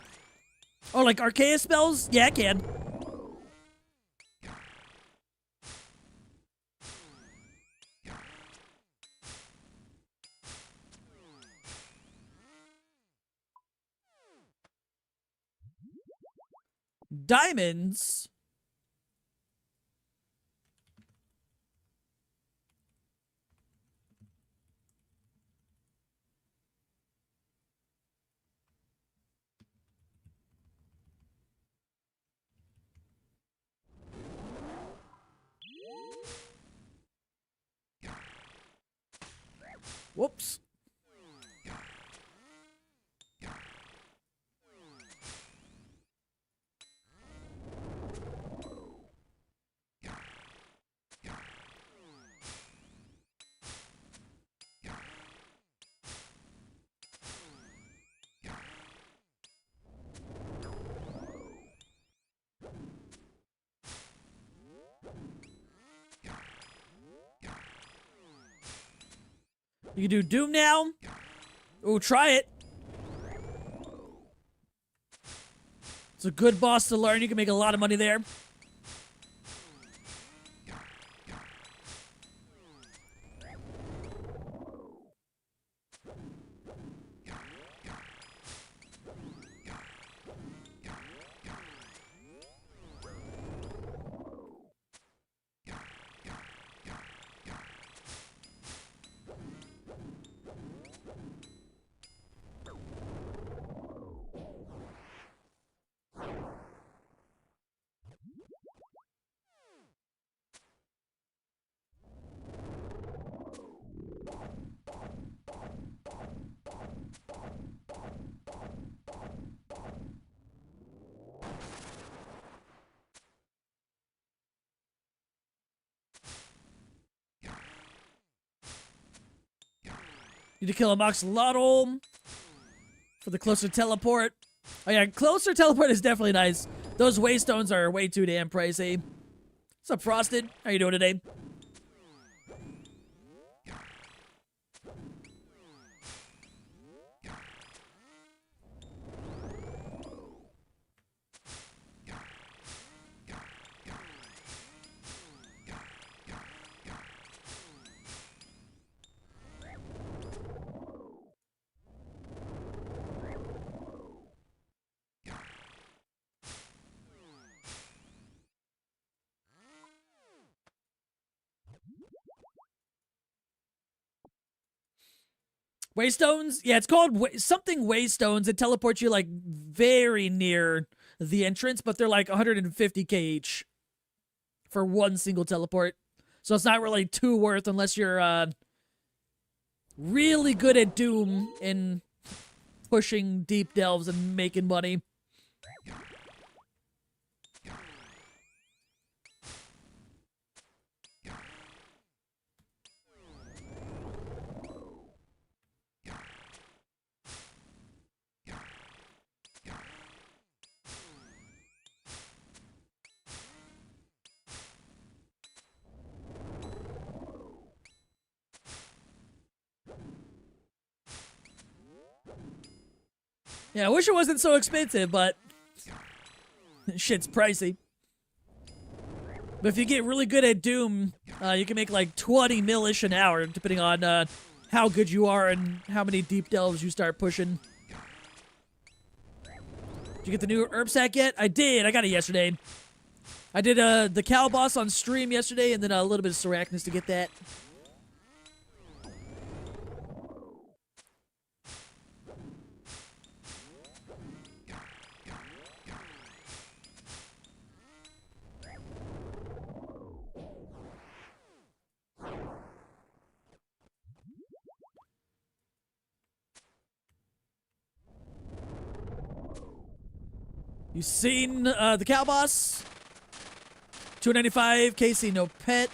Oh, like Archaea spells? Yeah, I can. Diamonds? Whoops. You can do Doom now? Ooh, try it. It's a good boss to learn. You can make a lot of money there. Need to kill a Moxlotl for the closer teleport. Oh yeah, closer teleport is definitely nice. Those waystones are way too damn pricey. What's up, Frosted? How you doing today? Waystones? Yeah, it's called something Waystones. It teleports you like very near the entrance, but they're like 150k each for one single teleport. So it's not really too worth unless you're really good at Doom and pushing deep delves and making money. Yeah, I wish it wasn't so expensive, but shit's pricey. But if you get really good at Doom, you can make like 20 mil-ish an hour, depending on how good you are and how many deep delves you start pushing. Did you get the new herb sack yet? I did. I got it yesterday. I did the cow boss on stream yesterday, and then a little bit of Sarachnis to get that. You seen the cow boss? 295 KC, no pet.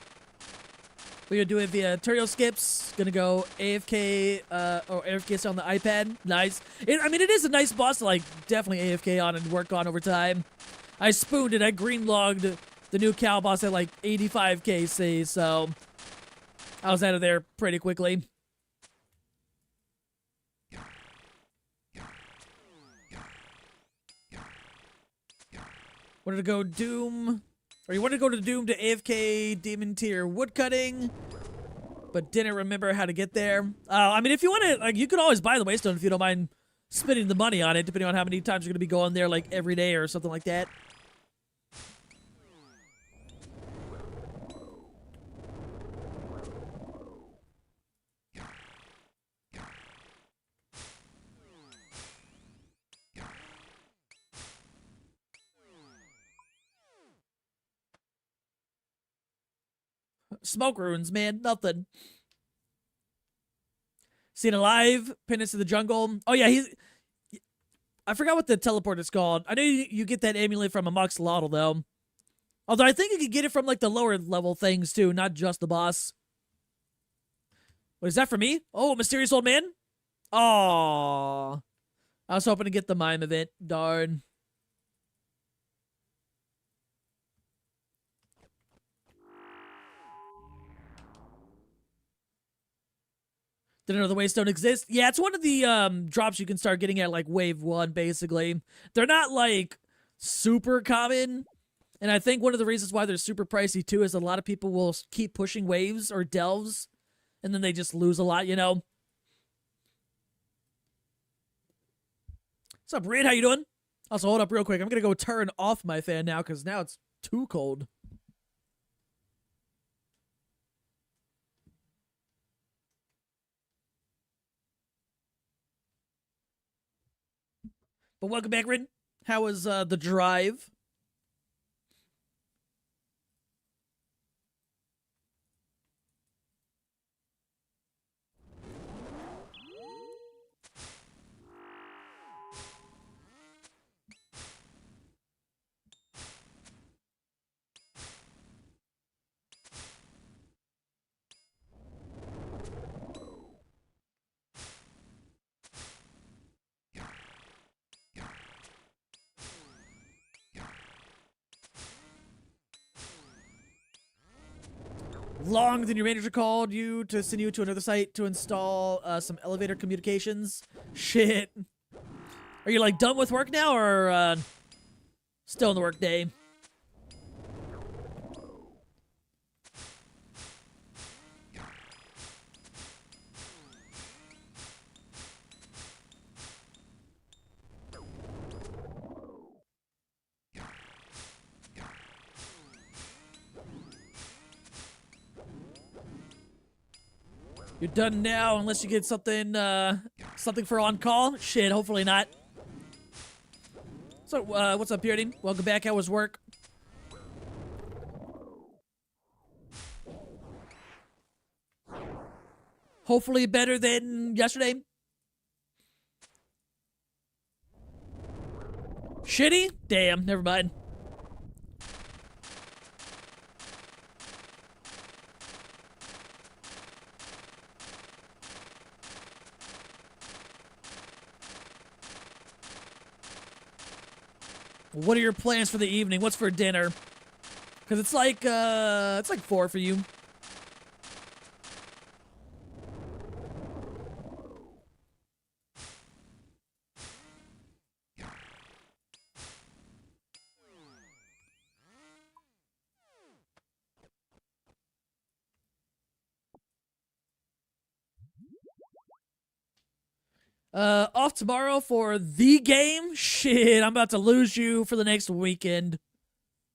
We're gonna do it via tutorial skips. Gonna go AFK or AFK on the iPad. Nice. I mean, it is a nice boss to like definitely AFK on and work on over time. I spooned it. I green logged the new cow boss at like 85 KC, so I was out of there pretty quickly. Wanted to go Doom, or you wanted to go to Doom to AFK Demon Tier Woodcutting, but didn't remember how to get there. I mean, if you want to, like, you could always buy the Waystone if you don't mind spending the money on it, depending on how many times you're going to be going there, like, every day or something like that. Smoke runes, man. Nothing. Seen alive. Penance to the jungle. Oh, yeah, he's... I forgot what the teleport is called. I know you get that amulet from a Moxlotl, though. Although I think you could get it from, like, the lower level things, too. Not just the boss. What is that for me? Oh, mysterious old man? Aww. I was hoping to get the mime event. Darn. Didn't know the Waystone exists. Yeah, it's one of the drops you can start getting at like wave 1, basically. They're not like super common. And I think one of the reasons why they're super pricey too is a lot of people will keep pushing waves or delves and then they just lose a lot, you know. What's up, Red? How you doing? Also, hold up real quick. I'm gonna go turn off my fan now because now it's too cold. But welcome back, Rin. How was the drive? Long than your manager called you to send you to another site to install some elevator communications. Shit. Are you like done with work now or still in the work day? You're done now unless you get something something for on call. Shit, hopefully not. So what's up, Beardy? Welcome back. How was work? Hopefully better than yesterday. Shitty? Damn, never mind. What are your plans for the evening? What's for dinner? Because it's like 4 for you. Off tomorrow for the game? Shit, I'm about to lose you for the next weekend.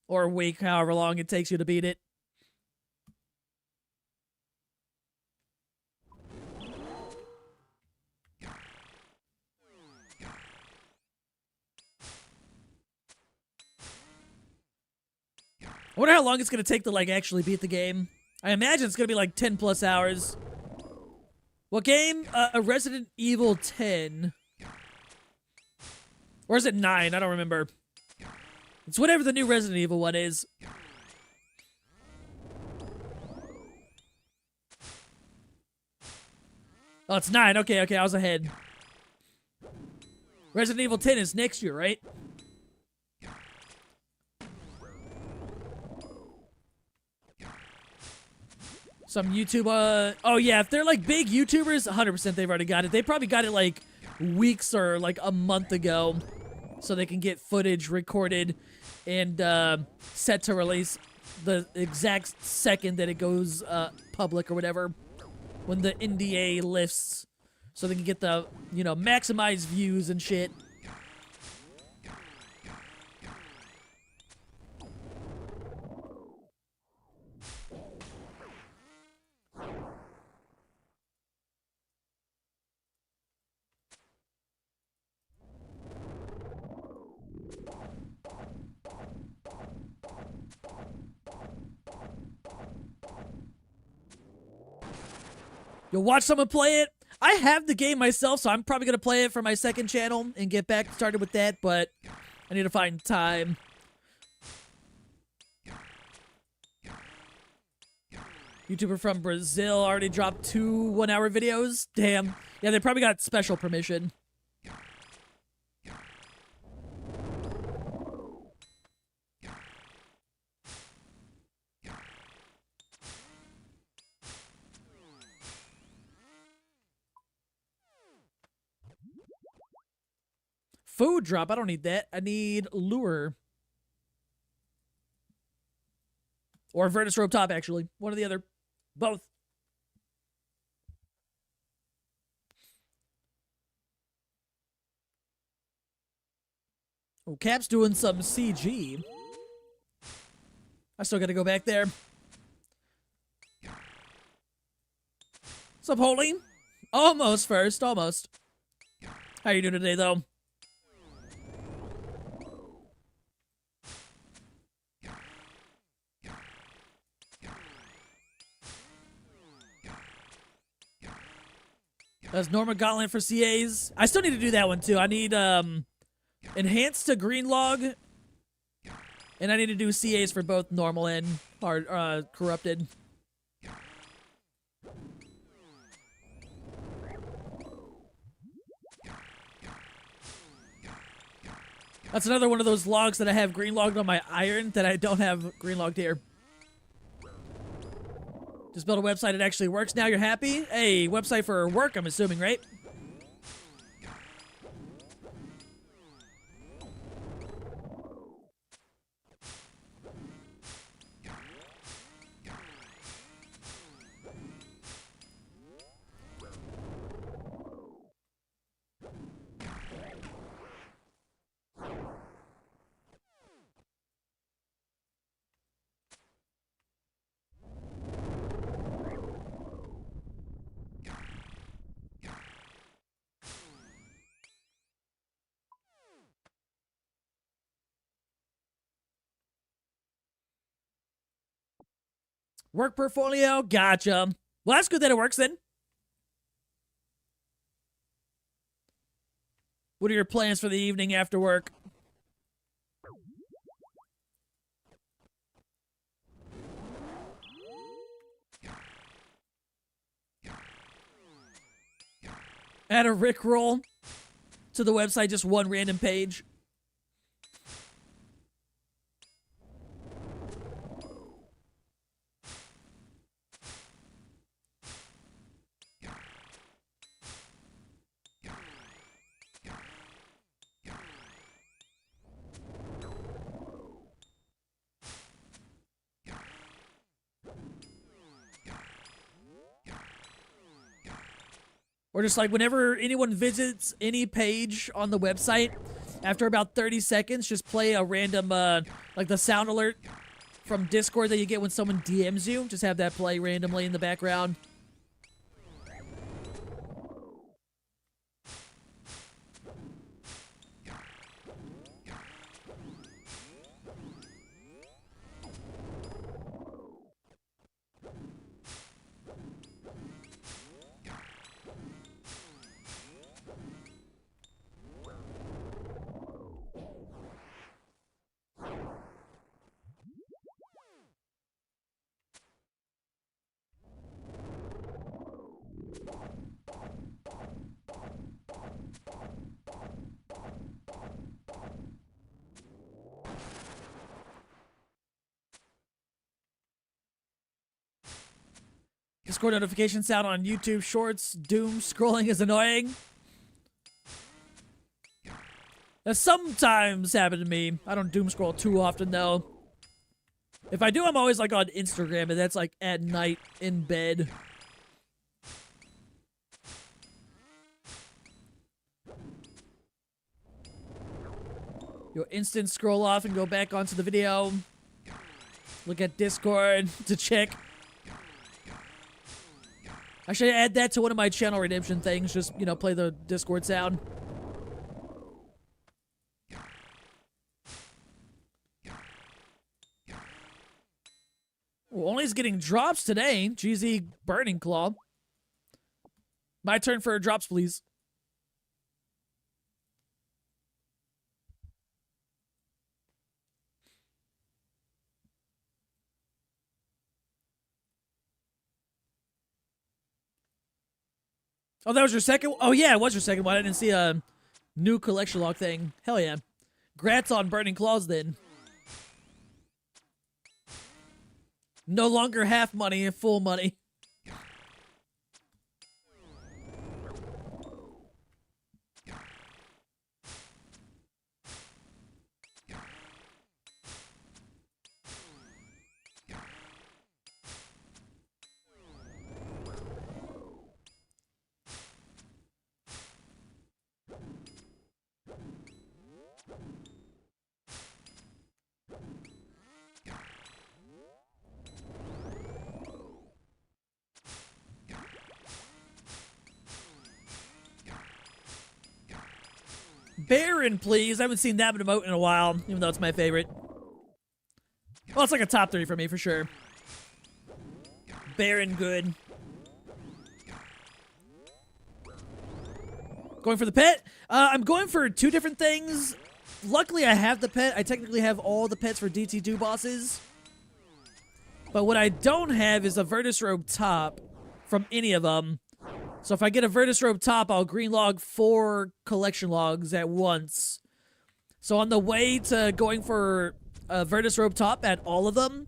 Or week, however long it takes you to beat it. I wonder how long it's gonna take to, like, actually beat the game. I imagine it's gonna be, like, 10 plus hours. What game? Resident Evil 10. Or is it 9? I don't remember. It's whatever the new Resident Evil one is. Oh, it's 9. Okay, I was ahead. Resident Evil 10 is next year, right? Some YouTube, oh yeah, if they're like big YouTubers, 100% they've already got it. They probably got it like weeks or like a month ago. so they can get footage recorded and set to release the exact second that it goes public or whatever, when the NDA lifts, so they can get the, you know, maximized views and shit. You'll watch someone play it. I have the game myself, so I'm probably going to play it for my second channel and get back started with that, but I need to find time. YouTuber from Brazil already dropped 2 one-hour videos. Damn. Yeah, they probably got special permission. Food drop. I don't need that. I need lure. Or Virtus Rope Top, actually. One or the other. Both. Oh, Cap's doing some CG. I still gotta go back there. What's up, Holy? Almost first. Almost. How you doing today, though? That's Norma Gauntlet for CAs. I still need to do that one, too. I need, Enhanced to Green Log. And I need to do CAs for both normal and hard, corrupted. That's another one of those logs that I have green logged on my iron that I don't have green logged here. Just build a website, it actually works. Now you're happy? Hey, website for work, I'm assuming, right? Work portfolio, gotcha. Well, that's good that it works then. What are your plans for the evening after work? Add a Rickroll to the website, just one random page. Or just like whenever anyone visits any page on the website, after about 30 seconds, just play a random, like the sound alert from Discord that you get when someone DMs you. Just have that play randomly in the background. Discord notification sound on YouTube Shorts. Doom scrolling is annoying. That sometimes happen to me. I don't doom scroll too often, though. If I do, I'm always, like, on Instagram, and that's, like, at night in bed. You'll instant scroll off and go back onto the video. Look at Discord to check. I should add that to one of my channel redemption things. Just, you know, play the Discord sound. Well, only's getting drops today. GZ Burning Claw. My turn for drops, please. Oh, that was your second? Oh, yeah, it was your second one. I didn't see a new collection log thing. Hell yeah. Grats on Burning Claws, then. No longer half money, full money. Baron, please. I haven't seen that emote in a while, even though it's my favorite. Well, it's like a top 3 for me, for sure. Baron, good. Going for the pet? I'm going for 2 different things. Luckily, I have the pet. I technically have all the pets for DT2 bosses. But what I don't have is a Virtus Robe top from any of them. So if I get a Virtus Robe top, I'll green log 4 collection logs at once. So on the way to going for a Virtus Robe top at all of them,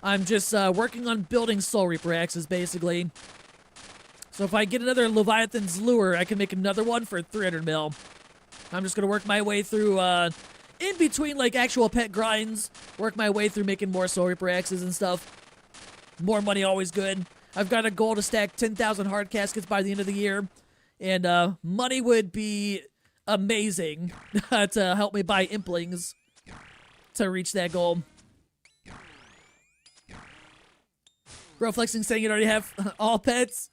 I'm just working on building Soul Reaper axes, basically. So if I get another Leviathan's Lure, I can make another one for 300 mil. I'm just going to work my way through, in between, like, actual pet grinds, work my way through making more Soul Reaper axes and stuff. More money, always good. I've got a goal to stack 10,000 hard caskets by the end of the year, and money would be amazing to help me buy implings to reach that goal. Bro Flexing saying you already have all pets.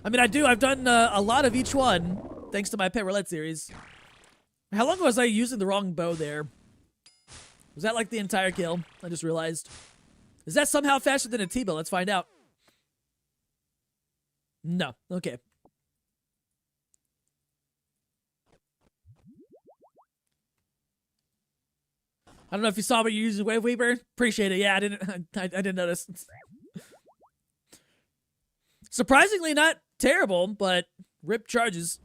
I mean, I do. I've done a lot of each one, thanks to my Pet Roulette series. How long was I using the wrong bow there? Was that like the entire kill? I just realized. Is that somehow faster than a T-bow? Let's find out. No. Okay. I don't know if you saw me using Wave Weaver. Appreciate it. Yeah, I didn't notice. Surprisingly not terrible, but rip charges.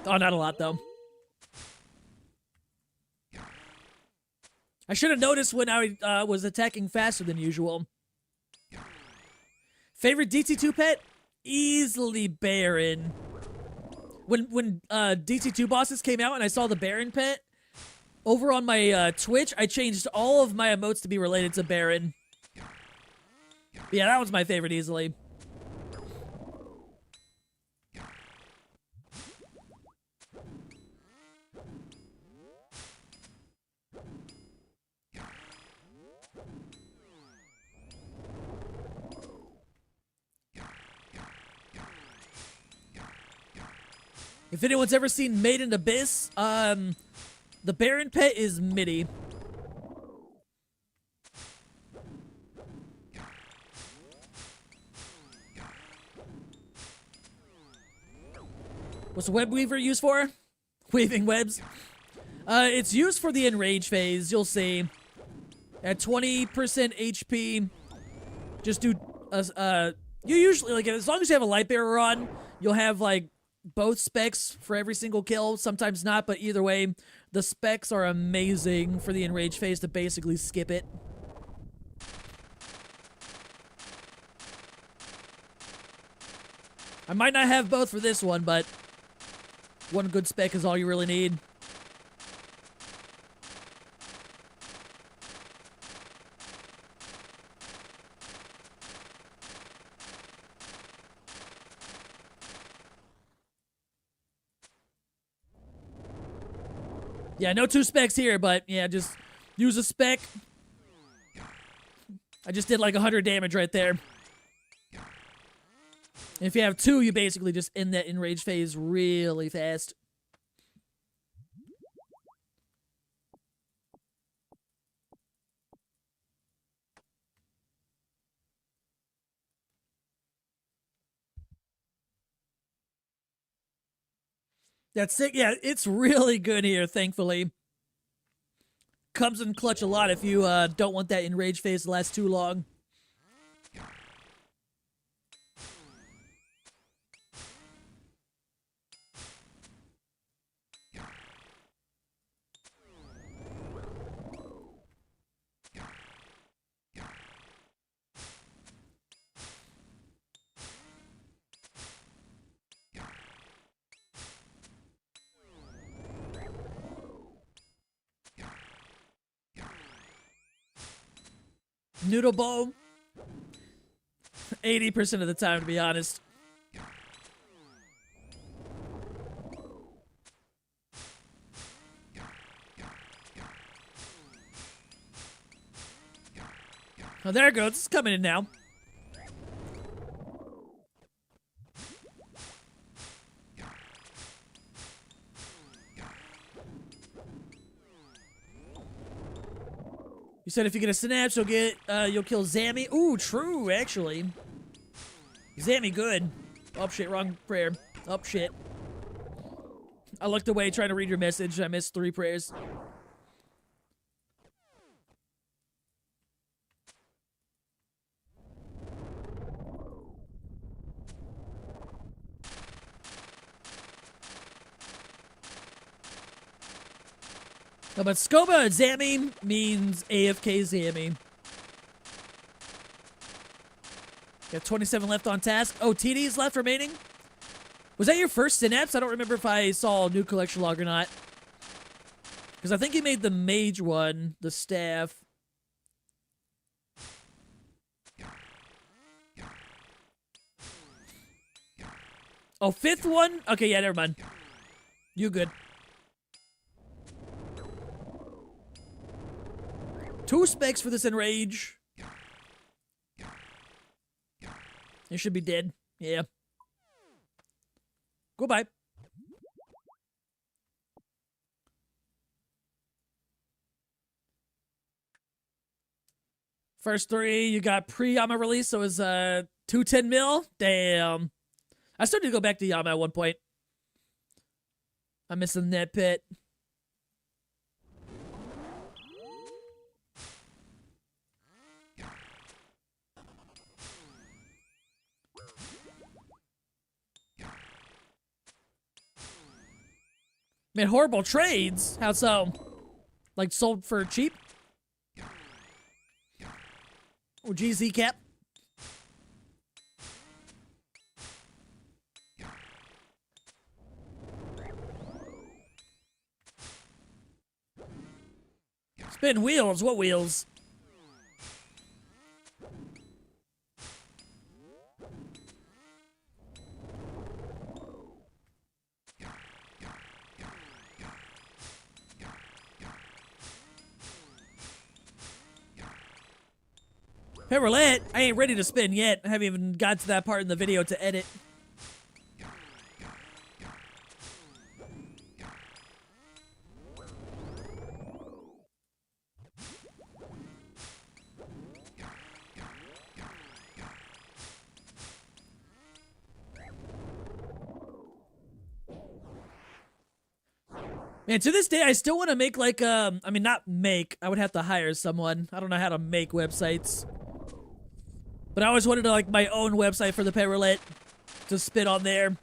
Oh, not a lot though. I should have noticed when I was attacking faster than usual. Favorite DT2 pet? Easily Baron. When DT2 bosses came out and I saw the Baron pet, over on my Twitch, I changed all of my emotes to be related to Baron. Yeah, that was my favorite easily. If anyone's ever seen Made in Abyss, the Baron pet is MIDI. What's the Web Weaver used for? Weaving webs. It's used for the Enrage phase, you'll see. At 20% HP, just do, you usually, like, as long as you have a light bearer on, you'll have, like, both specs for every single kill, sometimes not, but either way, the specs are amazing for the Enrage phase to basically skip it. I might not have both for this one, but one good spec is all you really need. Yeah, no 2 specs here, but yeah, just use a spec. I just did like 100 damage right there. If you have 2, you basically just end that enrage phase really fast. That's sick. Yeah, it's really good here, thankfully. Comes in clutch a lot if you don't want that enrage phase to last too long. Noodle bowl. 80% of the time, to be honest. Oh, there it goes. It's coming in now. You said if you get a synapse, you'll kill Zammy. Ooh, true, actually. Zammy good. Oh shit, wrong prayer. Oh shit. I looked away trying to read your message. I missed 3 prayers. Oh, but Scoba Zammy means AFK Zammy. Got 27 left on task. Oh, TD's left remaining? Was that your first synapse? I don't remember if I saw a new collection log or not. Because I think you made the mage one, the staff. Oh, 5th one? Okay, yeah, never mind. You good. 2 specs for this enrage. You should be dead. Yeah. Goodbye. First 3, you got pre-Yama release, so it was 210 mil. Damn. I still need to go back to Yama at one point. I'm missing that pit. Man, horrible trades. How so? Like sold for cheap? Oh, GZ cap. Spin wheels. What wheels? Hey, roulette. I ain't ready to spin yet. I haven't even got to that part in the video to edit. Man, to this day, I still want to make like, I mean, not make. I would have to hire someone. I don't know how to make websites. But I always wanted to, like, my own website for the pet roulette to spit on there.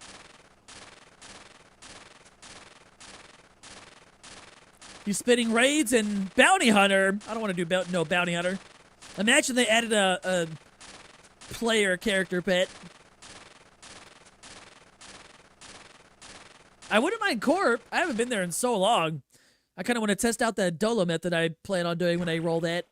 You spitting raids and bounty hunter. I don't want to do no bounty hunter. Imagine they added a player character pet. I wouldn't mind Corp. I haven't been there in so long. I kind of want to test out that Dolo method I plan on doing when I roll that.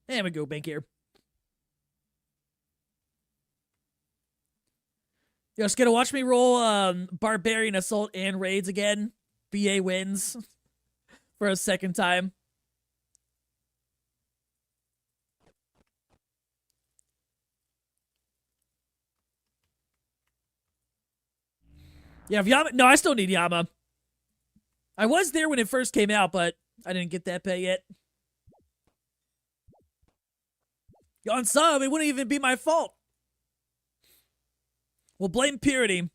And we go bank here. Yo, just gonna watch me roll Barbarian Assault and Raids again. BA wins for a second time. Yeah, if Yama. No, I still need Yama. I was there when it first came out, but I didn't get that pay yet. On sub, it wouldn't even be my fault. We'll blame Purity.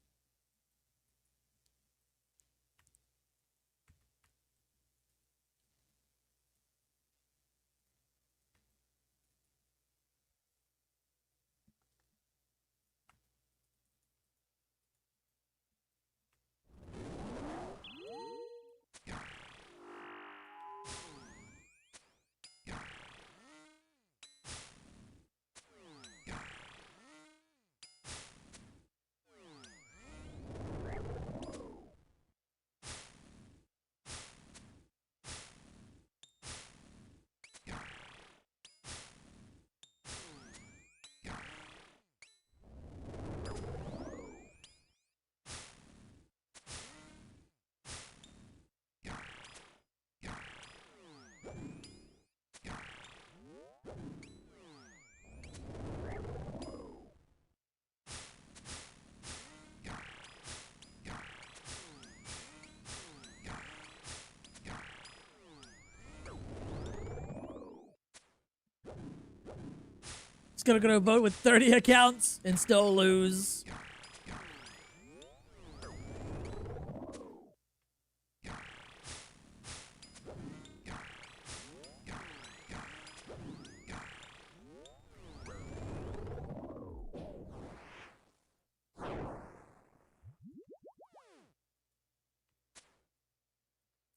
It's gonna go to vote with 30 accounts and still lose.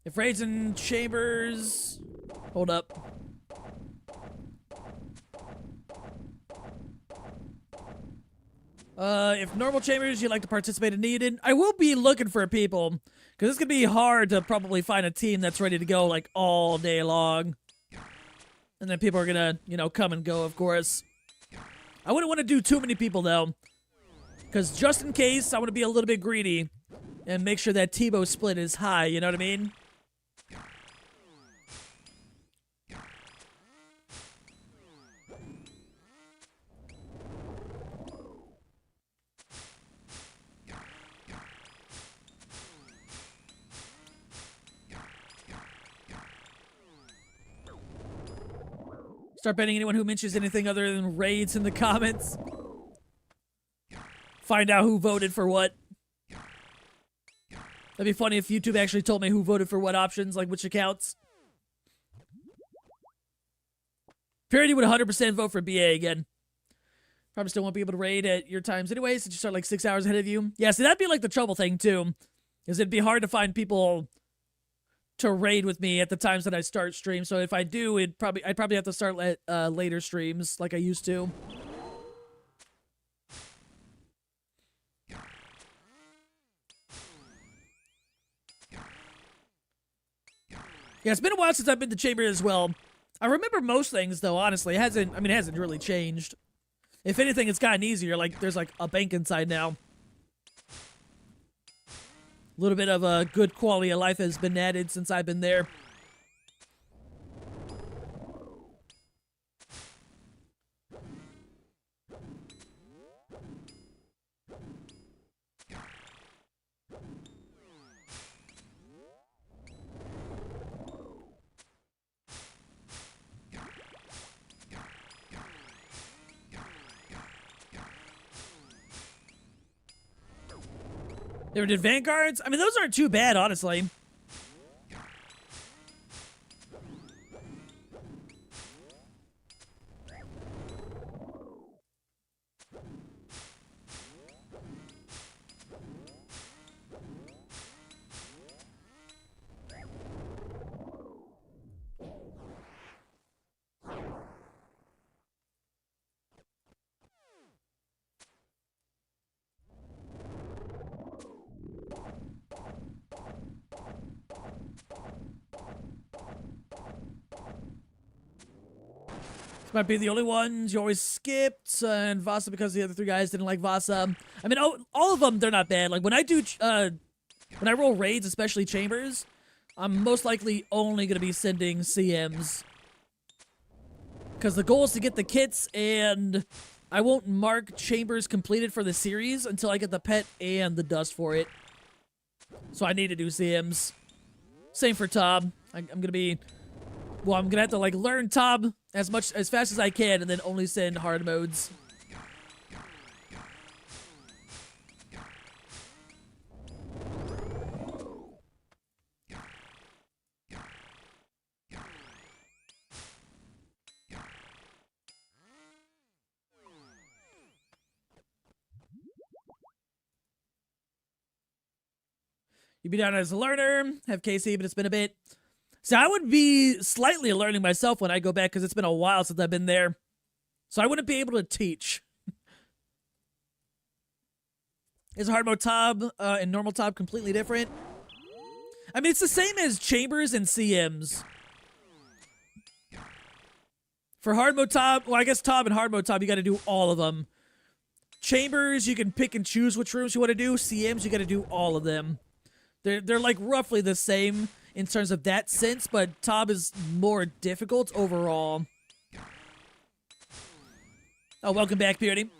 If Raids and Chambers... Hold up. If normal chambers you'd like to participate in needed, I will be looking for people. Because it's going to be hard to probably find a team that's ready to go, like, all day long. And then people are going to, you know, come and go, of course. I wouldn't want to do too many people, though. Because just in case, I want to be a little bit greedy. And make sure that Tebow split is high, you know what I mean? Start banning anyone who mentions anything other than raids in the comments. Find out who voted for what. That'd be funny if YouTube actually told me who voted for what options, like which accounts. Purity would 100% vote for BA again. Probably still won't be able to raid at your times anyway, since you start like 6 hours ahead of you. Yeah, see, that'd be like the trouble thing too. Is it'd be hard to find people to raid with me at the times that I start stream. So if I do, I'd probably have to start later streams like I used to. Yeah, it's been a while since I've been to Chamber as well. I remember most things though, honestly. It hasn't really changed. If anything, it's gotten easier. Like there's like a bank inside now. A little bit of a good quality of life has been added since I've been there. They ever did Vanguards? I mean, those aren't too bad, honestly. This might be the only ones you always skipped, and Vasa because the other three guys didn't like Vasa. I mean, all of them, they're not bad. Like, when I do, when I roll raids, especially chambers, I'm most likely only going to be sending CMs. Because the goal is to get the kits, and I won't mark chambers completed for the series until I get the pet and the dust for it. So I need to do CMs. Same for Tob. I'm going to be... Well, I'm going to have to, like, learn Tob as fast as I can, and then only send hard modes. You'd be down as a learner, have KC, but it's been a bit. So I would be slightly learning myself when I go back because it's been a while since I've been there. So I wouldn't be able to teach. Is hard mode Tob and normal Tob completely different? I mean, it's the same as chambers and CMs. For hard mode Tob, well, I guess Tob and hard mode Tob, you got to do all of them. Chambers, you can pick and choose which rooms you want to do. CMs, you got to do all of them. They're like roughly the same in terms of that sense, but Tob is more difficult overall. Oh, welcome back, Purity.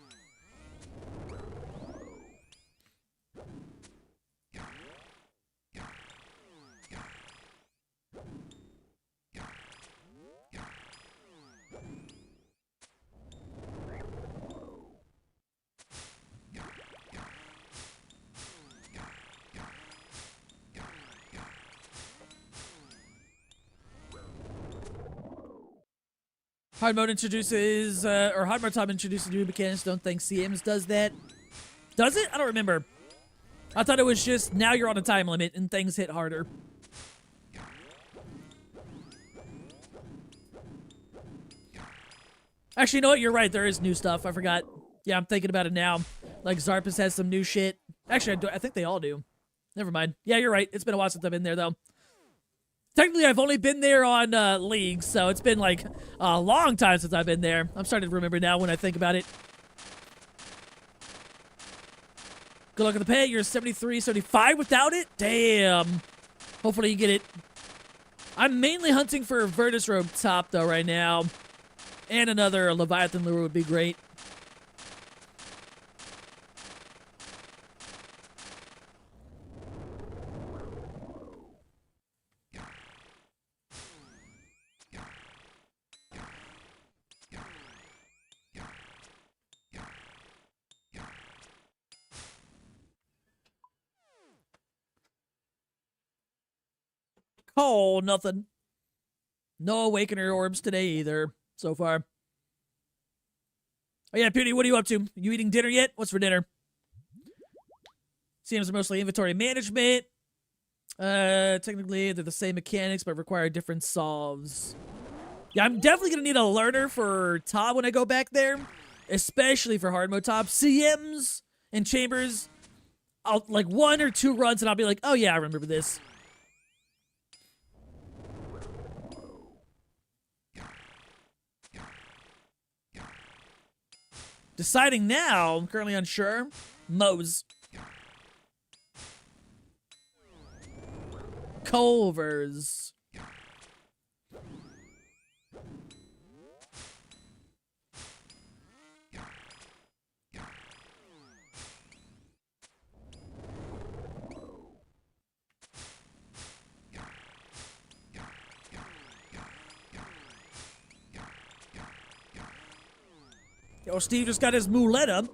Hard mode introduces, or hard mode Tob introduces new mechanics. Don't think CMs does that. Does it? I don't remember. I thought it was just now you're on a time limit and things hit harder. Actually, you know what? You're right. There is new stuff. I forgot. Yeah, I'm thinking about it now. Like, Zarpus has some new shit. Actually, I think they all do. Never mind. Yeah, you're right. It's been a while since I've been there, though. Technically, I've only been there on League, so it's been, like, a long time since I've been there. I'm starting to remember now when I think about it. Good luck at the pay. You're 73, 75 without it? Damn. Hopefully you get it. I'm mainly hunting for Virtus Robe Top, though, right now. And another Leviathan Lure would be great. Oh, nothing. No Awakener orbs today either, so far. Oh yeah, Pewdie, what are you up to? You eating dinner yet? What's for dinner? CMs are mostly inventory management. Technically, they're the same mechanics, but require different solves. Yeah, I'm definitely gonna need a learner for Tob when I go back there. Especially for hard mode Tob. CMs and chambers, I'll like 1 or 2 runs and I'll be like, oh yeah, I remember this. Deciding now, I'm currently unsure. Moe's. Culver's. Yo, Steve just got his muleta.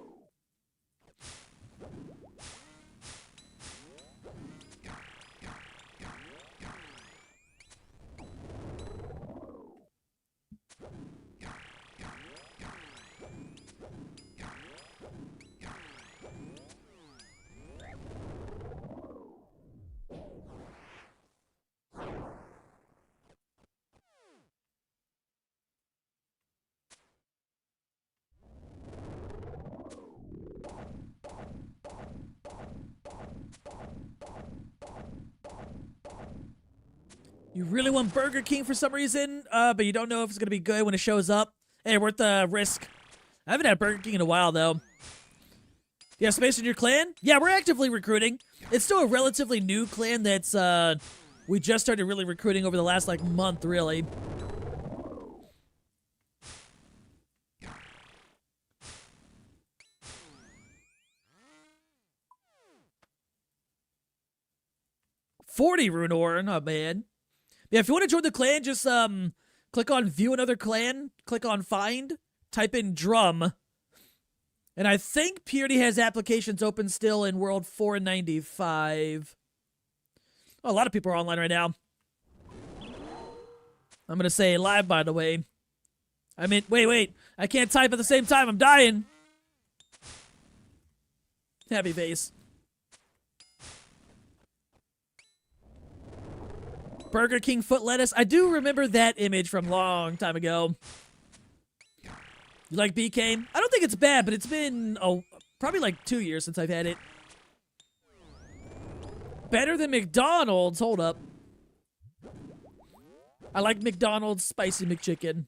You really want Burger King for some reason, but you don't know if it's going to be good when it shows up. Hey, worth the risk. I haven't had Burger King in a while, though. You have space in your clan? Yeah, we're actively recruiting. It's still a relatively new clan that's, we just started really recruiting over the last, like, month, really. $40 rune ore, not bad. Yeah, if you want to join the clan, just, click on View Another Clan, click on Find, type in Drum. And I think Purity has applications open still in World 495. Oh, a lot of people are online right now. I'm gonna say live, by the way. I mean, wait. I can't type at the same time. I'm dying. Happy face. Burger King foot lettuce. I do remember that image from a long time ago. You like BK? I don't think it's bad, but it's been, probably like 2 years since I've had it. Better than McDonald's? Hold up. I like McDonald's spicy McChicken.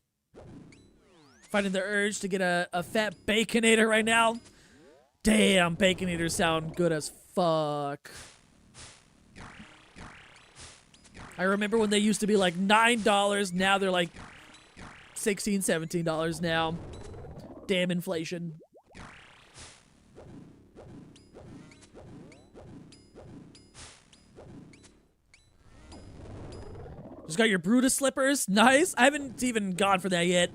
Finding the urge to get a fat Baconator right now. Damn, Baconators sound good as fuck. I remember when they used to be like $9. Now they're like $16, $17 now. Damn inflation. Just got your Brutus slippers. Nice. I haven't even gone for that yet.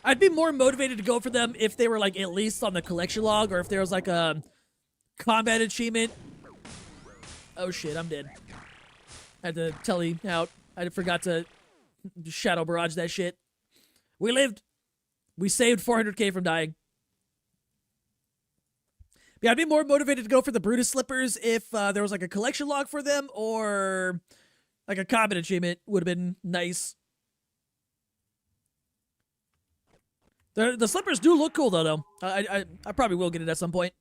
I'd be more motivated to go for them if they were like at least on the collection log, or if there was like a combat achievement. Oh shit, I'm dead. I had to telly out. I forgot to shadow barrage that shit. We lived. We saved 400k from dying. Yeah, I'd be more motivated to go for the Brutus slippers if there was like a collection log for them, or like a combat achievement would have been nice. The slippers do look cool though. I probably will get it at some point.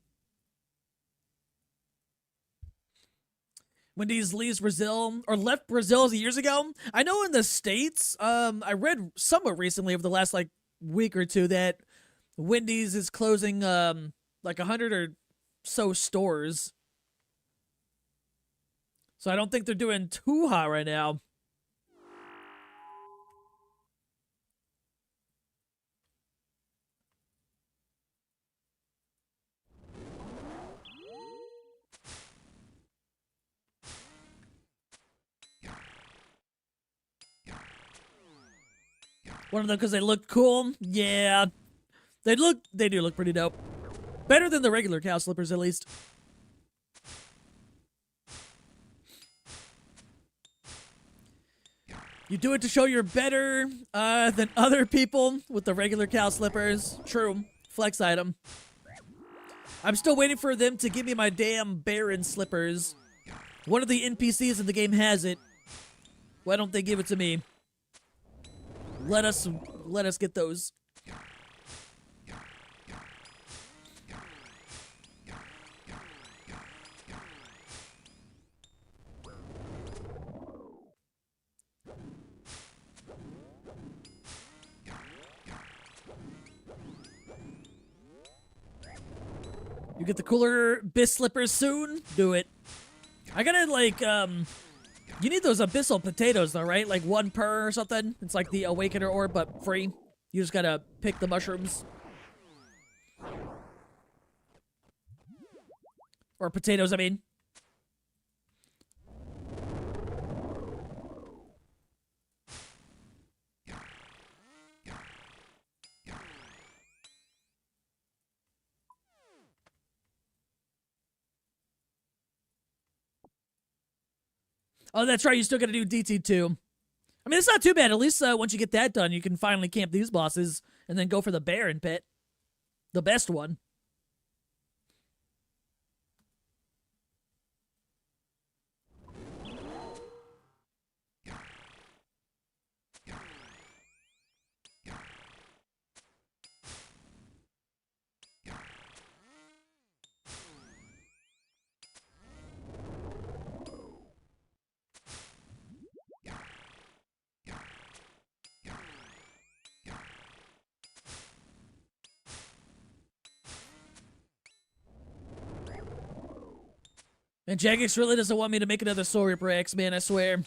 Wendy's leaves Brazil, or left Brazil years ago. I know in the States, I read somewhat recently over the last like week or two that Wendy's is closing like 100 or so stores. So I don't think they're doing too hot right now. One of them because they look cool. Yeah, they do look pretty dope. Better than the regular cow slippers, at least. You do it to show you're better than other people with the regular cow slippers. True. Flex item. I'm still waiting for them to give me my damn Baron slippers. One of the NPCs in the game has it. Why don't they give it to me? Let us get those. You get the cooler Abyss slippers soon? Do it. I gotta, like, you need those Abyssal potatoes, though, right? Like 1 per or something? It's like the Awakener orb, but free. You just gotta pick the mushrooms. Or potatoes, I mean. Oh, that's right. You still got to do DT2. I mean, it's not too bad. At least once you get that done, you can finally camp these bosses and then go for the Baron pit. The best one. And Jagex really doesn't want me to make another Soul Reaper X, man, I swear.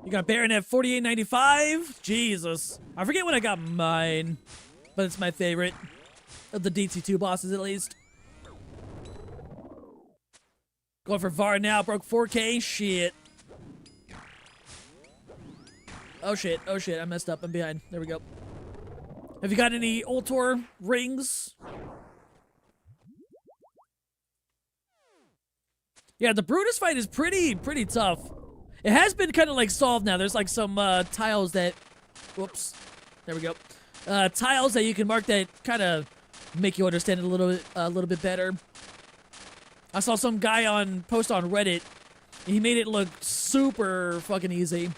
You got Baron at 48.95? Jesus. I forget when I got mine, but it's my favorite. Of the DT2 bosses, at least. Going for VAR now. Broke 4K. Shit. Oh, shit. Oh, shit. I messed up. I'm behind. There we go. Have you got any Ultor rings? Yeah, the Brutus fight is pretty tough. It has been kind of, like, solved now. There's, like, some tiles that... Whoops. There we go. Tiles that you can mark that kind of... make you understand it a little bit better. I saw some guy post on Reddit. He made it look super fucking easy.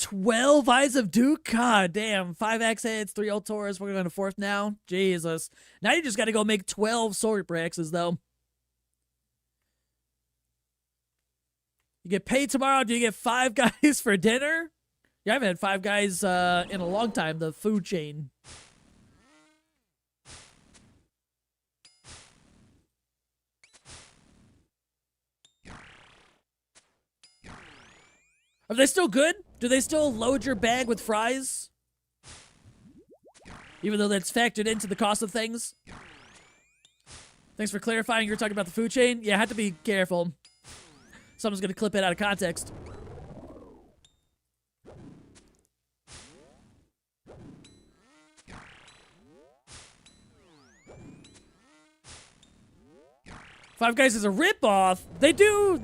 "12 Eyes of Duke? God damn. 5 axe heads, 3 Ultors. We're going to 4th now. Jesus. Now you just got to go make 12 Soul Reaper X's, though. You get paid tomorrow. Do you get 5 guys for dinner? Yeah, I haven't had 5 guys in a long time. The food chain. Are they still good? Do they still load your bag with fries? Even though that's factored into the cost of things? Thanks for clarifying. You're talking about the food chain? Yeah, I have to be careful. Someone's going to clip it out of context. Five Guys is a ripoff. They do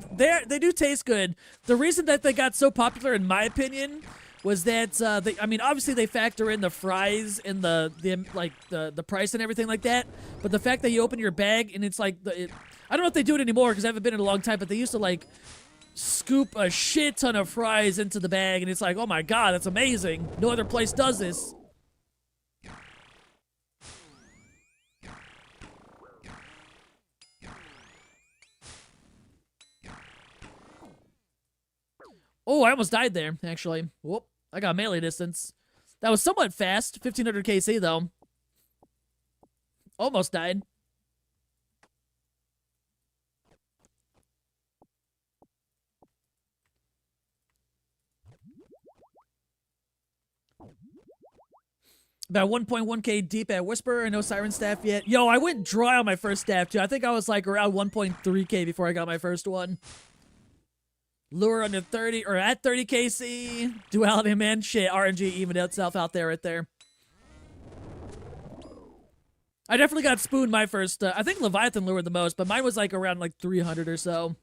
taste good. The reason that they got so popular, in my opinion, was that I mean, obviously they factor in the fries and the price and everything like that. But the fact that you open your bag and it's like I don't know if they do it anymore because I haven't been in a long time. But they used to like scoop a shit ton of fries into the bag, and it's like, oh my god, that's amazing. No other place does this. Oh, I almost died there, actually. Whoop. I got melee distance. That was somewhat fast. 1500 KC, though. Almost died. About 1.1k deep at Whisperer. No Siren Staff yet. Yo, I went dry on my first staff, too. I think I was like around 1.3k before I got my first one. Lure under 30, or at 30 KC. Duality, man. Shit, RNG evened itself out there right there. I definitely got spooned my first. I think Leviathan lured the most, but mine was like around like 300 or so.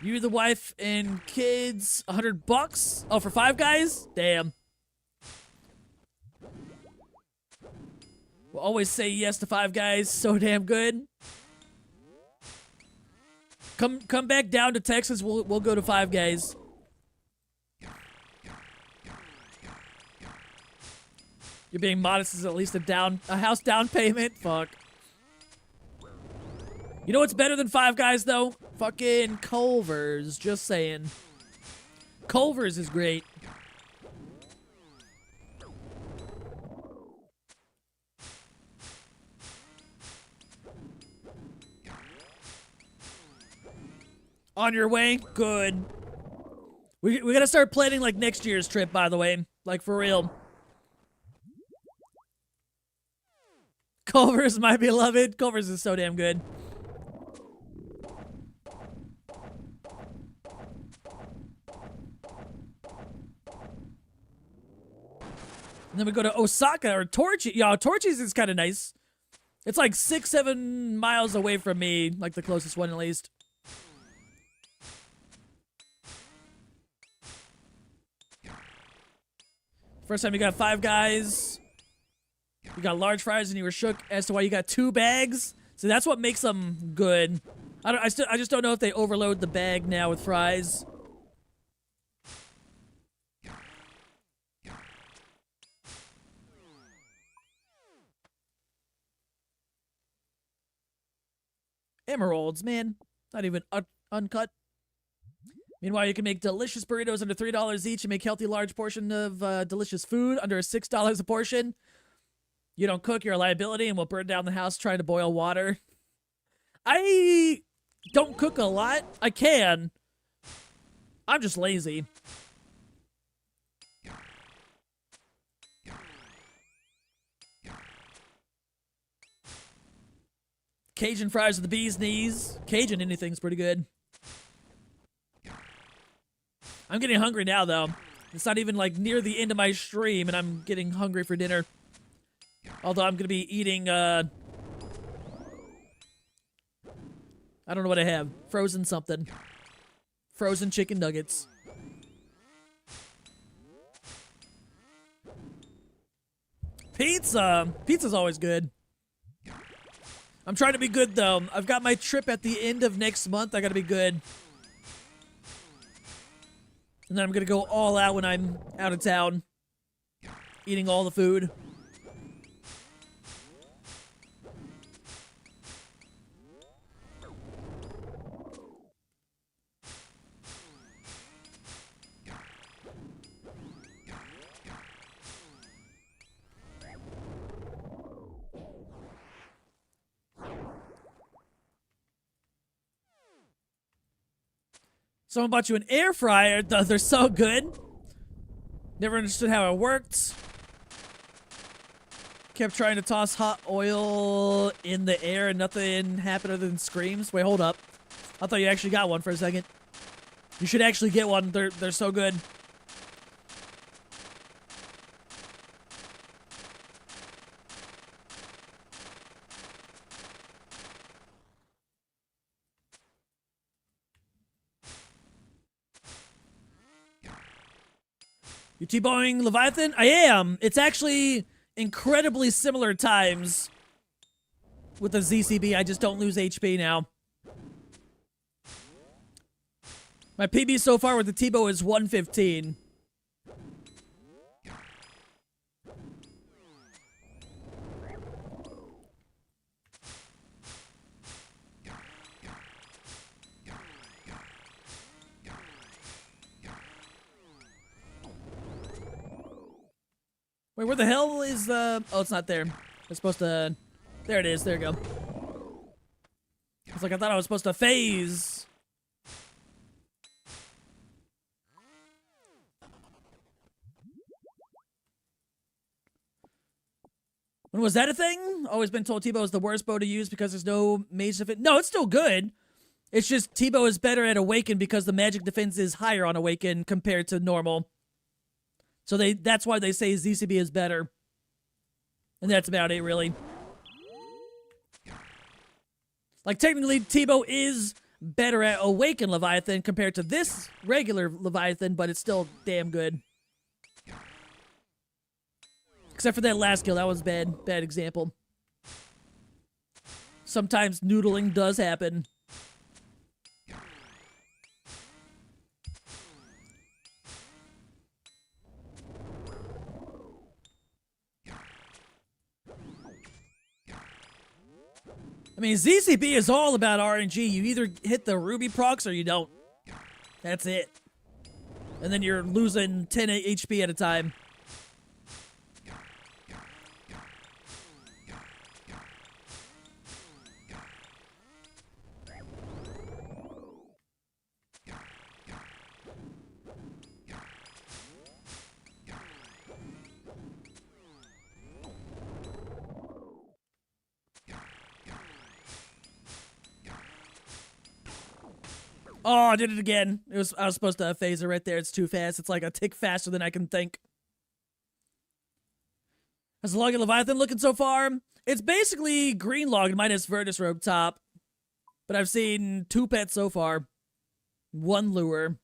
You, the wife, and kids, $100? Oh, for 5 guys? Damn. We'll always say yes to 5 guys. So damn good. Come back down to Texas. We'll go to 5 guys. You're being modest. Is at least a house down payment. Fuck. You know what's better than 5 guys though? Fucking Culver's. Just saying. Culver's is great. On your way? Good. We gotta start planning like next year's trip, by the way. Like for real. Culver's, my beloved. Culver's is so damn good. And then we go to Osaka or Torchy's. Yeah, Torchy's is kind of nice. It's like 6-7 miles away from me, like the closest one at least. First time you got Five Guys. You got large fries and you were shook as to why you got 2 bags. So that's what makes them good. I just don't know if they overload the bag now with fries. Emeralds, man. Not even uncut. Meanwhile, you can make delicious burritos under $3 each and make healthy large portion of delicious food under $6 a portion. You don't cook, you're a liability and will burn down the house trying to boil water. I don't cook a lot. I can. I'm just lazy. Cajun fries with the bee's knees. Cajun anything's pretty good. I'm getting hungry now, though. It's not even, like, near the end of my stream, and I'm getting hungry for dinner. Although I'm gonna be eating, I don't know what I have. Frozen something. Frozen chicken nuggets. Pizza! Pizza's always good. I'm trying to be good, though. I've got my trip at the end of next month. I gotta be good. And then I'm gonna go all out when I'm out of town. Eating all the food. Someone bought you an air fryer. They're so good. Never understood how it worked. Kept trying to toss hot oil in the air and nothing happened other than screams. Wait, hold up. I thought you actually got one for a second. You should actually get one. They're so good. You T-bowing Leviathan? I am. It's actually incredibly similar times with the ZCB. I just don't lose HP now. My PB so far with the T-bow is 115. Wait, where the hell is the... Oh, it's not there. It's supposed to... There it is. There you go. It's like I thought I was supposed to phase. When was that a thing? Always been told T-bow is the worst bow to use because there's no mage defense. No, it's still good. It's just T-bow is better at Awaken because the magic defense is higher on Awaken compared to normal. So that's why they say ZCB is better. And that's about it, really. Like, technically, T-bow is better at Awaken Leviathan compared to this regular Leviathan, but it's still damn good. Except for that last kill, that was bad. Bad example. Sometimes noodling does happen. I mean, ZCB is all about RNG. You either hit the Ruby procs or you don't. That's it. And then you're losing 10 HP at a time. Oh, I did it again. I was supposed to phase it right there. It's too fast. It's like a tick faster than I can think. How's the Log and Leviathan looking so far? It's basically green log minus Vertus Robe top. But I've seen 2 pets so far. 1 lure.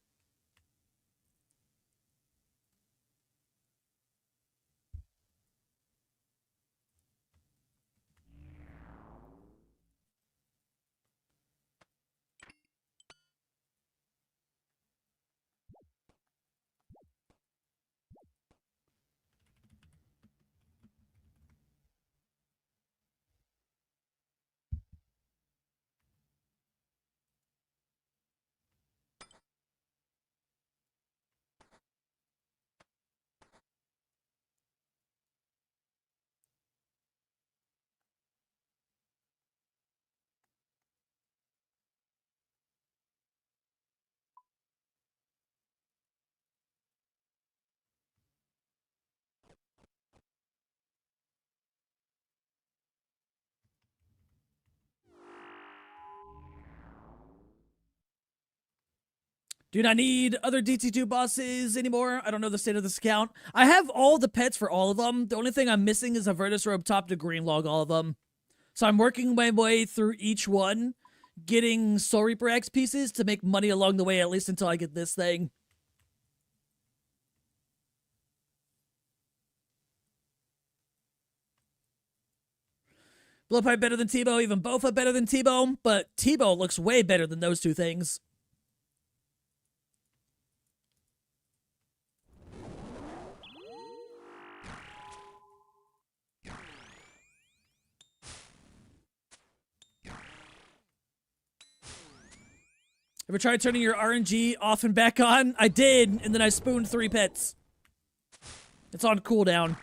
Do not need other DT2 bosses anymore. I don't know the state of this account. I have all the pets for all of them. The only thing I'm missing is a Vertus Robe top to green log all of them. So I'm working my way through each one, getting Soul Reaper X pieces to make money along the way, at least until I get this thing. Blowpipe better than Tebow, even Bofa better than Tebow, but Tebow looks way better than those 2 things. Ever tried turning your RNG off and back on? I did, and then I spooned 3 pets. It's on cooldown.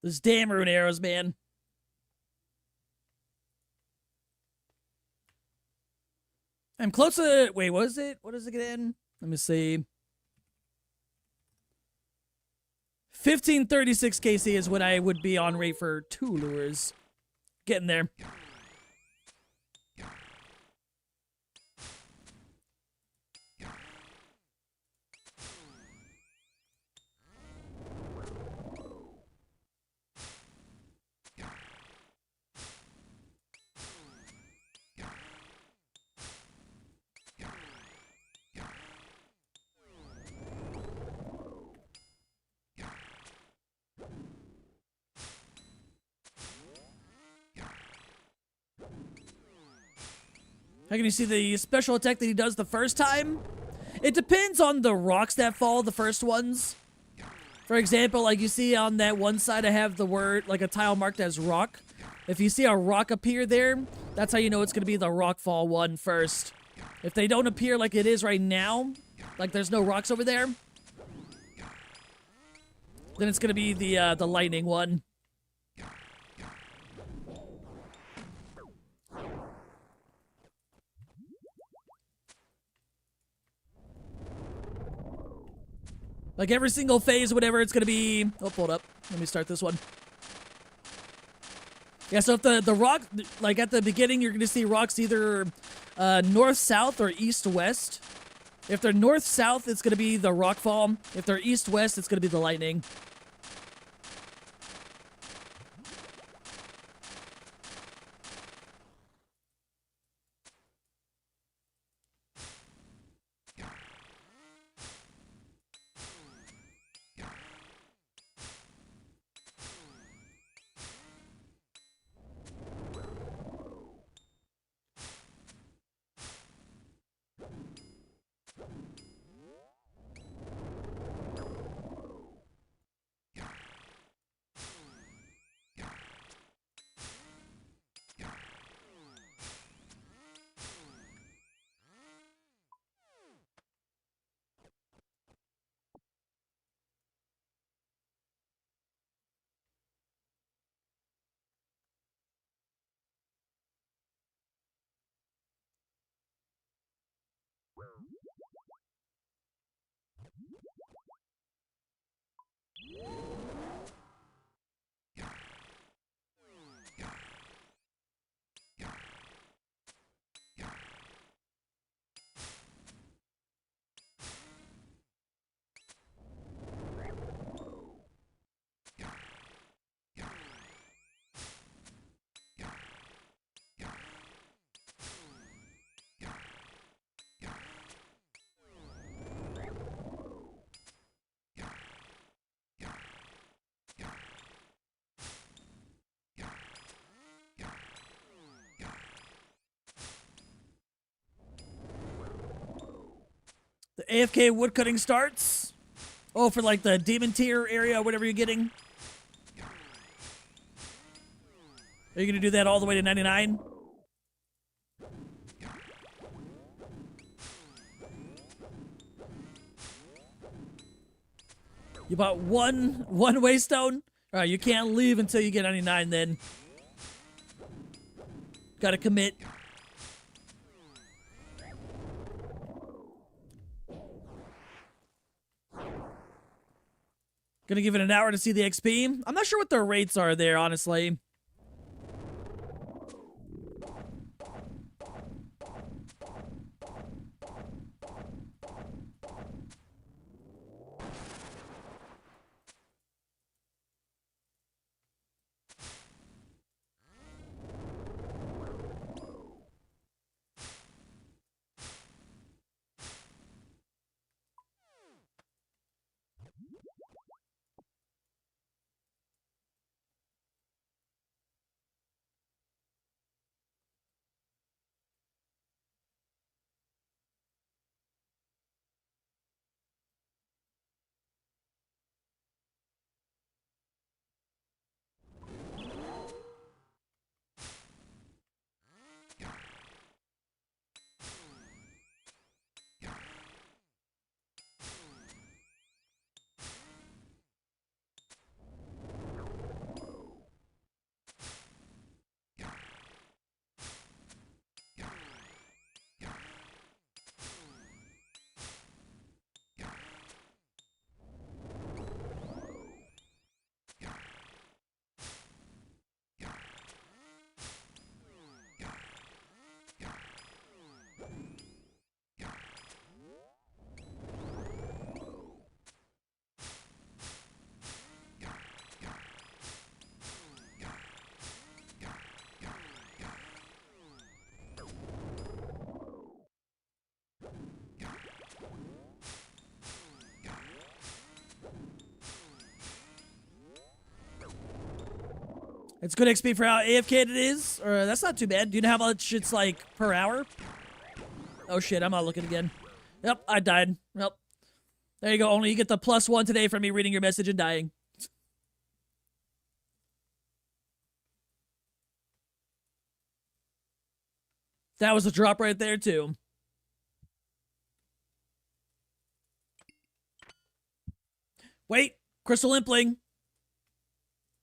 Those damn rune arrows, man. I'm close to... Wait, what is it? What is it again? Let me see. 1536 KC is when I would be on rate for 2 lures. Getting there. How can you see the special attack that he does the first time? It depends on the rocks that fall, the first ones. For example, like you see on that one side, I have the word, like a tile marked as rock. If you see a rock appear there, that's how you know it's going to be the rockfall one first. If they don't appear like it is right now, like there's no rocks over there, then it's going to be the lightning one. Like every single phase, whatever, it's going to be... Oh, hold up. Let me start this one. Yeah, so if the rock... Like at the beginning, you're going to see rocks either north-south or east-west. If they're north-south, it's going to be the rockfall. If they're east-west, it's going to be the lightning. The AFK woodcutting starts. Oh, for like the demon tier area, whatever you're getting. Are you going to do that all the way to 99? You bought one waystone? Alright, you can't leave until you get 99 then. Gotta commit. Gonna give it an hour to see the XP. I'm not sure what their rates are there, honestly. It's good XP for how AFK it is. Or that's not too bad. Do you know how much it's like per hour? Oh shit, I'm not looking again. Yep, I died. Yep. There you go. Only you get the +1 today from me reading your message and dying. That was a drop right there, too. Wait. Crystal Impling.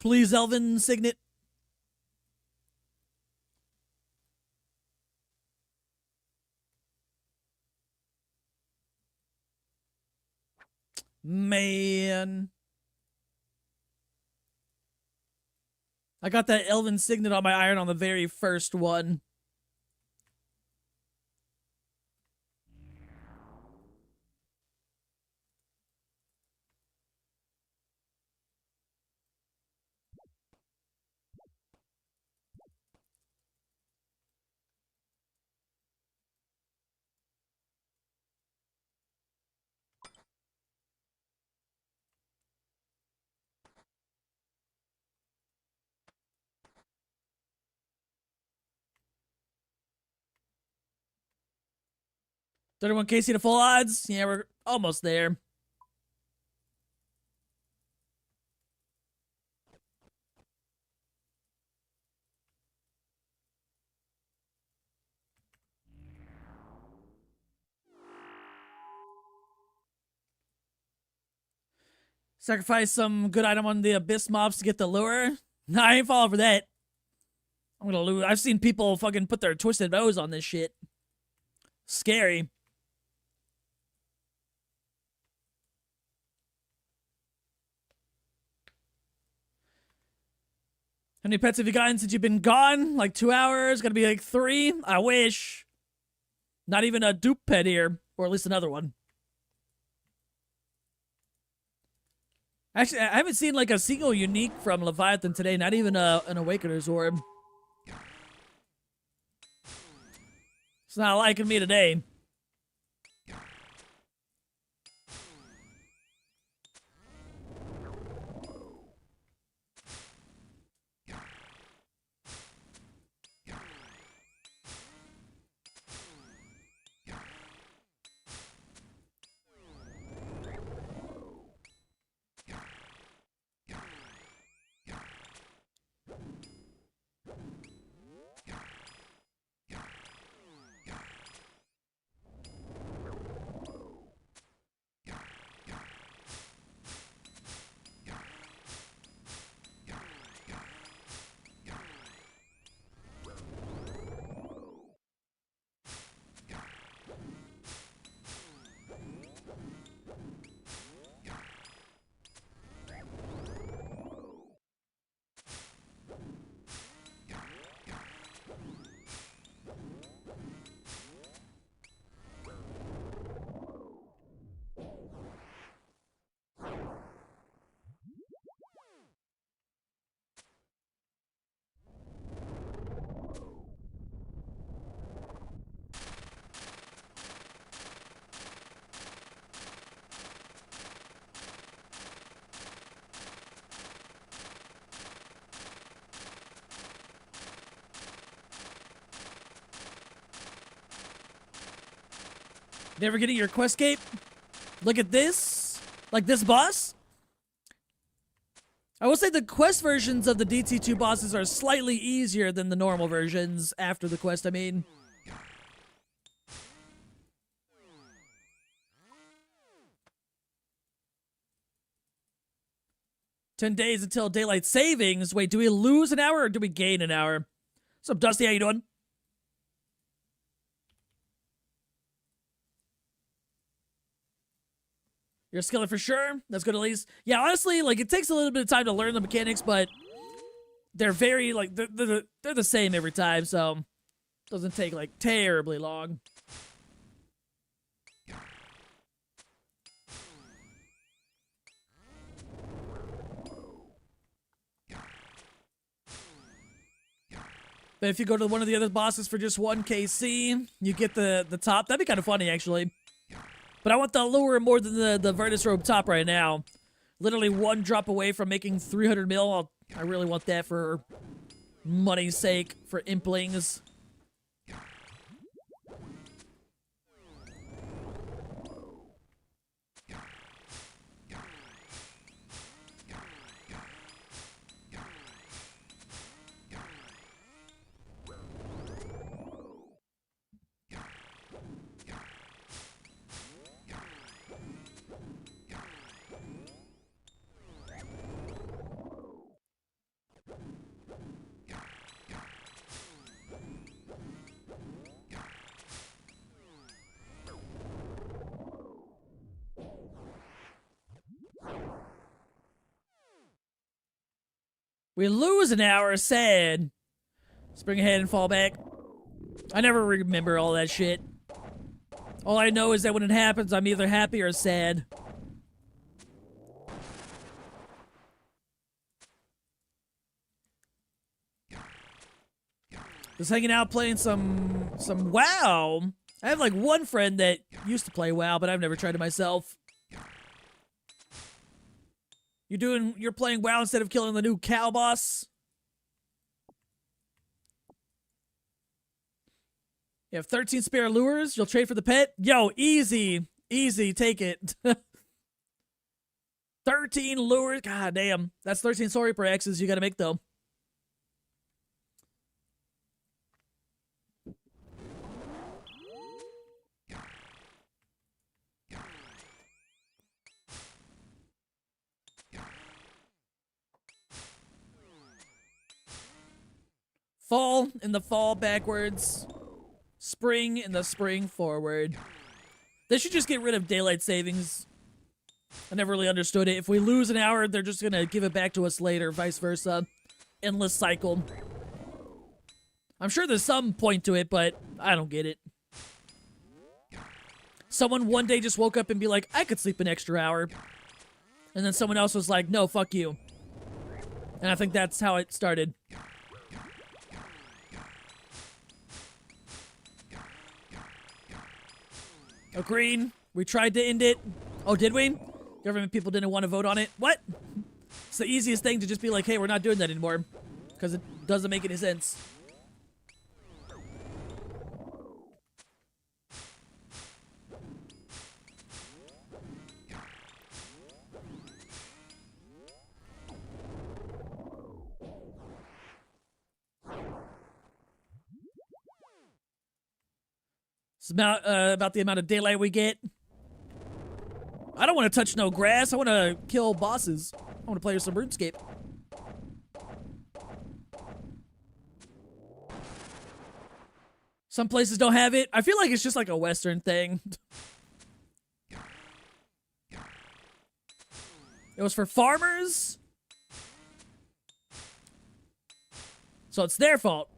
Please, Elven Signet. Man. I got that Elven Signet on my iron on the very first one. $31 KC to full odds. Yeah, we're almost there. Sacrifice some good item on the Abyss mobs to get the lure. Nah, I ain't falling for that. I'm gonna lose. I've seen people fucking put their twisted bows on this shit. Scary. How many pets have you gotten since you've been gone? Like 2 hours? Gonna be like 3? I wish. Not even a dupe pet here. Or at least another one. Actually, I haven't seen like a single unique from Leviathan today. Not even an Awakener's Orb. It's not liking me today. Never getting your Questscape? Look at this. Like this boss? I will say the quest versions of the DT2 bosses are slightly easier than the normal versions after the quest, I mean. "10 days until daylight savings." Wait, do we lose an hour or do we gain an hour? What's up, Dusty? How you doing? You're a skiller for sure. That's good at least. Yeah, honestly, like it takes a little bit of time to learn the mechanics, but they're very like they're the same every time, so it doesn't take like terribly long. But if you go to one of the other bosses for just 1 KC, you get the top. That'd be kind of funny, actually. But I want the lure more than the Virtus Robe top right now. Literally 1 drop away from making 300 mil. I really want that for money's sake, for implings. We lose an hour, sad. Spring ahead and fall back. I never remember all that shit. All I know is that when it happens, I'm either happy or sad. Just hanging out playing some WoW. I have like one friend that used to play WoW, but I've never tried it myself. You're playing WoW instead of killing the new cow boss? You have 13 spare lures. You'll trade for the pet? Yo, easy. Easy, take it. 13 lures. God damn. That's 13 sorry per X's you gotta make, though. Fall in the fall backwards. Spring in the spring forward. They should just get rid of daylight savings. I never really understood it. If we lose an hour, they're just gonna give it back to us later, vice versa. Endless cycle. I'm sure there's some point to it, but I don't get it. Someone one day just woke up and be like, I could sleep an extra hour. And then someone else was like, no, fuck you. And I think that's how it started. Oh, green. We tried to end it. Oh, did we? Government people didn't want to vote on it. What? It's the easiest thing to just be like, hey, we're not doing that anymore. Because it doesn't make any sense. It's about the amount of daylight we get. I don't want to touch no grass. I want to kill bosses. I want to play some RuneScape. Some places don't have it. I feel like it's just like a Western thing. It was for farmers. So it's their fault.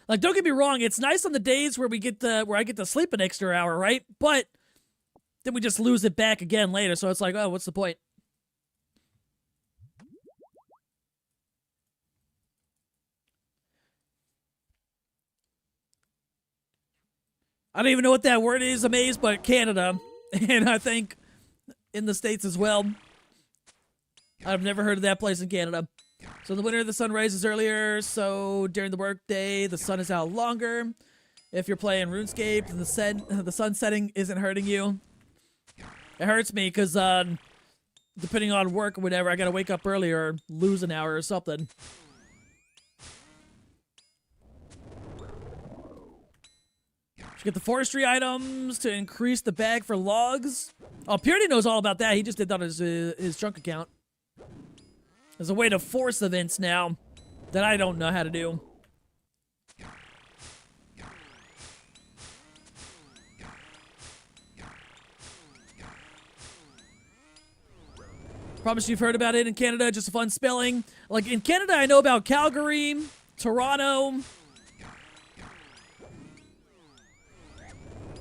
Like, don't get me wrong, it's nice on the days where I get to sleep an extra hour, right? But then we just lose it back again later, so it's like, oh, what's the point? I don't even know what that word is, Amaze, but Canada. And I think in the States as well. I've never heard of that place in Canada. So in the winter, the sun rises earlier, so during the workday, the sun is out longer. If you're playing RuneScape, the sun setting isn't hurting you. It hurts me, because depending on work or whatever, I gotta wake up early or lose an hour or something. Should get the forestry items to increase the bag for logs. Oh, Purity knows all about that. He just did that on his chunk account. There's a way to force events now that I don't know how to do. Promise you've heard about it in Canada, just a fun spelling. Like, in Canada, I know about Calgary, Toronto.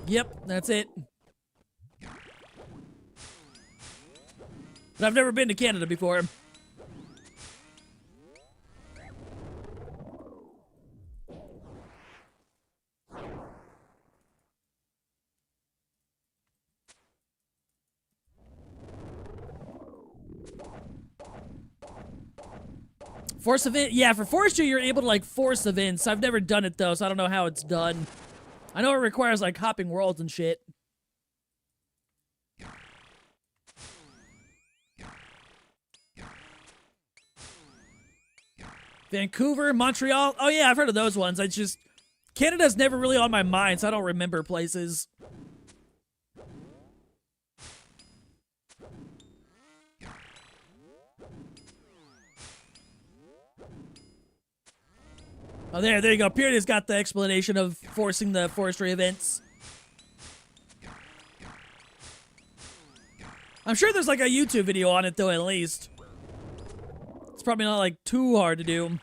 Yep, that's it. But I've never been to Canada before. Force event? Yeah, for forestry, you're able to, like, force events. I've never done it, though, so I don't know how it's done. I know it requires, like, hopping worlds and shit. Vancouver, Montreal. Oh, yeah, I've heard of those ones. I just... Canada's never really on my mind, so I don't remember places. Oh, there you go. Purity's got the explanation of forcing the forestry events. I'm sure there's like a YouTube video on it though, at least. It's probably not like too hard to do.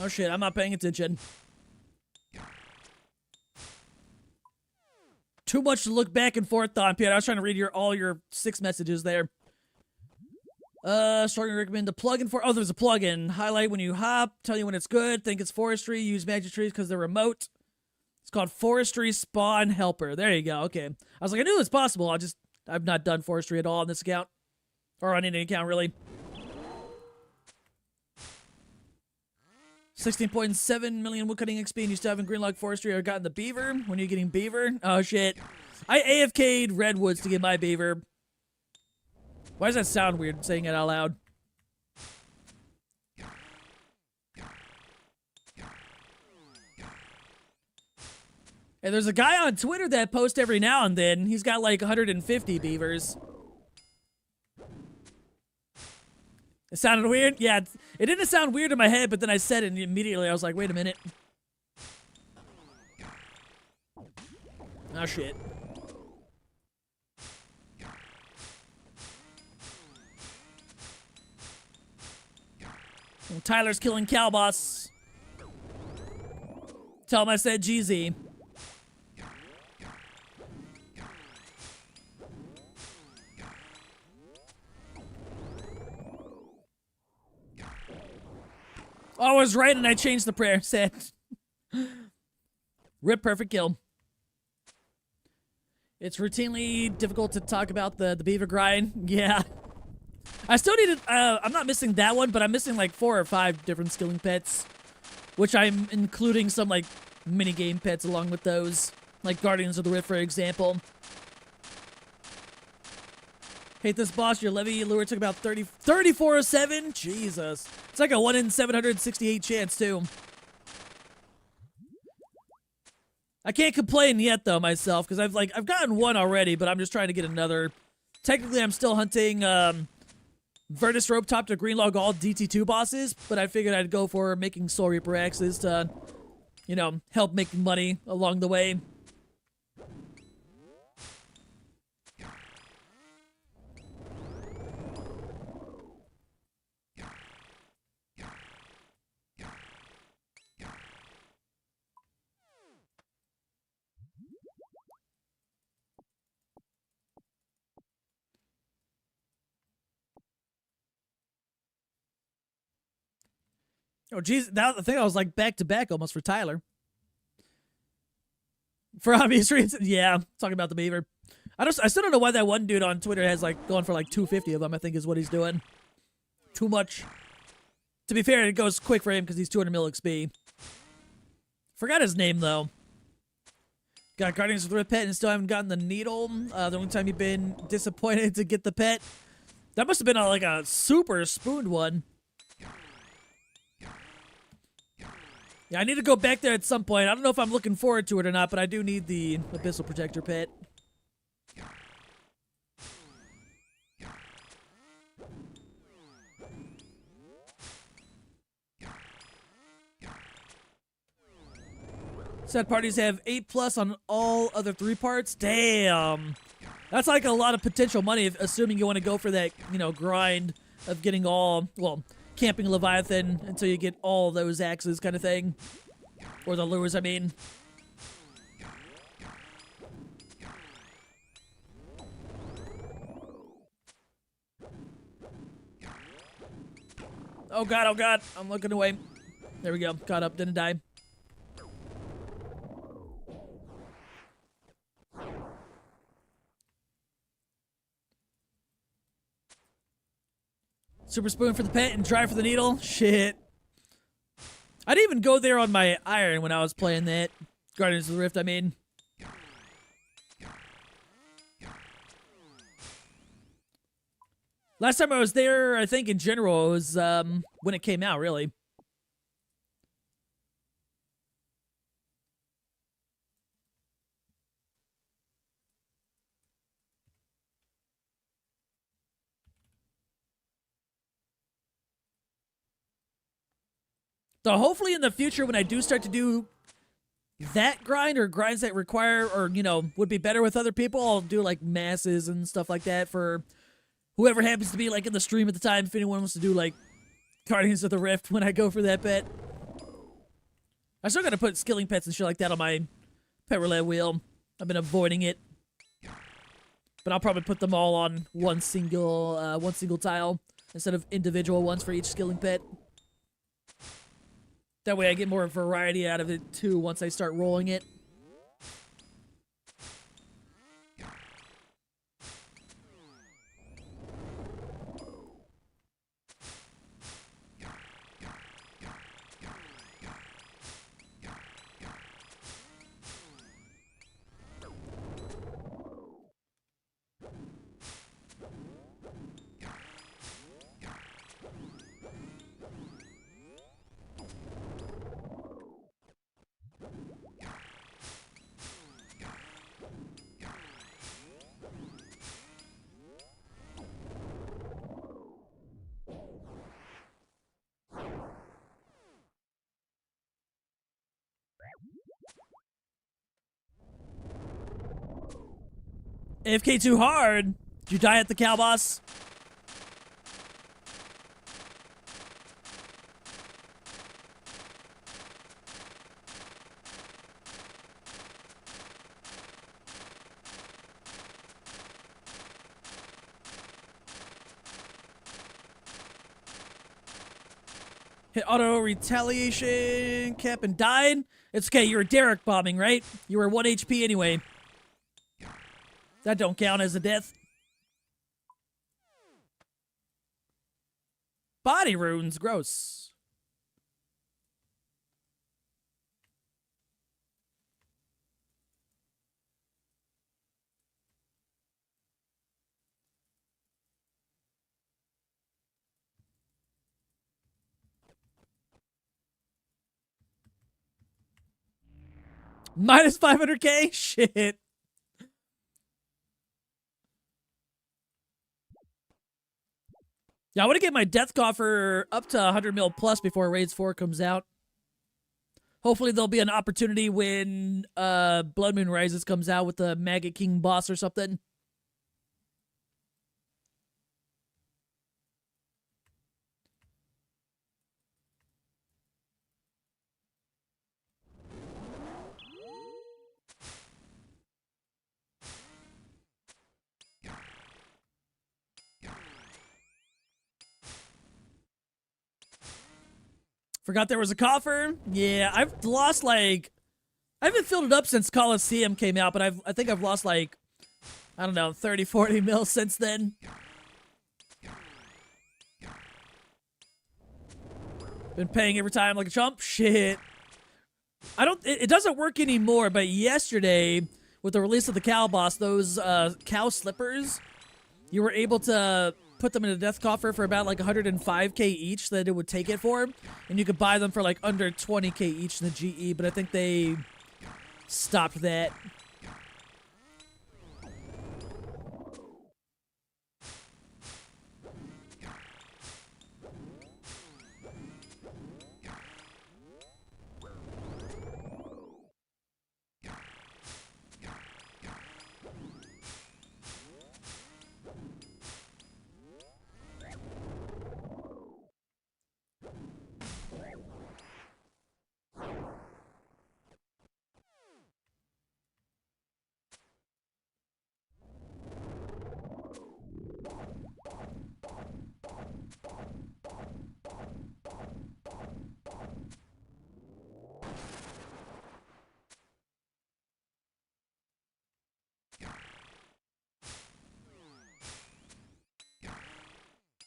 Oh shit, I'm not paying attention. Too much to look back and forth on, Pierre. I was trying to read all your 6 messages there. Strongly recommend the plugin for. Oh, there's a plugin. Highlight when you hop. Tell you when it's good. Think it's forestry. Use magic trees because they're remote. It's called Forestry Spawn Helper. There you go. Okay. I was like, I knew it was possible. I've not done forestry at all on this account, or on any account really. 16.7 million woodcutting XP, and you still haven't greenlocked forestry or gotten the beaver. When are you getting beaver? Oh shit. I AFK'd redwoods to get my beaver. Why does that sound weird saying it out loud? And there's a guy on Twitter that posts every now and then. He's got like 150 beavers. It sounded weird? Yeah, it didn't sound weird in my head, but then I said it and immediately I was like, wait a minute. Oh shit. Well, Tyler's killing Cow Boss. Tell him I said GZ. Oh, I was right and I changed the prayer. Said. Rip perfect kill. It's routinely difficult to talk about the beaver grind. Yeah. I still need to, I'm not missing that one, but I'm missing like 4 or 5 different skilling pets. Which I'm including some like mini game pets along with those. Like Guardians of the Rift, for example. Hate this boss, your levy lure took about 3407? Jesus. It's like a 1 in 768 chance, too. I can't complain yet, though, myself, because I've gotten 1 already, but I'm just trying to get another. Technically, I'm still hunting, Vertus Rope Top to Greenlog all DT2 bosses, but I figured I'd go for making Soul Reaper Axes to, you know, help make money along the way. Oh, geez, that the thing I was like back to back almost for Tyler. For obvious reasons, yeah. Talking about the beaver, I still don't know why that one dude on Twitter has like going for like 250 of them. I think is what he's doing. Too much. To be fair, it goes quick for him because he's 200 mil XP. Forgot his name though. Got Guardians of the Rift pet and still haven't gotten the needle. The only time you've been disappointed to get the pet. That must have been like a super spooned one. Yeah, I need to go back there at some point. I don't know if I'm looking forward to it or not, but I do need the Abyssal Protector pet. Set parties have 8+ on all other 3 parts. Damn. That's like a lot of potential money, assuming you want to go for that, you know, grind of getting all, well, camping Leviathan until you get all those axes kind of thing. Or the lures, I mean. Oh god, I'm looking away. There we go, caught up, didn't die. Super spoon for the pet and try for the needle. Shit. I didn't even go there on my iron when I was playing that. Guardians of the Rift, I mean. Last time I was there, I think in general, it was when it came out, really. So hopefully in the future, when I do start to do that grind or grinds that require or, you know, would be better with other people, I'll do like masses and stuff like that for whoever happens to be like in the stream at the time. If anyone wants to do like Guardians of the Rift when I go for that bet. I still gotta put skilling pets and shit like that on my pet roulette wheel. I've been avoiding it. But I'll probably put them all on one single tile instead of individual ones for each skilling pet. That way I get more variety out of it too once I start rolling it. AFK too hard. Did you die at the cow boss? Hit auto retaliation cap and died. It's okay, you were Derek bombing, right? You were 1 HP anyway. That don't count as a death. Body runes, gross. Minus 500k? Shit. Yeah, I want to get my death coffer up to 100 mil plus before Raids 4 comes out. Hopefully there'll be an opportunity when Blood Moon Rises comes out with the Maggot King boss or something. Forgot there was a coffer. Yeah, I've lost like... I haven't filled it up since Coliseum came out, but I think I've lost like... I don't know, 30, 40 mil since then. Been paying every time like a chump? Shit. It doesn't work anymore, but yesterday, with the release of the cow boss, those cow slippers, you were able to put them in a death coffer for about like 105k each that it would take it for, and you could buy them for like under 20k each in the GE, but I think they stopped that.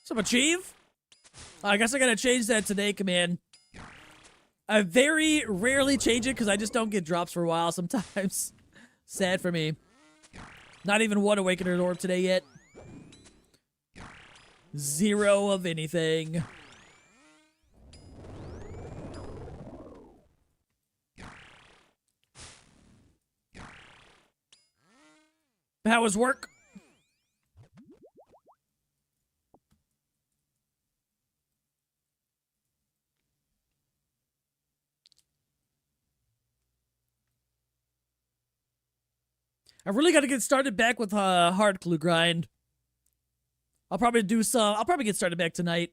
Some achieve? I guess I gotta change that today, command. I very rarely change it because I just don't get drops for a while sometimes. Sad for me. Not even one Awakener Orb today yet. 0 of anything. How was work? I really got to get started back with hard clue grind. I'll probably get started back tonight,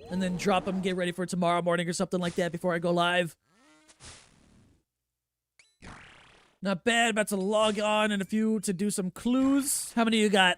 and then drop them, get ready for tomorrow morning or something like that before I go live. Not bad. About to log on in a few to do some clues. How many you got?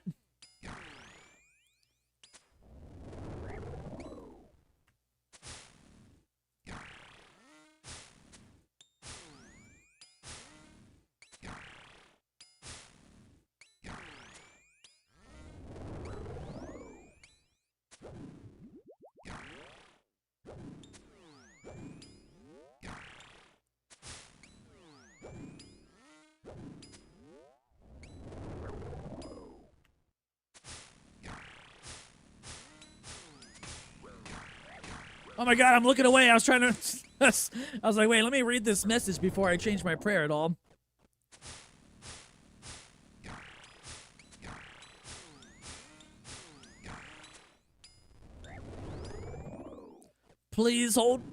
Oh my god, I'm looking away. I was trying to... I was like, wait, let me read this message before I change my prayer at all. Please hold.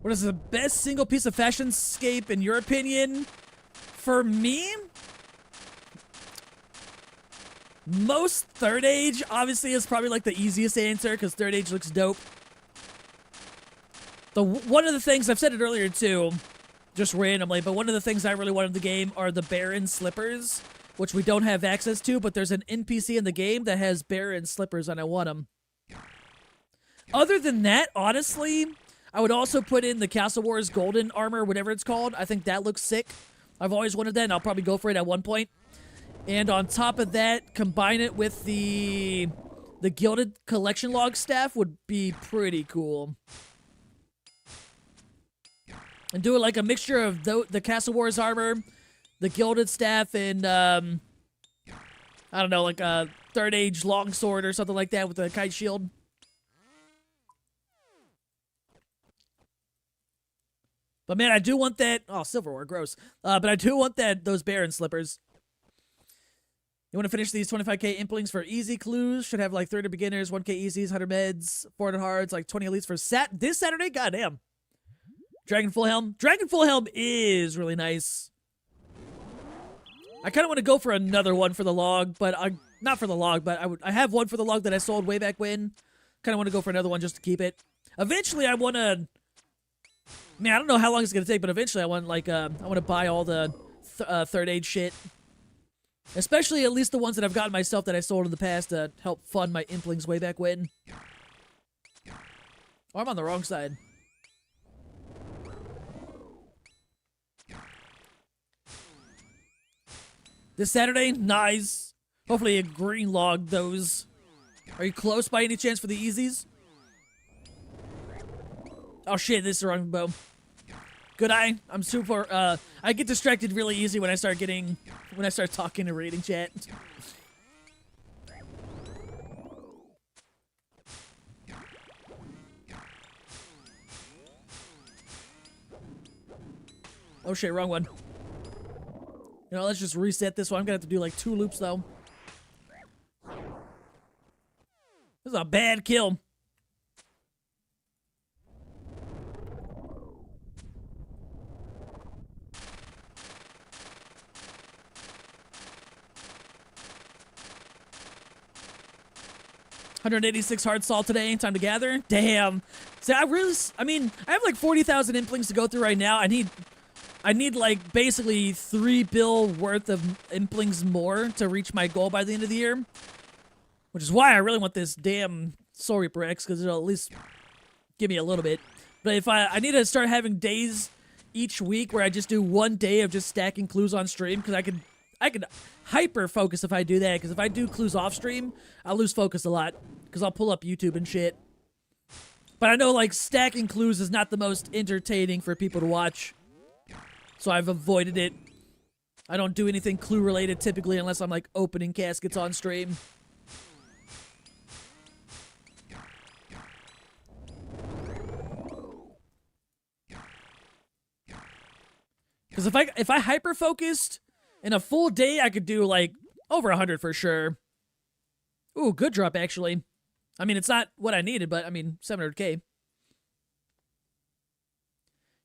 What is the best single piece of fashionscape in your opinion? For me, most Third Age obviously is probably like the easiest answer because Third Age looks dope. One of the things, I've said it earlier too, just randomly, but one of the things I really wanted in the game are the Baron slippers, which we don't have access to, but there's an NPC in the game that has Baron slippers and I want them. Other than that, honestly, I would also put in the Castle Wars golden armor, whatever it's called. I think that looks sick. I've always wanted that, and I'll probably go for it at one point. And on top of that, combine it with the gilded collection log staff would be pretty cool. And do it like a mixture of the Castle Wars armor, the gilded staff, and I don't know, like a Third Age longsword or something like that with a kite shield. But man, I do want that. Oh, silverware, gross. But I do want those Baron slippers. You want to finish these 25k implings for easy clues? Should have like 30 beginners, 1k easies, 100 meds, 400 hards, like 20 elites for this Saturday. Goddamn. Dragon Full Helm. Dragon Full Helm is really nice. I kind of want to go for another one for the log, but not for the log, but I have one for the log that I sold way back when. Kind of want to go for another one just to keep it. Eventually, I want to. Man, I don't know how long it's gonna take, but eventually I want to buy all the Third Age shit, especially at least the ones that I've gotten myself that I sold in the past to help fund my implings way back when. Oh, I'm on the wrong side. This Saturday, nice. Hopefully a green log those. Are you close by any chance for the easies? Oh shit, this is the wrong bow. Good eye. I'm super, I get distracted really easy when I start talking and reading chat. Oh shit, wrong one. You know, let's just reset this one. I'm gonna have to do like 2 loops though. This is a bad kill. $186 hard salt today. Time to gather. Damn. So I mean, I have like 40,000 implings to go through right now. I need like basically 3 bill worth of implings more to reach my goal by the end of the year. Which is why I really want this damn Soul Reaper X, because it'll at least give me a little bit. But if I need to start having days each week where I just do 1 day of just stacking clues on stream, because I can hyper focus if I do that, because if I do clues off stream, I'll lose focus a lot, because I'll pull up YouTube and shit. But I know, like, stacking clues is not the most entertaining for people to watch, so I've avoided it. I don't do anything clue related typically unless I'm like opening caskets on stream. Because if I hyper focused in a full day, I could do like over 100 for sure. Ooh, good drop actually. I mean, it's not what I needed, but I mean 700k.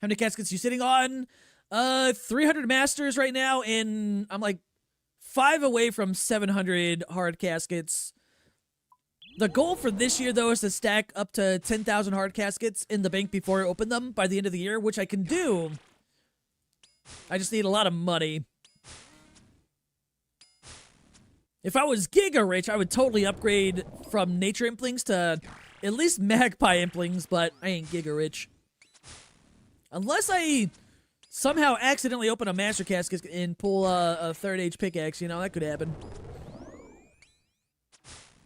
How many caskets you sitting on? 300 masters right now, and I'm like 5 away from 700 hard caskets. The goal for this year, though, is to stack up to 10,000 hard caskets in the bank before I open them by the end of the year, which I can do. I just need a lot of money. If I was giga rich, I would totally upgrade from nature implings to at least magpie implings, but I ain't giga rich. Unless I somehow accidentally open a master casket and pull a third age pickaxe, you know, that could happen.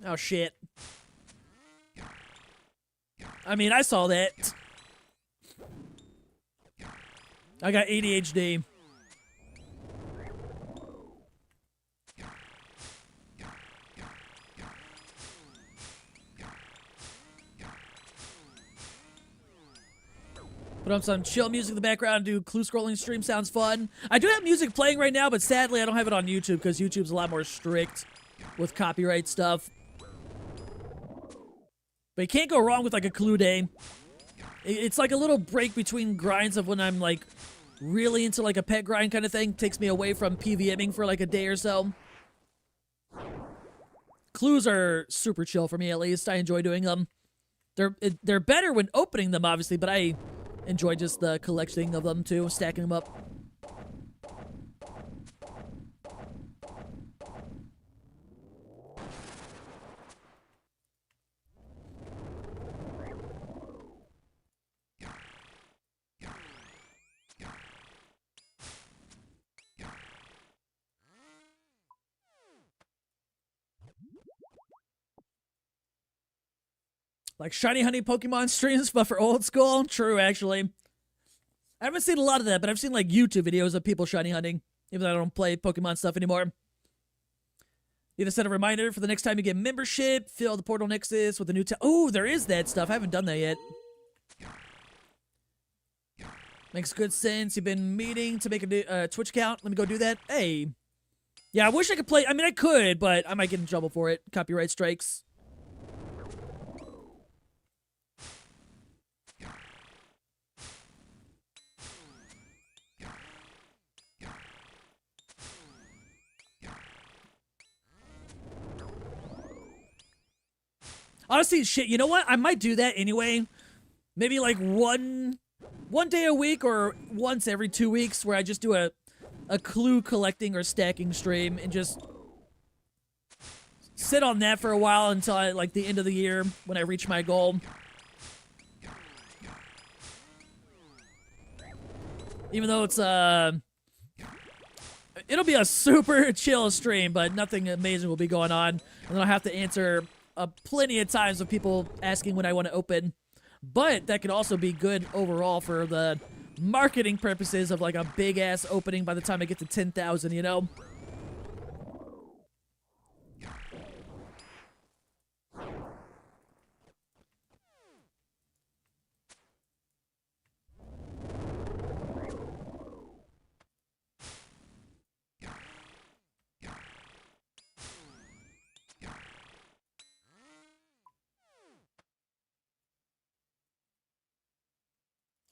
Oh, shit. I mean, I saw that. I got ADHD. Put on some chill music in the background, do clue scrolling stream, sounds fun. I do have music playing right now, but sadly I don't have it on YouTube because YouTube's a lot more strict with copyright stuff. But you can't go wrong with like a clue day. It's like a little break between grinds of when I'm like really into like a pet grind kind of thing. Takes me away from PVMing for like a day or so. Clues are super chill for me, at least. I enjoy doing them. They're better when opening them, obviously, but I enjoy just the collecting of them too, stacking them up. Like shiny honey Pokemon streams, but for old school? True, actually. I haven't seen a lot of that, but I've seen like YouTube videos of people shiny hunting, even though I don't play Pokemon stuff anymore. Need to set a reminder for the next time you get membership. Fill the Portal Nexus with a new oh, there is that stuff. I haven't done that yet. Makes good sense. You've been meaning to make a new, Twitch account. Let me go do that. Hey. Yeah, I wish I could play. I mean, I could, but I might get in trouble for it. Copyright strikes. Honestly, shit, you know what? I might do that anyway. Maybe like one day a week or once every 2 weeks where I just do a clue collecting or stacking stream and just sit on that for a while until I, like the end of the year when I reach my goal. Even though it's it'll be a super chill stream, but nothing amazing will be going on. And then I'll have to answer plenty of times of people asking when I want to open. But that could also be good overall for the marketing purposes of like a big ass opening by the time I get to 10,000, you know?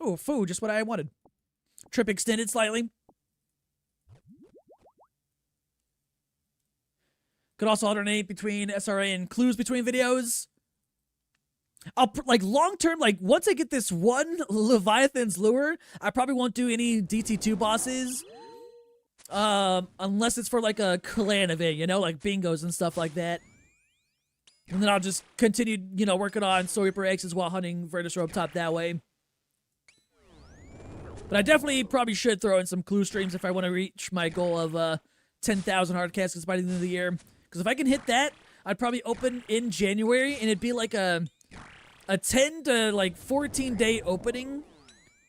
Oh, food, just what I wanted. Trip extended slightly. Could also alternate between SRA and clues between videos. I'll, like, long-term, like, once I get this one Leviathan's Lure, I probably won't do any DT2 bosses. Unless it's for, like, a clan event, you know? Like, bingos and stuff like that. And then I'll just continue, you know, working on Soul Reaper X's while hunting Virtus Robe Top that way. But I definitely probably should throw in some clue streams if I want to reach my goal of 10,000 hard caskets by the end of the year. Because if I can hit that, I'd probably open in January, and it'd be like a 10 to like 14 day opening.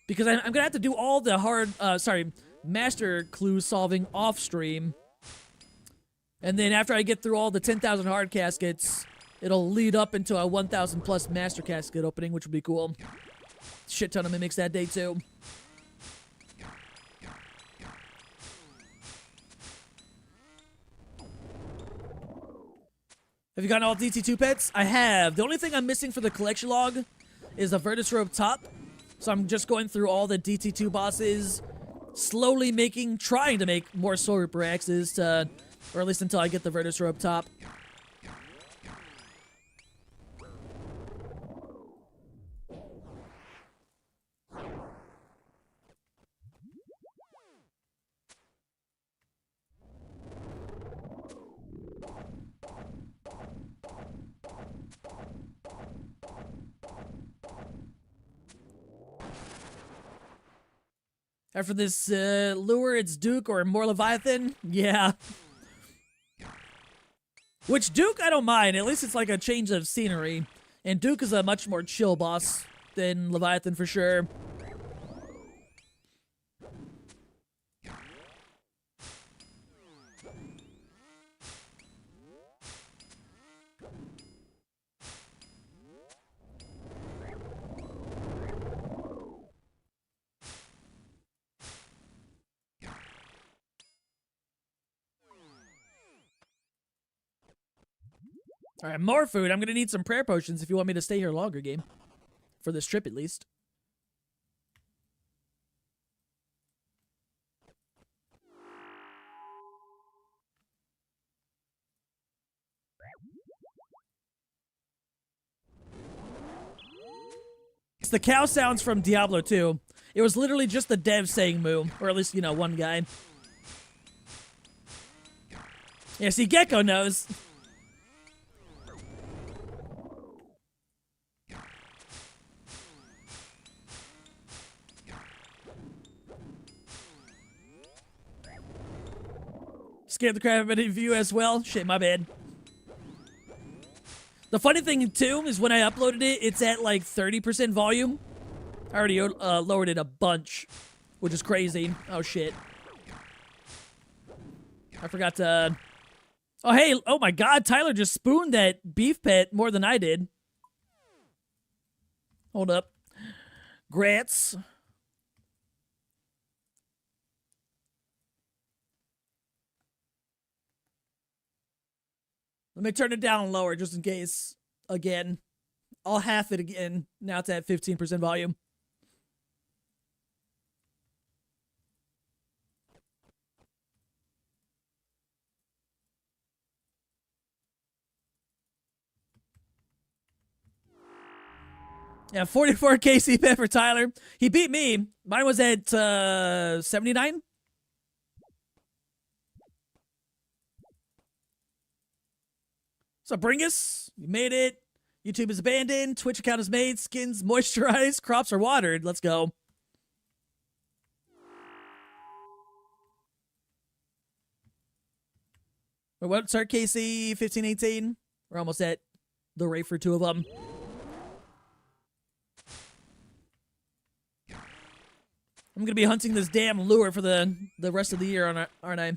Because I'm gonna have to do all the master clue solving off stream. And then after I get through all the 10,000 hard caskets, it'll lead up into a 1,000 plus master casket opening, which would be cool. Shit ton of mimics that day too. Have you gotten all DT2 pets? I have. The only thing I'm missing for the collection log is a Virtus Robe top. So I'm just going through all the DT2 bosses, slowly trying to make more Soul Reaper axes to, or at least until I get the Virtus Robe top. After this lure, it's Duke or more Leviathan. Yeah. Which Duke, I don't mind. At least it's like a change of scenery. And Duke is a much more chill boss than Leviathan for sure. Alright, more food. I'm gonna need some prayer potions if you want me to stay here longer, game. For this trip, at least. It's the cow sounds from Diablo 2. It was literally just the dev saying moo. Or at least, you know, one guy. Yeah, see, Gecko knows. Scared the crap out of you as well. Shit, my bad. The funny thing, too, is when I uploaded it, it's at like 30% volume. I already lowered it a bunch, which is crazy. Oh, shit. I forgot to... Oh, hey. Oh, my God. Tyler just spooned that beef pet more than I did. Hold up. Grats. Let me turn it down lower just in case. Again. I'll half it again. Now it's at 15% volume. Yeah, 44k CPF for Tyler. He beat me. Mine was at 79. So Bringus, you made it. YouTube is abandoned. Twitch account is made. Skins moisturized. Crops are watered. Let's go. Wait, what's our KC 1518? We're almost at the rate for two of them. I'm gonna be hunting this damn lure for the rest of the year, aren't I?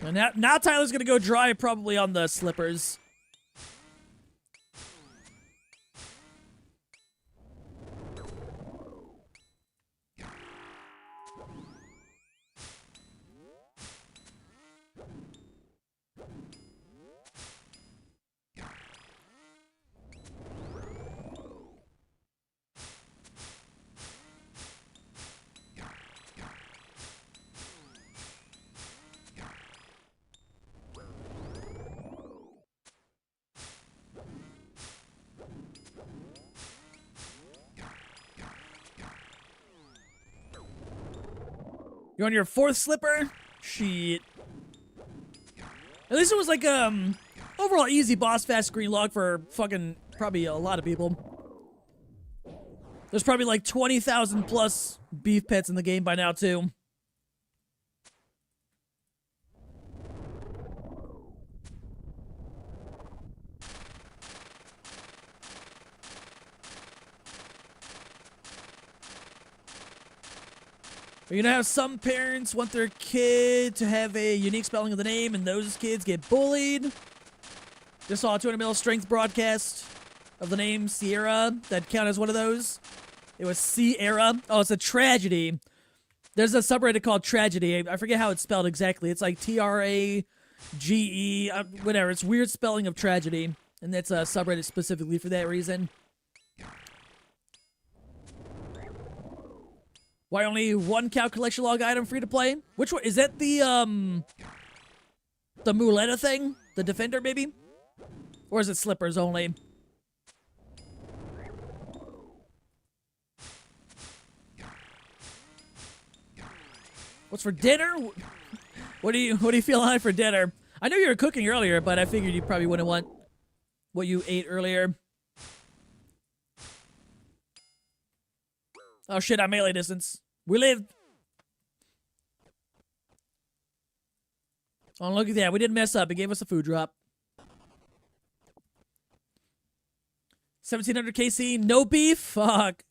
And now Tyler's gonna go dry probably on the slippers. You're on your fourth slipper? Shit. At least it was like overall easy boss fast screen log for fucking probably a lot of people. There's probably like 20,000 plus beef pets in the game by now, too. You know how some parents want their kid to have a unique spelling of the name and those kids get bullied? Just saw a 200 mil strength broadcast of the name Sierra that count as one of those. It was Sierra. Oh, it's a tragedy. There's a subreddit called Tragedy. I forget how it's spelled exactly. It's like Trage, whatever. It's weird spelling of tragedy. And that's a subreddit specifically for that reason. Why only one cow collection log item free to play? Which one? Is that the Muleta thing? The Defender, maybe? Or is it slippers only? What's for dinner? What do you feel on for dinner? I know you were cooking earlier, but I figured you probably wouldn't want what you ate earlier. Oh shit, I'm melee distance. We lived. Oh, look at that. We didn't mess up. It gave us a food drop. 1700 KC, no beef? Fuck.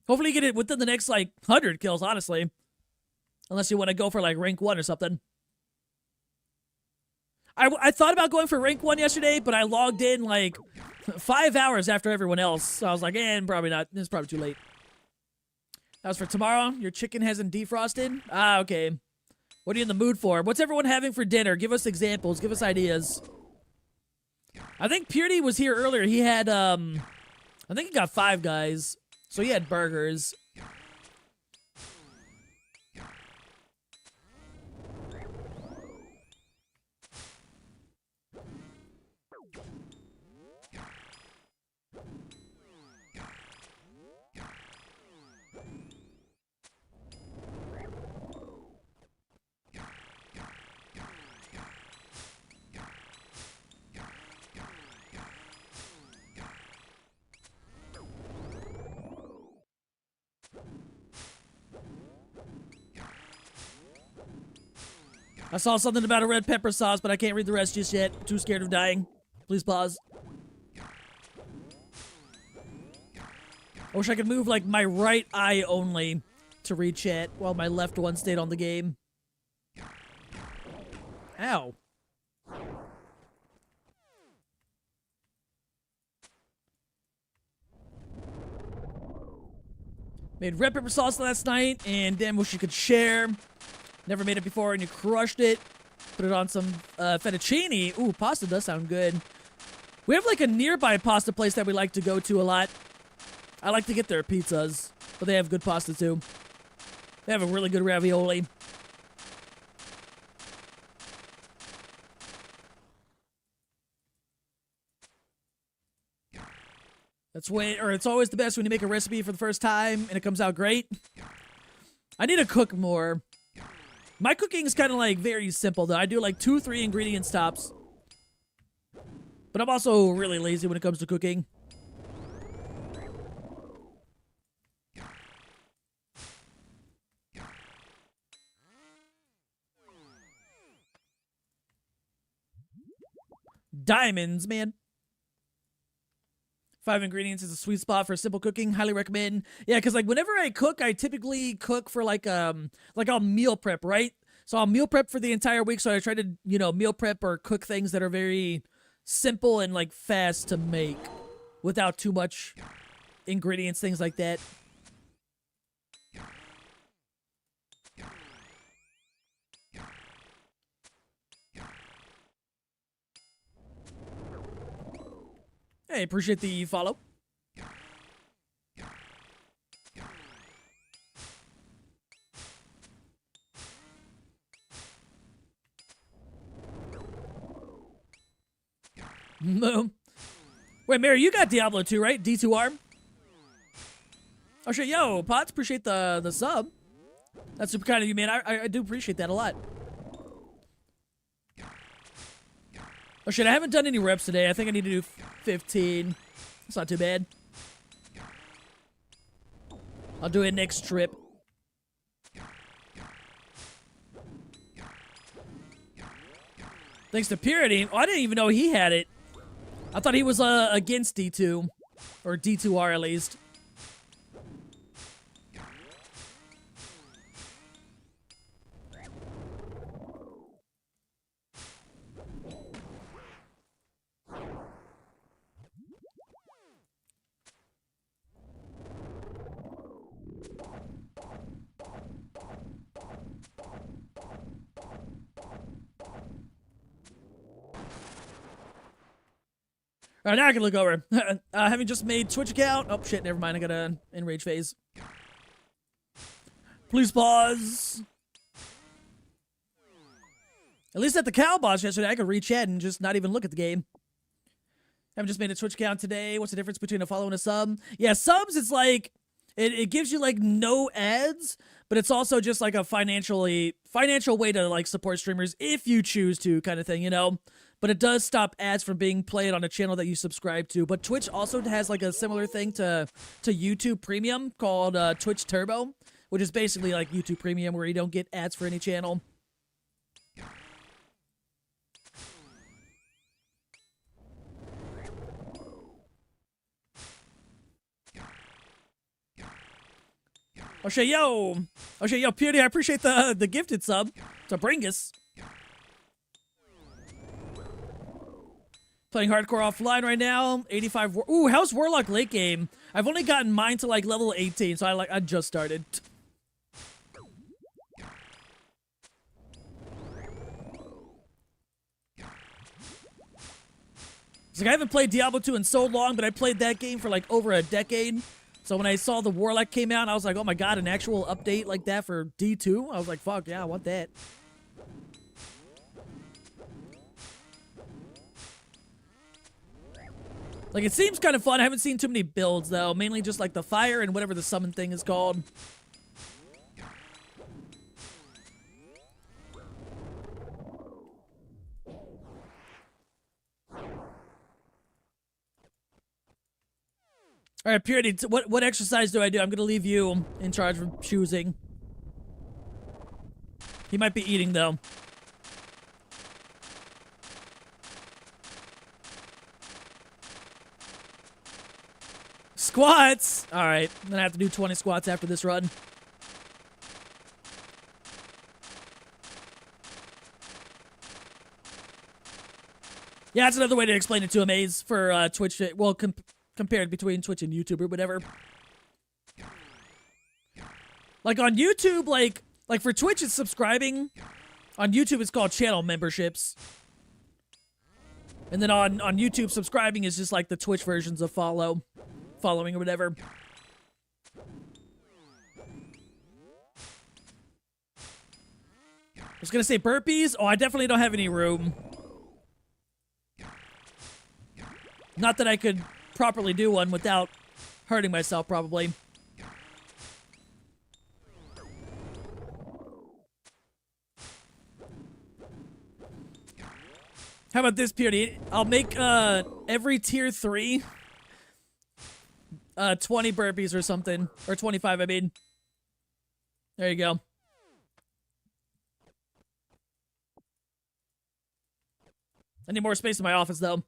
Hopefully you get it within the next, like, 100 kills, honestly. Unless you want to go for, like, rank 1 or something. I thought about going for rank 1 yesterday, but I logged in, like, 5 hours after everyone else. So I was like, probably not. It's probably too late. That was for tomorrow. Your chicken hasn't defrosted? Ah, okay. What are you in the mood for? What's everyone having for dinner? Give us examples. Give us ideas. I think Purity was here earlier. He had, I think he got 5 guys. So he had burgers. I saw something about a red pepper sauce, but I can't read the rest just yet. Too scared of dying. Please pause. I wish I could move, like, my right eye only to read chat while my left one stayed on the game. Ow. Made red pepper sauce last night, and damn wish you could share. Never made it before, and you crushed it. Put it on some fettuccine. Ooh, pasta does sound good. We have, like, a nearby pasta place that we like to go to a lot. I like to get their pizzas, but they have good pasta, too. They have a really good ravioli. It's always the best when you make a recipe for the first time, and it comes out great. I need to cook more. My cooking is kind of, like, very simple, though. I do, like, 2-3 ingredients tops. But I'm also really lazy when it comes to cooking. Diamonds, man. 5 ingredients is a sweet spot for simple cooking. Highly recommend. Yeah, because, like, whenever I cook, I typically cook for, like I'll meal prep, right? So I'll meal prep for the entire week. So I try to, you know, meal prep or cook things that are very simple and, like, fast to make without too much ingredients, things like that. Hey, appreciate the follow. No. Wait, Mary, you got Diablo 2, right? D2R? Oh, shit. Yo, Potts, appreciate the sub. That's super kind of you, man. I do appreciate that a lot. Oh, shit. I haven't done any reps today. I think I need to do 15. It's not too bad. I'll do it next trip. Thanks to Purity. Oh, I didn't even know he had it. I thought he was against D2. Or D2R at least. All right, now I can look over. Having just made Twitch account. Oh, shit, never mind. I got an enrage phase. Please pause. At least at the cow boss yesterday, I could re-chat and just not even look at the game. Having just made a Twitch account today. What's the difference between a follow and a sub? Yeah, subs, it's like, it gives you, like, no ads, but it's also just, like, a financial way to, like, support streamers if you choose to kind of thing, you know? But it does stop ads from being played on a channel that you subscribe to. But Twitch also has like a similar thing to YouTube Premium called Twitch Turbo, which is basically like YouTube Premium where you don't get ads for any channel. O'Shea, yo, Pewdie, I appreciate the gifted sub to Bringus. Playing hardcore offline right now. 85. Ooh, how's Warlock late game? I've only gotten mine to like level 18, so I just started. It's like I haven't played Diablo 2 in so long, but I played that game for like over a decade. So when I saw the Warlock came out, I was like, oh my god, an actual update like that for D2? I was like, fuck yeah, I want that. Like, it seems kind of fun. I haven't seen too many builds, though. Mainly just, like, the fire and whatever the summon thing is called. Alright, Purity, what exercise do I do? I'm gonna leave you in charge of choosing. He might be eating, though. Squats! Alright, I'm gonna have to do 20 squats after this run. Yeah, that's another way to explain it to a maze for Twitch. Well, compared between Twitch and YouTube or whatever. Like on YouTube, like for Twitch it's subscribing. On YouTube it's called channel memberships. And then on YouTube, subscribing is just like the Twitch versions of following or whatever. I was gonna say burpees. Oh, I definitely don't have any room. Not that I could properly do one without hurting myself, probably. How about this, Purity? I'll make every tier 3 20 burpees or something. Or 25, I mean. There you go. I need more space in my office, though.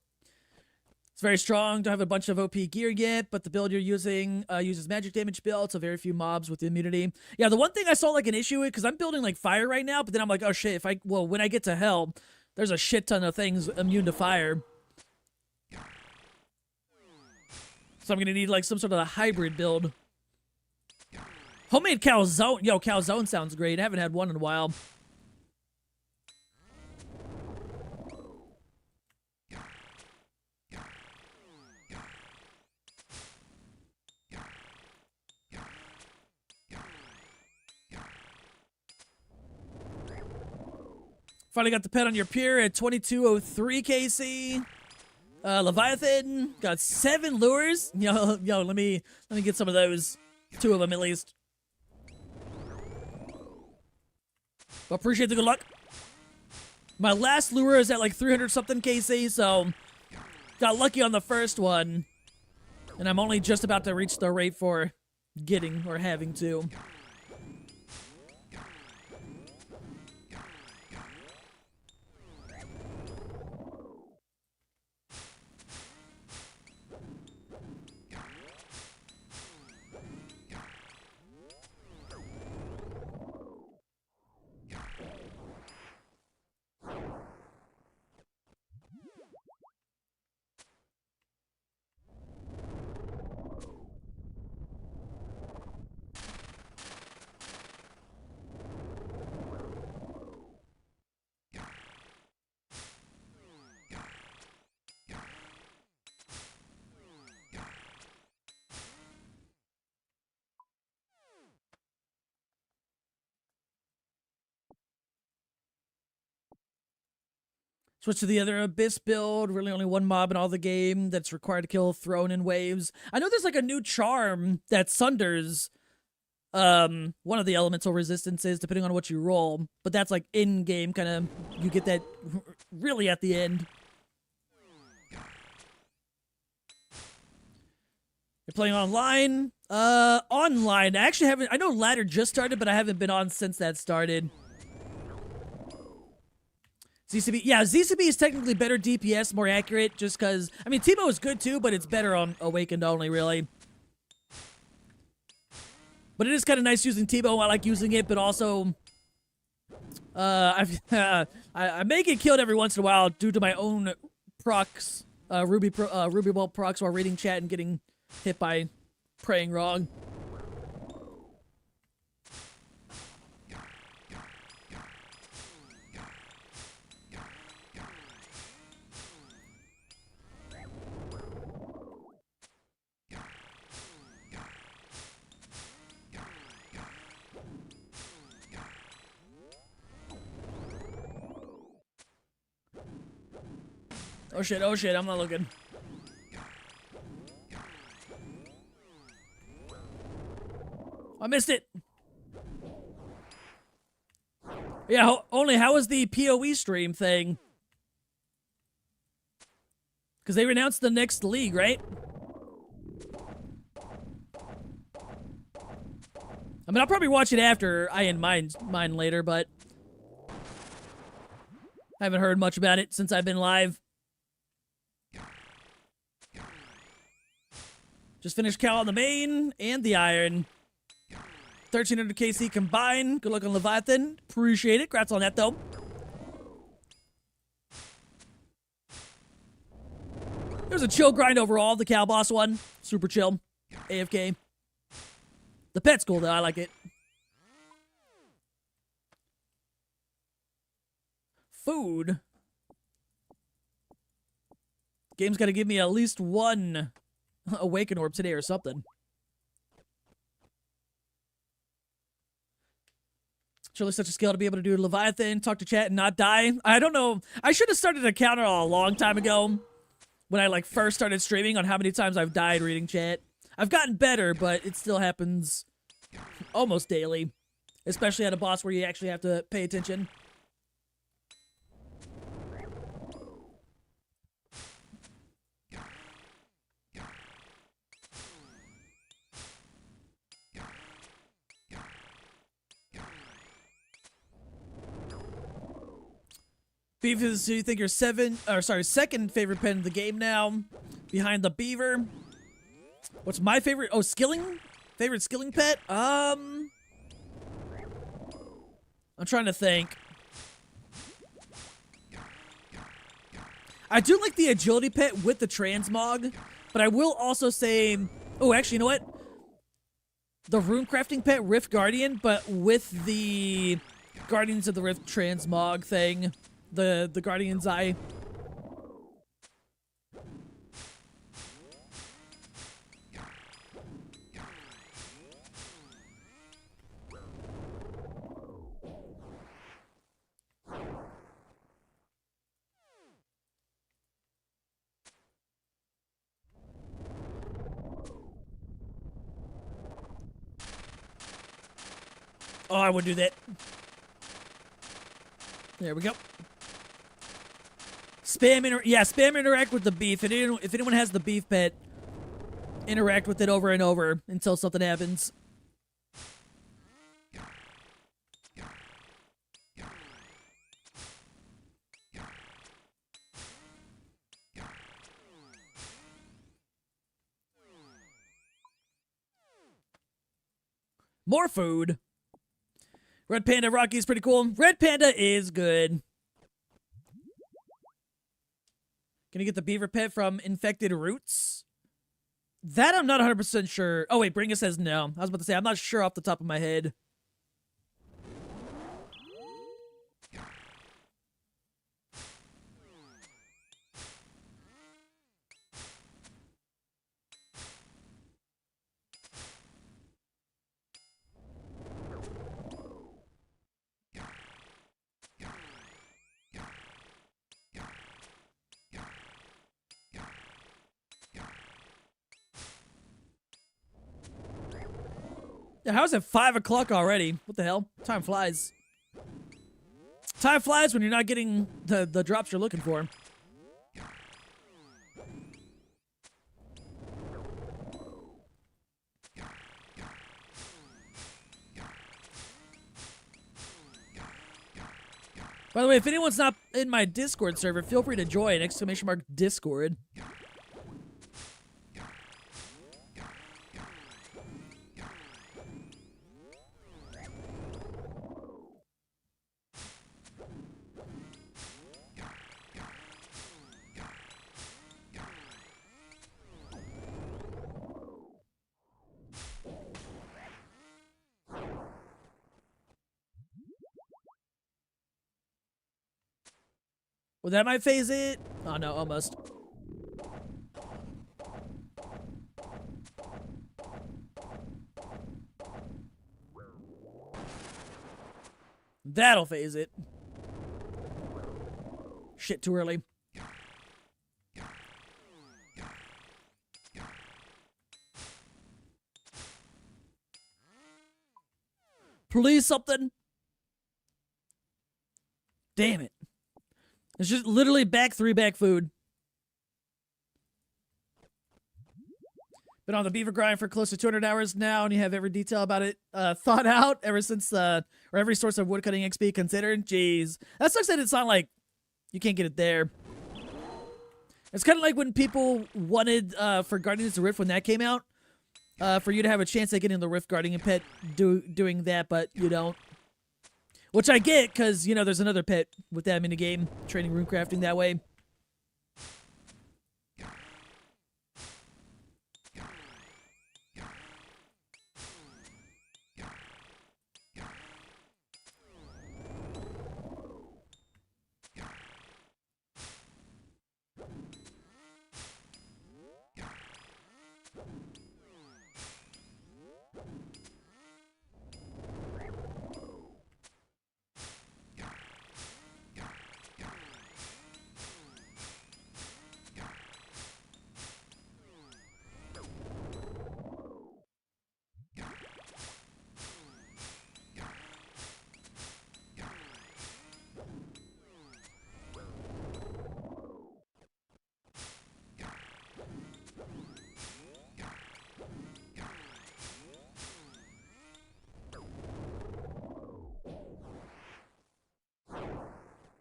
It's very strong. Don't have a bunch of OP gear yet, but the build you're using uses magic damage build, so very few mobs with immunity. Yeah, the one thing I saw like an issue with, because I'm building like fire right now, but then I'm like, oh shit, when I get to hell, there's a shit ton of things immune to fire. So I'm gonna need like some sort of a hybrid build. Homemade calzone. Yo, calzone sounds great. I haven't had one in a while. Finally got the pet on your pier at 2203 KC. Leviathan got 7 lures. Yo, let me get some of those. 2 of them at least. Well, appreciate the good luck. My last lure is at like 300 something KC, so got lucky on the first one. And I'm only just about to reach the rate for getting or having to. Switch to the other Abyss build. Really only one mob in all the game that's required to kill thrown in waves. I know there's like a new charm that sunders one of the elemental resistances depending on what you roll. But that's like in-game kind of, you get that really at the end. You're playing online? Online. I actually haven't, I know Ladder just started, but I haven't been on since that started. ZCB, yeah, ZCB is technically better DPS, more accurate, just because, I mean, Teemo is good too, but it's better on Awakened only, really. But it is kind of nice using Teemo. I like using it, but also, I may get killed every once in a while due to my own procs, Ruby Ball procs while reading chat and getting hit by praying wrong. Oh shit, I'm not looking. I missed it. Yeah, only how was the PoE stream thing? Because they announced the next league, right? I mean, I'll probably watch it after I end mine later, but I haven't heard much about it since I've been live. Just finished Cal on the main and the iron. 1300 KC combined. Good luck on Leviathan. Appreciate it. Congrats on that, though. It was a chill grind overall, the Cal boss one. Super chill. AFK. The pet's cool, though. I like it. Food. Game's got to give me at least one Awaken Orb today or something. Surely such a skill to be able to do Leviathan, talk to chat, and not die. I don't know. I should have started a counter a long time ago when I like first started streaming on how many times I've died reading chat. I've gotten better, but it still happens almost daily. Especially at a boss where you actually have to pay attention. Beef is, do you think your second favorite pet in the game now? Behind the beaver. What's my favorite? Oh, skilling? Favorite skilling pet? I'm trying to think. I do like the agility pet with the transmog, but I will also say, oh, actually, you know what? The rune crafting pet, Rift Guardian, but with the Guardians of the Rift transmog thing. The Guardian's Eye. Oh, I would do that. There we go. Spam interact with the beef. If anyone has the beef pet, interact with it over and over until something happens. More food. Red Panda Rocky's pretty cool. Red Panda is good. Can you get the beaver pet from infected roots? That I'm not 100% sure. Oh, wait, Bringa says no. I was about to say, I'm not sure off the top of my head. Yeah, how's it 5 o'clock already? What the hell? Time flies. Time flies when you're not getting the drops you're looking for. By the way, if anyone's not in my Discord server, feel free to join! !Discord. Well, that might phase it. Oh no, almost. That'll phase it. Shit, too early. Please, something. Damn it. It's just literally back 3 back food. Been on the beaver grind for close to 200 hours now, and you have every detail about it thought out ever since, or every source of woodcutting XP considered. Jeez. That sucks that it's not like you can't get it there. It's kind of like when people wanted, for Guardians of the Rift when that came out, for you to have a chance at getting the Rift Guardian pet doing that, but you don't. Which I get, because, you know, there's another pet with that minigame, training rune crafting that way.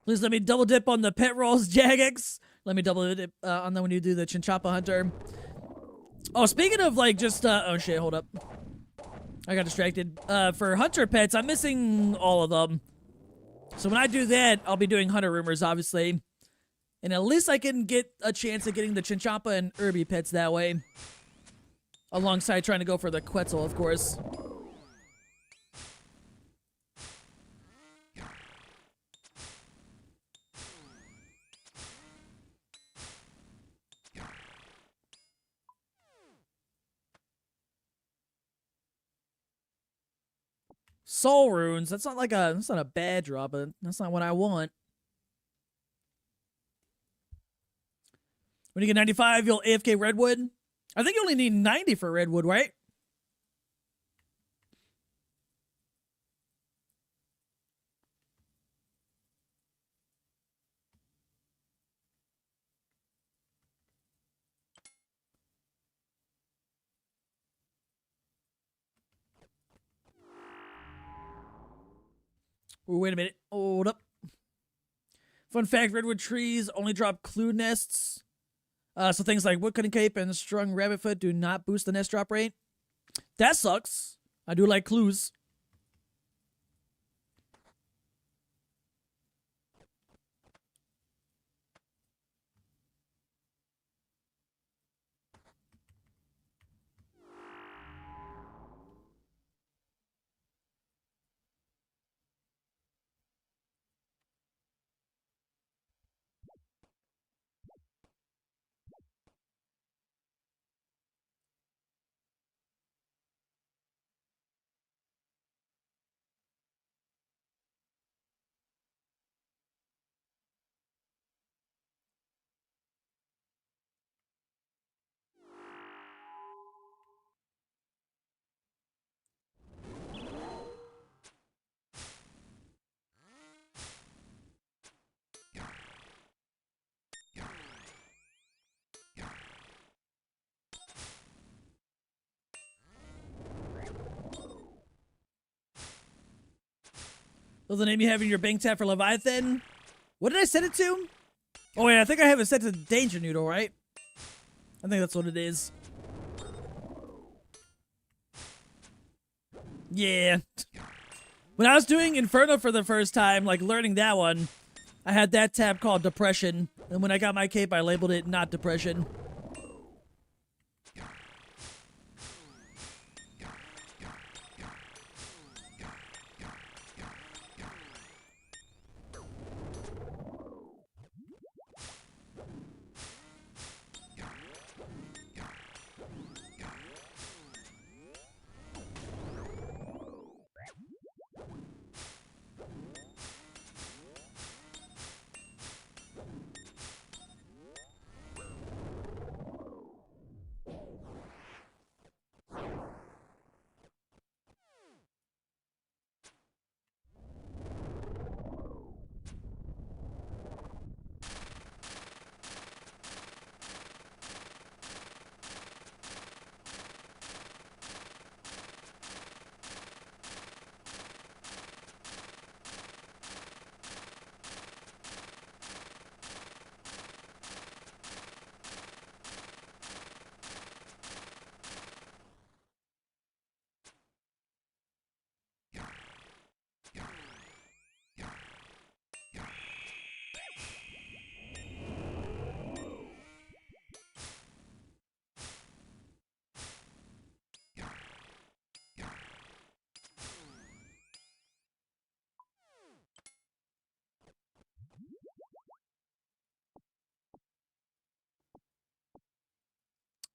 Please let me double dip on the pet rolls, Jagex. Let me double dip on them when you do the Chinchapa Hunter. Oh, speaking of like just, oh shit, hold up. I got distracted. For Hunter pets, I'm missing all of them. So when I do that, I'll be doing Hunter Rumors, obviously. And at least I can get a chance at getting the Chinchapa and Irby pets that way. Alongside trying to go for the Quetzal, of course. Soul runes. That's not like that's not a bad drop, but that's not what I want. When you get 95, you'll AFK Redwood. I think you only need 90 for Redwood, right? Ooh, wait a minute. Hold up. Fun fact, redwood trees only drop clue nests. So things like woodcutting cape and strung rabbit foot do not boost the nest drop rate. That sucks. I do like clues. So the name you have in your bank tab for Leviathan? What did I set it to? Oh wait, I think I have it set to Danger Noodle, right? I think that's what it is. Yeah. When I was doing Inferno for the first time, like learning that one, I had that tab called Depression. And when I got my cape, I labeled it not Depression.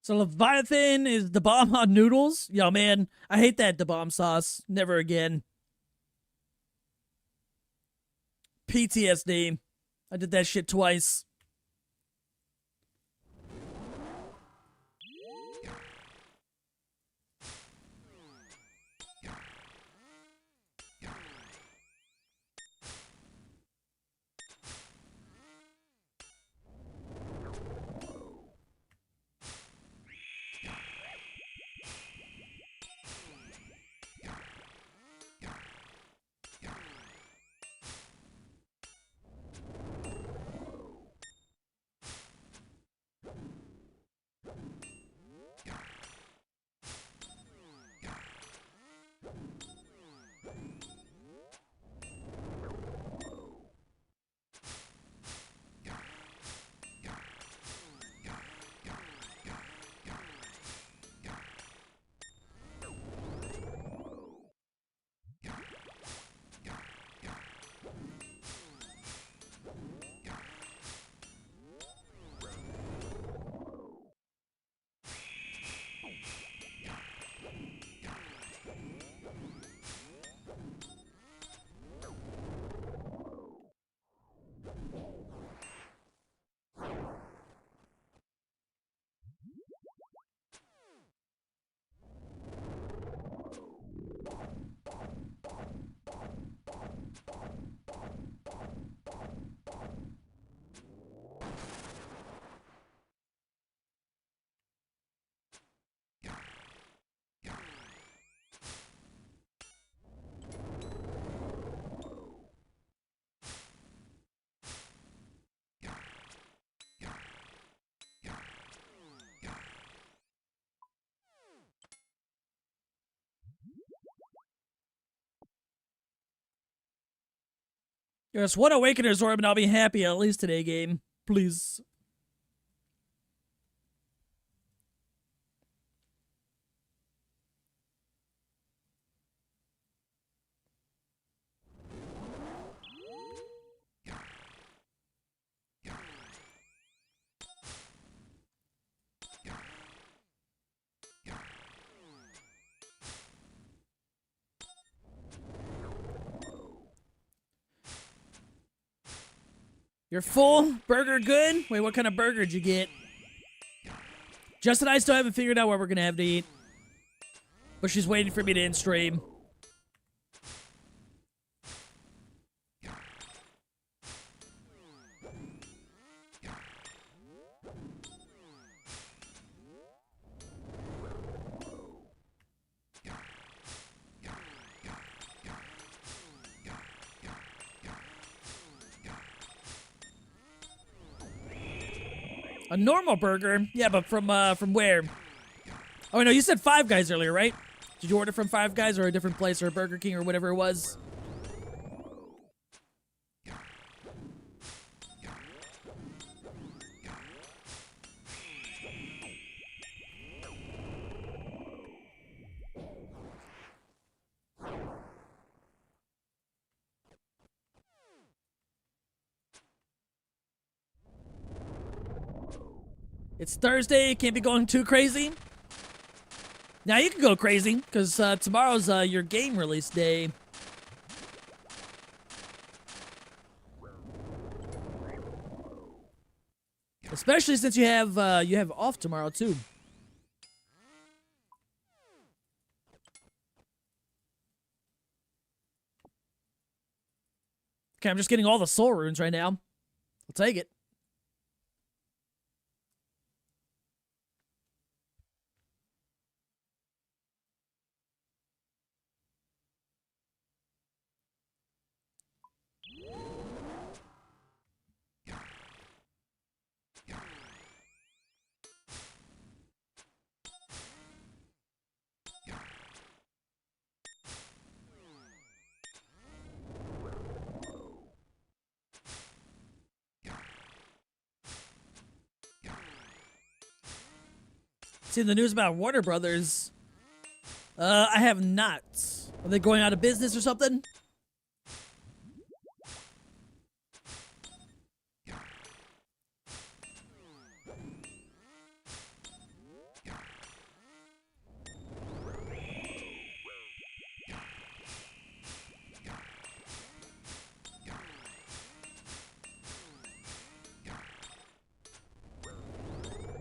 So Leviathan is the bomb on noodles? Yo, man, I hate that the bomb sauce. Never again. PTSD. I did that shit twice. Just one Awakener's Orb and I'll be happy at least today, game. Please. You're full? Burger good? Wait, what kind of burger did you get? Justin and I still haven't figured out what we're gonna have to eat. But she's waiting for me to end stream. A normal burger? Yeah, but from where? Oh, no, you said Five Guys earlier, right? Did you order from Five Guys or a different place or a Burger King or whatever it was? It's Thursday, can't be going too crazy. Now you can go crazy, because tomorrow's your game release day. Especially since you have off tomorrow too. Okay, I'm just getting all the soul runes right now. I'll take it. Seen the news about Warner Brothers? I have not. Are they going out of business or something?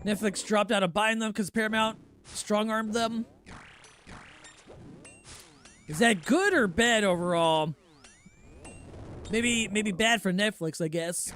Netflix dropped out of buying them because Paramount strong-armed them. Is that good or bad overall? Maybe bad for Netflix, I guess.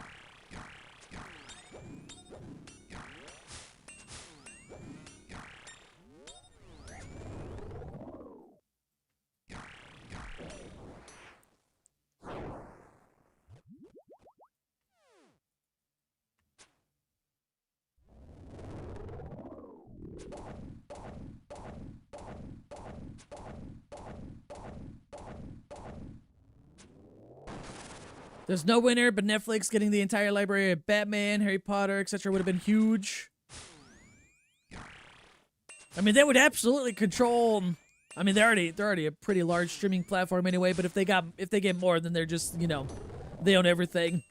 There's no winner, but Netflix getting the entire library of Batman, Harry Potter, etc. would have been huge. I mean, they would absolutely control. I mean, they're already a pretty large streaming platform anyway. But if they get more, then they're just, you know, they own everything.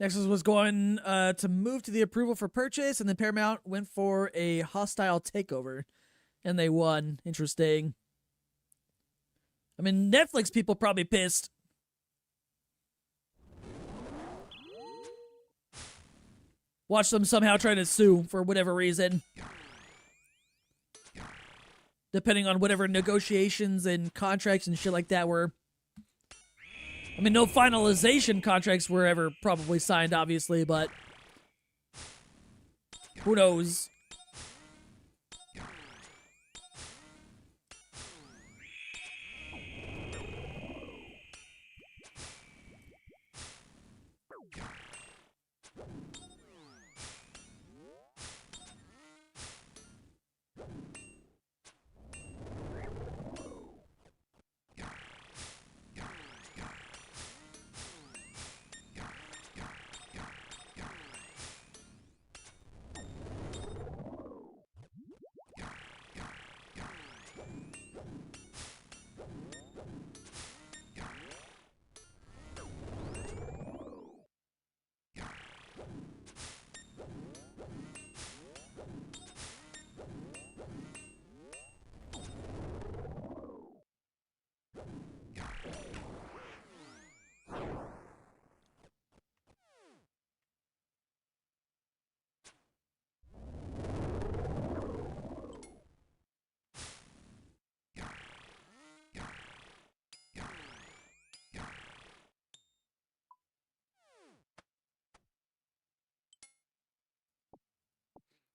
Nexus was going to move to the approval for purchase, and then Paramount went for a hostile takeover, and they won. Interesting. I mean, Netflix people probably pissed. Watch them somehow try to sue for whatever reason. Depending on whatever negotiations and contracts and shit like that were. I mean, no finalization contracts were ever probably signed, obviously, but who knows?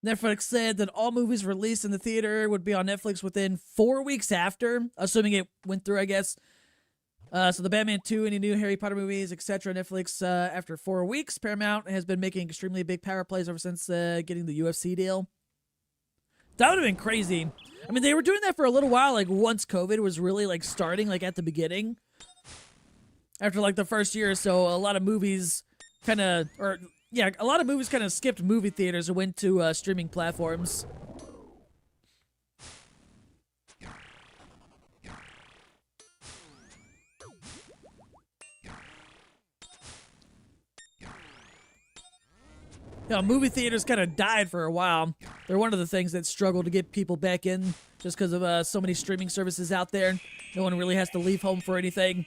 Netflix said that all movies released in the theater would be on Netflix within 4 weeks after, assuming it went through, I guess. So the Batman 2, any new Harry Potter movies, etc. Netflix after 4 weeks. Paramount has been making extremely big power plays ever since getting the UFC deal. That would have been crazy. I mean, they were doing that for a little while, like once COVID was really like starting, like at the beginning. After like the first year or so, a lot of movies kind of, a lot of movies kind of skipped movie theaters and went to streaming platforms. You know, movie theaters kind of died for a while. They're one of the things that struggle to get people back in just because of so many streaming services out there. No one really has to leave home for anything.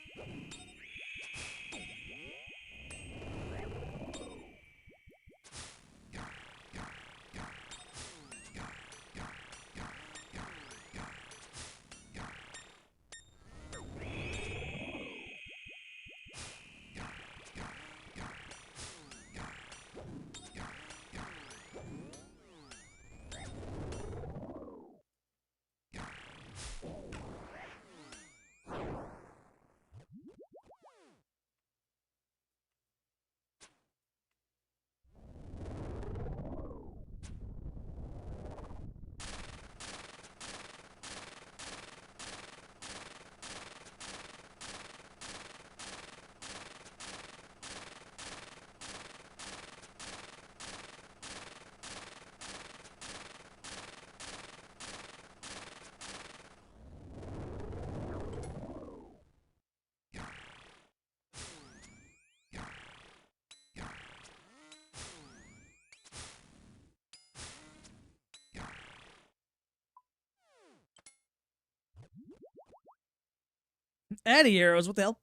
Anti-heroes, what the hell?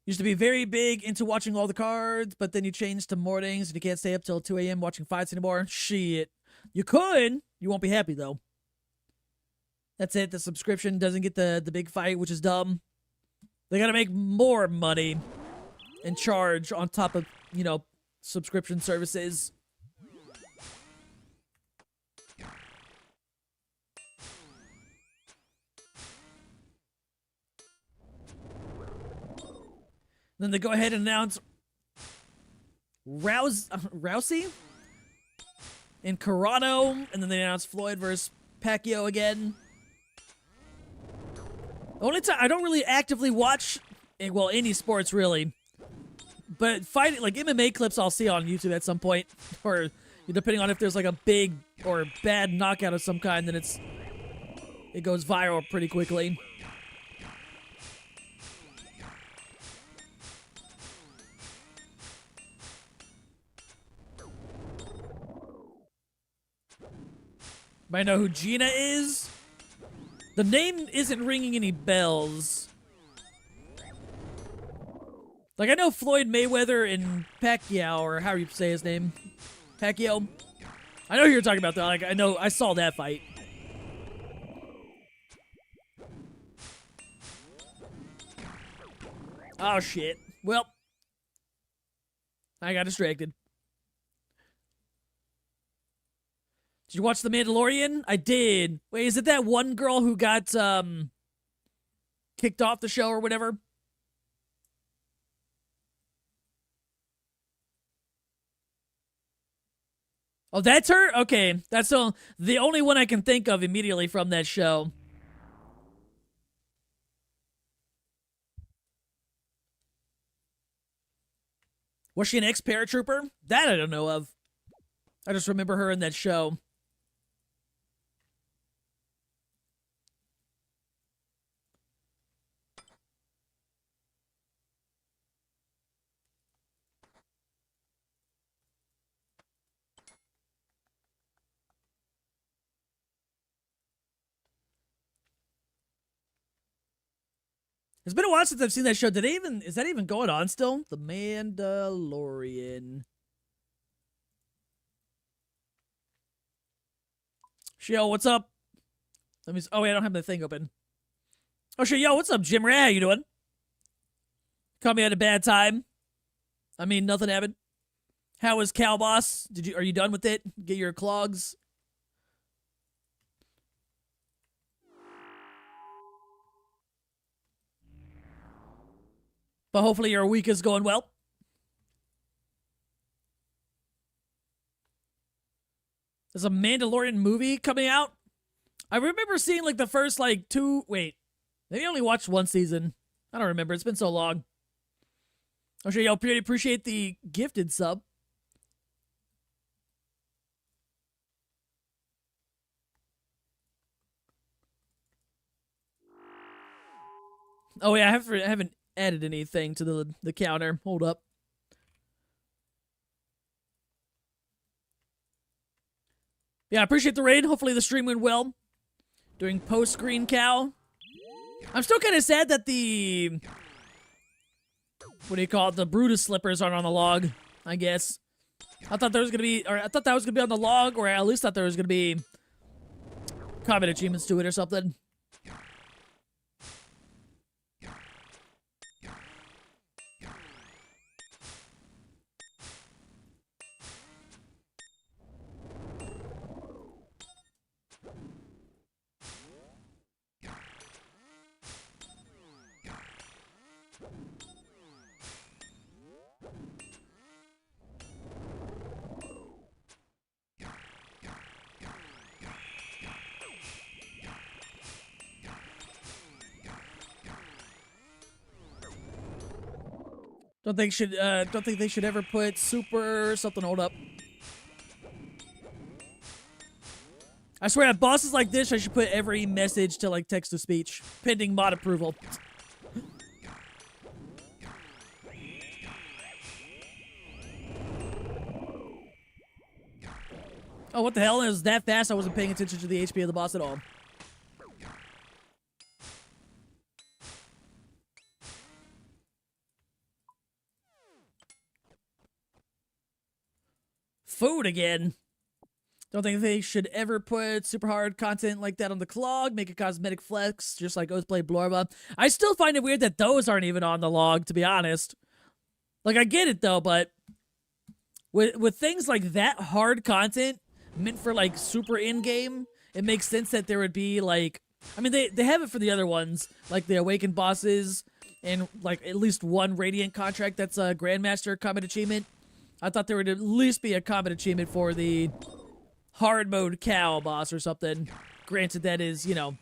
Used to be very big into watching all the cards, but then you changed to mornings and you can't stay up till 2 a.m. watching fights anymore. Shit. You could. You won't be happy, though. That's it. The subscription doesn't get the big fight, which is dumb. They gotta make more money and charge on top of, you know, subscription services. Then they go ahead and announce Rousey in Corrado, and then they announce Floyd versus Pacquiao again. Only time I don't really actively watch, well, any sports really, but fighting like MMA clips I'll see on YouTube at some point, or depending on if there's like a big or bad knockout of some kind, then it goes viral pretty quickly. Might know who Gina is? The name isn't ringing any bells. Like, I know Floyd Mayweather and Pacquiao, or how you say his name. Pacquiao. I know who you're talking about, though. Like, I saw that fight. Oh, shit. Well, I got distracted. Did you watch The Mandalorian? I did. Wait, is it that one girl who got, kicked off the show or whatever? Oh, that's her? Okay. That's the only one I can think of immediately from that show. Was she an ex-paratrooper? That I don't know of. I just remember her in that show. It's been a while since I've seen that show. Is that even going on still? The Mandalorian. Yo, what's up? Oh, wait, I don't have the thing open. Oh, shit, yo, what's up, Jim Ray? How you doing? Caught me at a bad time. I mean, nothing happened. How was Cow Boss? Are you done with it? Get your clogs? But hopefully your week is going well. There's a Mandalorian movie coming out. I remember seeing like the first like two. Wait, maybe I only watched one season. I don't remember. It's been so long. I'm sure y'all pretty appreciate the gifted sub. Oh yeah, I haven't added anything to the counter. Hold up. Yeah, I appreciate the raid. Hopefully the stream went well. Doing post Green Cow. I'm still kind of sad that the what do you call it? The Brutus slippers aren't on the log. I guess. I thought there was gonna be, or I thought that was gonna be on the log, or I at least thought there was gonna be combat achievements to it or something. Don't think they should ever put super something. Hold up. I swear at bosses like this, I should put every message to like text to speech, pending mod approval. Oh, what the hell? It was that fast I wasn't paying attention to the HP of the boss at all. Food again. Don't think they should ever put super hard content like that on the clog, make a cosmetic flex, just like Ghostblade Blorba. I still find it weird that those aren't even on the log, to be honest. Like, I get it, though, but with things like that hard content meant for, like, super in-game, it makes sense that there would be, like... I mean, they have it for the other ones, like the Awakened bosses, and, like, at least one Radiant contract that's a Grandmaster combat achievement. I thought there would at least be a combat achievement for the hard mode cow boss or something. Granted, that is, you know,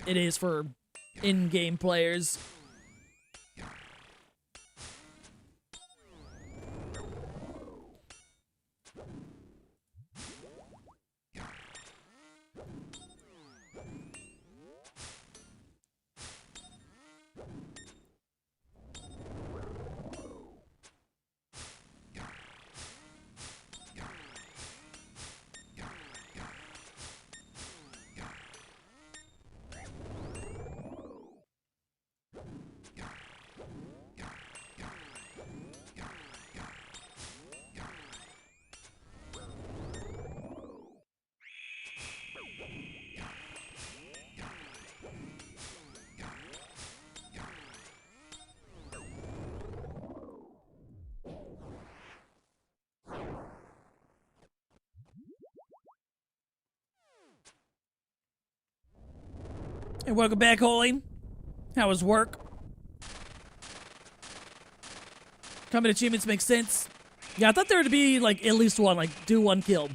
it is for in-game players. And welcome back, Holy. How was work? Combat achievements make sense. Yeah, I thought there would be, like, at least one, like, do one kill.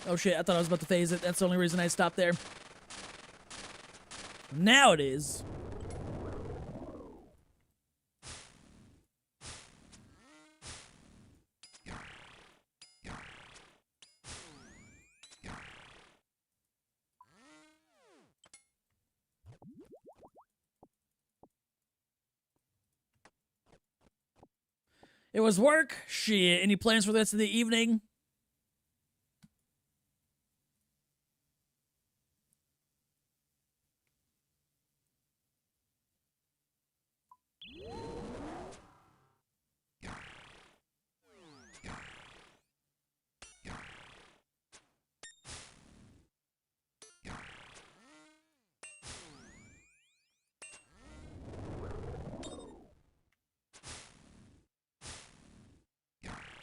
Oh shit, I thought I was about to phase it. That's the only reason I stopped there. Now it is. It was work. Shit. Any plans for the rest of the evening?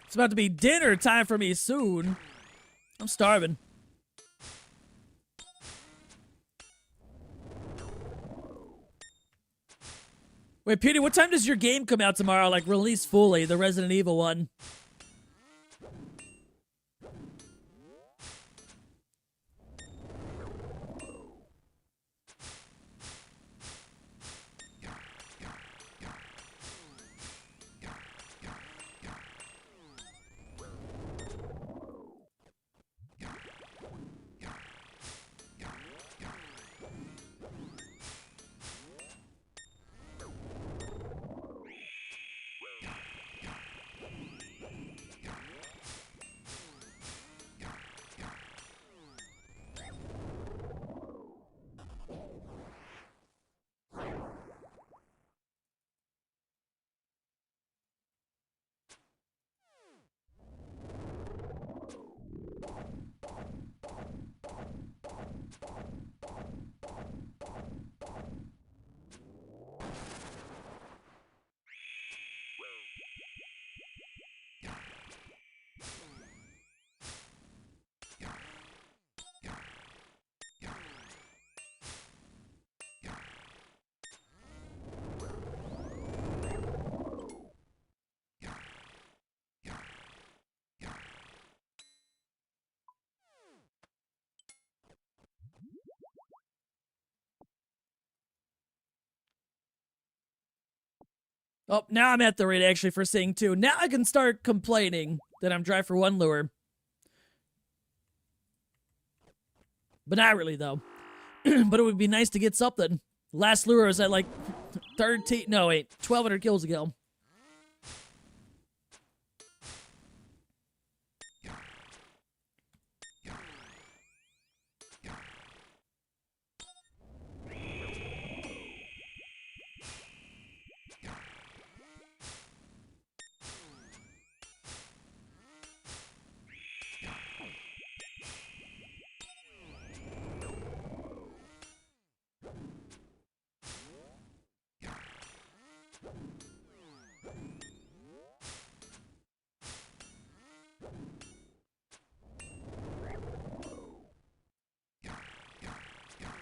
It's about to be dinner time for me soon. I'm starving. Wait, Petey, what time does your game come out tomorrow? Like, release fully, the Resident Evil one. Oh, now I'm at the rate actually for seeing 2. Now I can start complaining that I'm dry for 1 lure. But not really, though. But it would be nice to get something. Last lure was at like 13, no wait, 1,200 kills ago.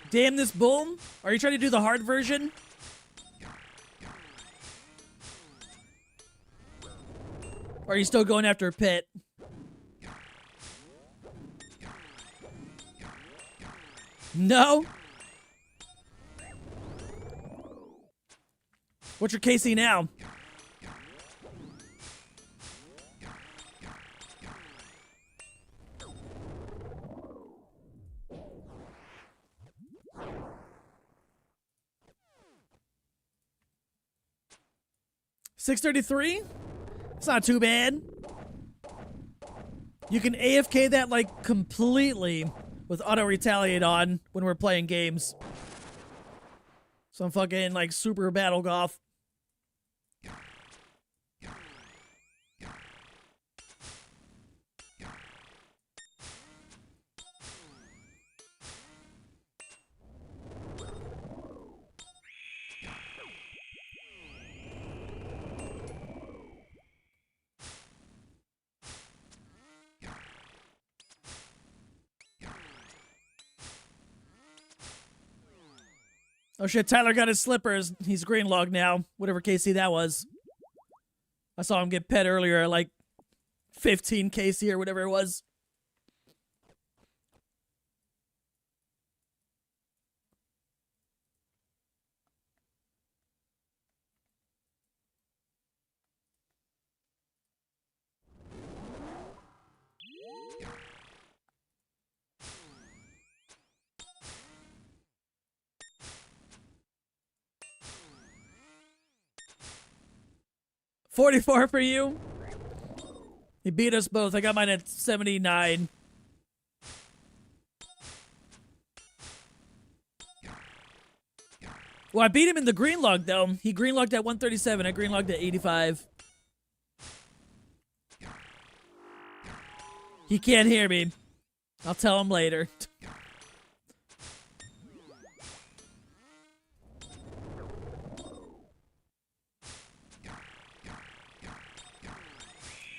Damn this boom. Are you trying to do the hard version? Or are you still going after a pit? No? What's your KC now? $633? It's not too bad. You can AFK that like completely with auto retaliate on when we're playing games. Some fucking like super battle golf. Oh shit, Tyler got his slippers. He's green log now. Whatever KC that was. I saw him get pet earlier at like 15 KC or whatever it was. $44 for you. He beat us both. I got mine at 79. Well, I beat him in the green log, though. He green logged at 137. I green logged at 85. He can't hear me. I'll tell him later.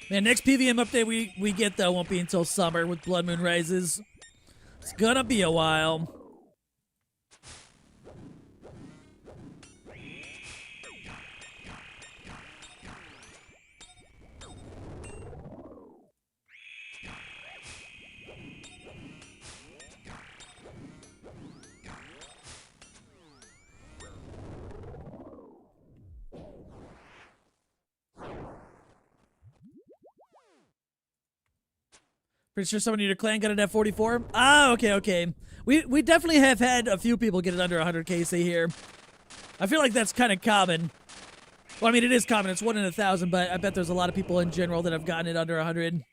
Man, next PVM update we get, though, won't be until summer with Blood Moon Rises. It's gonna be a while. Pretty sure someone in your clan got it at 44. Ah, okay. We definitely have had a few people get it under 100 KC here. I feel like that's kind of common. Well, I mean, it is common. It's 1 in 1,000, but I bet there's a lot of people in general that have gotten it under 100.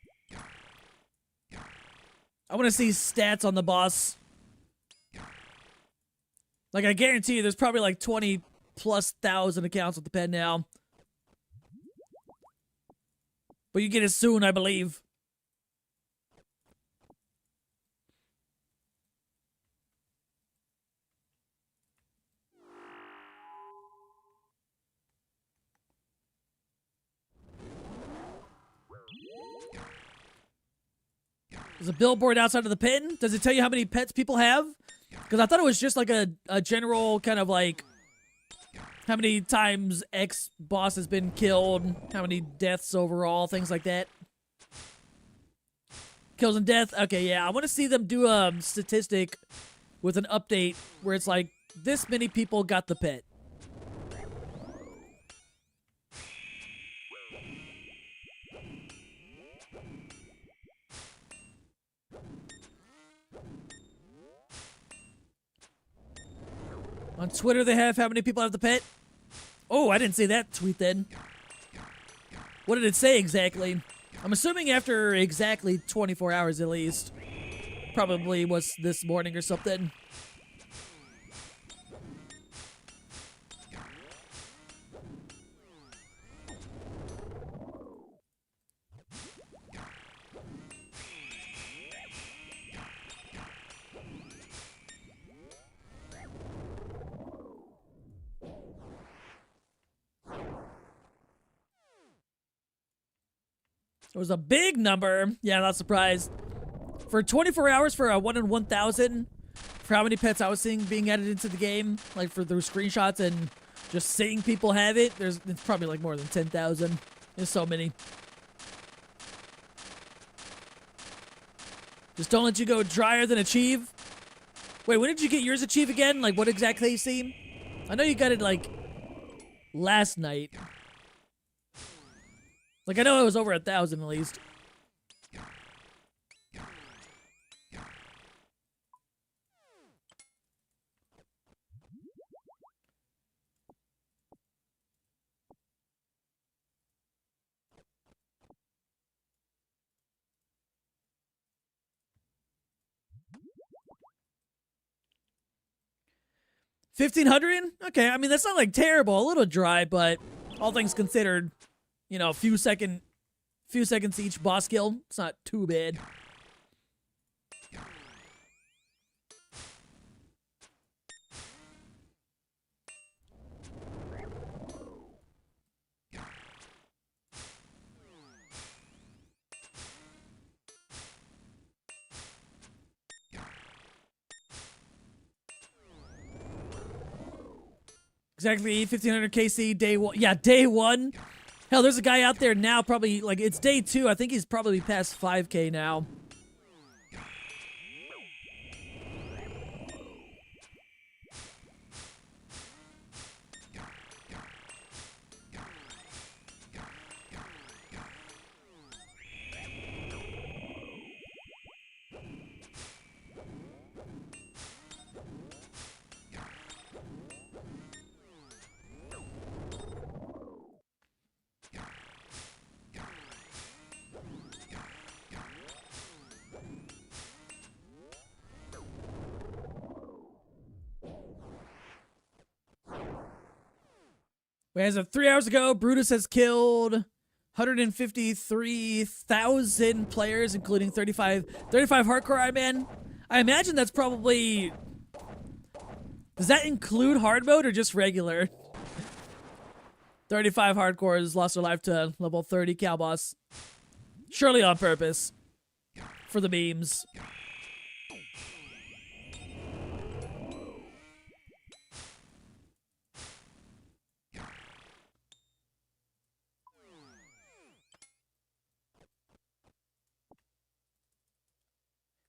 I want to see stats on the boss. Like, I guarantee you there's probably like 20+ thousand accounts with the pen now. But you get it soon, I believe. There's a billboard outside of the pen. Does it tell you how many pets people have? Because I thought it was just like a general kind of like how many times X boss has been killed, how many deaths overall, things like that. Kills and death. Okay, yeah. I want to see them do a statistic with an update where it's like this many people got the pet. On Twitter, they have how many people have the pet? Oh, I didn't see that tweet then. What did it say exactly? I'm assuming after exactly 24 hours at least. Probably was this morning or something. It was a big number. Yeah, not surprised. For 24 hours for a 1 in 1,000, for how many pets I was seeing being added into the game, like for those screenshots and just seeing people have it, it's probably like more than 10,000. There's so many. Just don't let you go drier than Achieve. Wait, when did you get yours Achieve again? Like, what exactly you see? I know you got it, like, last night. Like, I know it was over 1,000 at least. $1,500? Okay, I mean, that's not, like, terrible. A little dry, but all things considered, you know, a few seconds each boss kill. It's not too bad. Exactly, 1,500 KC, day one. Yeah, day one. Hell, there's a guy out there now, probably, like, it's day 2. I think he's probably past 5K now. Wait, as of 3 hours ago, Brutus has killed 153,000 players, including 35 hardcore Iron. I imagine that's probably... Does that include hard mode or just regular? 35 hardcores lost their life to level 30 Cow Boss. Surely on purpose. For the memes.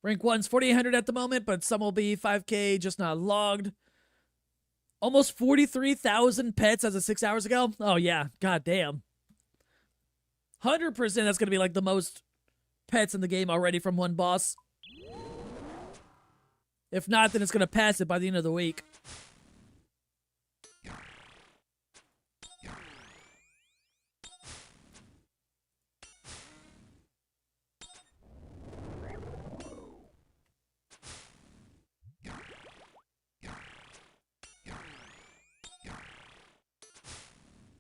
Rank 1's 4,800 at the moment, but some will be 5K, just not logged. Almost 43,000 pets as of 6 hours ago. Oh, yeah. God damn. 100% that's going to be like the most pets in the game already from one boss. If not, then it's going to pass it by the end of the week.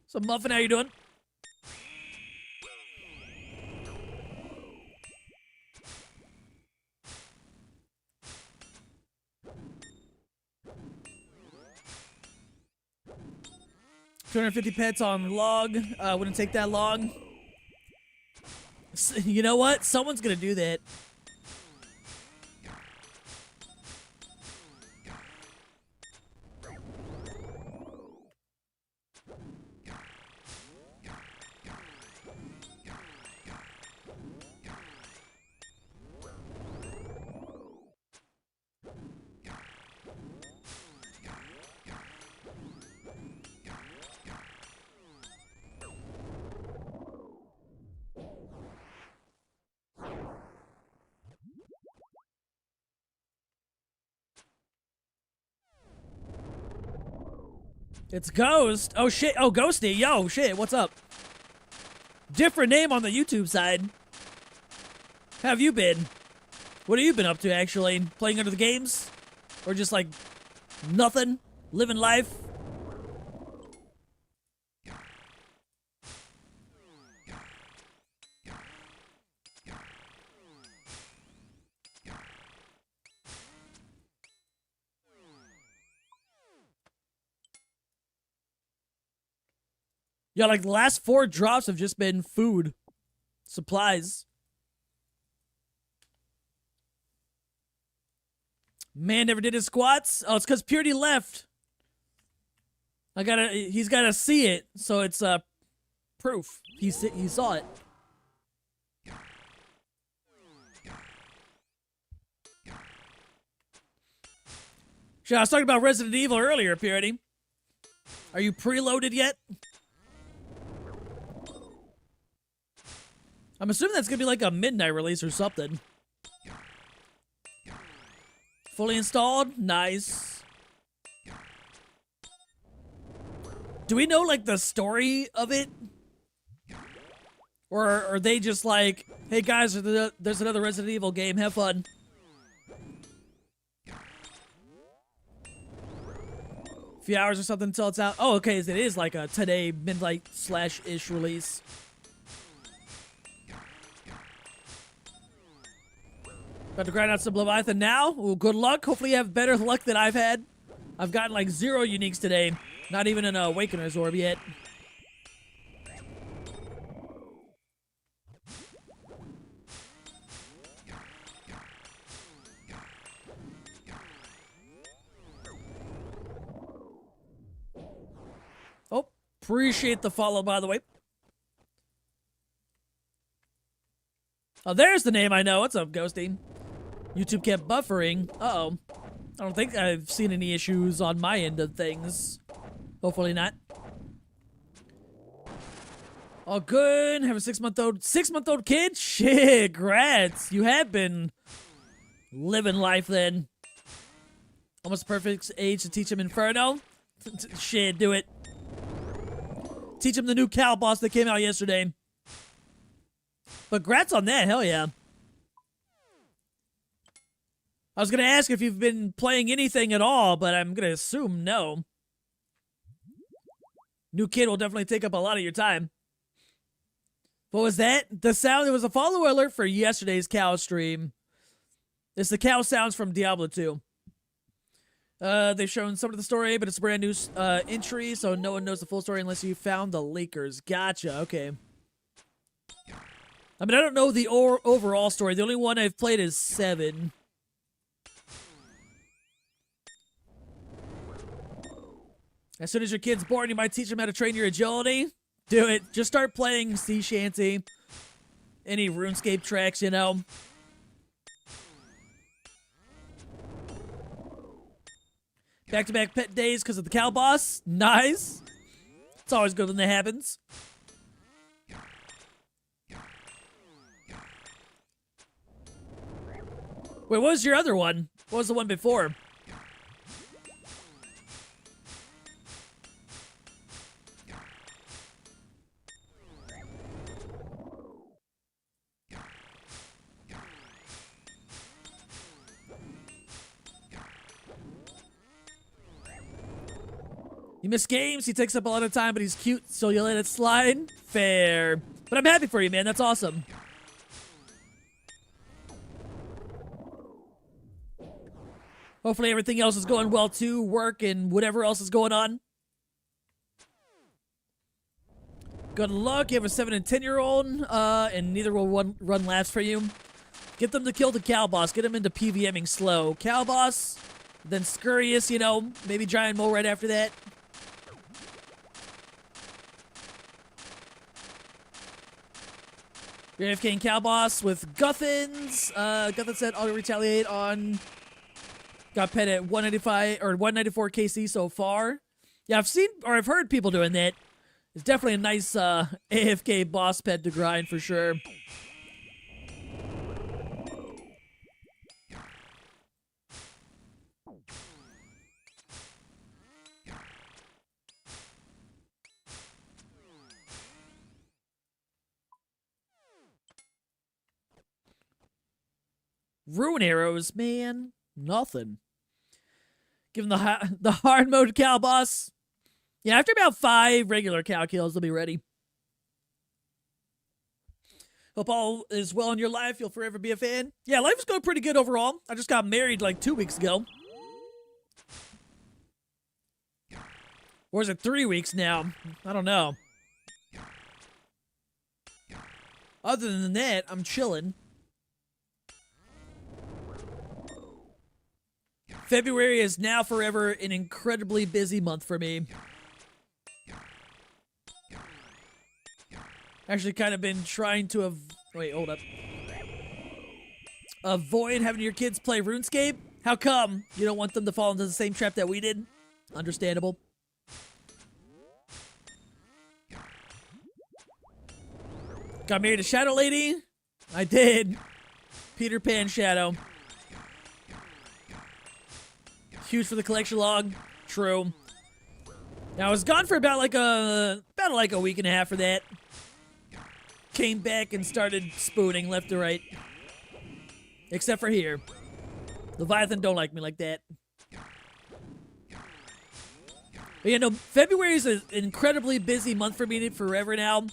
So, Muffin, how you doing? $250 pets on log. Wouldn't take that long. You know what? Someone's gonna do that. It's Ghost. Oh, shit. Oh, Ghosty. Yo, shit. What's up? Different name on the YouTube side. How have you been? What have you been up to, actually? Playing under the games? Or just, like, nothing? Living life? Yeah, like the last 4 drops have just been food. Supplies. Man never did his squats. Oh, it's because Purity left. He's gotta see it, so it's proof. He saw it. Sure, I was talking about Resident Evil earlier, Purity. Are you preloaded yet? I'm assuming that's gonna be like a midnight release or something. Fully installed? Nice. Do we know, like, the story of it? Or are they just like, hey guys, there's another Resident Evil game, have fun. A few hours or something until it's out. Oh, okay, it is like a today midnight /ish release. About to grind out some Leviathan now. Ooh, good luck. Hopefully you have better luck than I've had. I've gotten like 0 uniques today. Not even an Awakener's Orb yet. Oh, appreciate the follow, by the way. Oh, there's the name I know. What's up, Ghosty? YouTube kept buffering. Uh-oh. I don't think I've seen any issues on my end of things. Hopefully not. All good. Have a 6-month-old kid? Shit, grats. You have been living life then. Almost perfect age to teach him Inferno. Shit, do it. Teach him the new Cal boss that came out yesterday. But grats on that, hell yeah. I was going to ask if you've been playing anything at all, but I'm going to assume no. New kid will definitely take up a lot of your time. What was that? The sound, it was a follow alert for yesterday's cow stream. It's the cow sounds from Diablo 2. They've shown some of the story, but it's a brand new entry, so no one knows the full story unless you found the leakers. Gotcha, okay. I mean, I don't know the overall story. The only one I've played is 7. As soon as your kid's born, you might teach him how to train your agility. Do it. Just start playing sea shanty. Any RuneScape tracks, you know. Back-to-back pet days because of the cow boss. Nice. It's always good when that happens. Wait, what was your other one? What was the one before? You miss games, he takes up a lot of time, but he's cute, so you let it slide? Fair. But I'm happy for you, man. That's awesome. Hopefully everything else is going well, too. Work and whatever else is going on. Good luck. You have a 7 and 10-year-old, and neither will run last for you. Get them to kill the cow boss. Get them into PVMing slow. Cow boss, then Scurrius, you know, maybe Giant Mole right after that. Your AFK and cow boss with Guthins. Guthins said auto retaliate on. Got pet at 195 or 194 KC so far. Yeah, I've seen or I've heard people doing that. It's definitely a nice AFK boss pet to grind for sure. Rune arrows, man. Nothing. Give him the hard mode cow boss. Yeah, after about 5 regular cow kills, they'll be ready. Hope all is well in your life. You'll forever be a fan. Yeah, life's going pretty good overall. I just got married like 2 weeks ago. Or is it 3 weeks now? I don't know. Other than that, I'm chilling. February is now forever an incredibly busy month for me. Actually kind of been trying to wait, hold up. Avoid having your kids play RuneScape? How come? You don't want them to fall into the same trap that we did? Understandable. Got married to Shadow Lady? I did. Peter Pan Shadow. Huge for the collection log. True. Now I was gone for about like a week and a half for that. Came back and started spooning left to right. Except for here. Leviathan don't like me like that. But you know, February is an incredibly busy month for me forever now.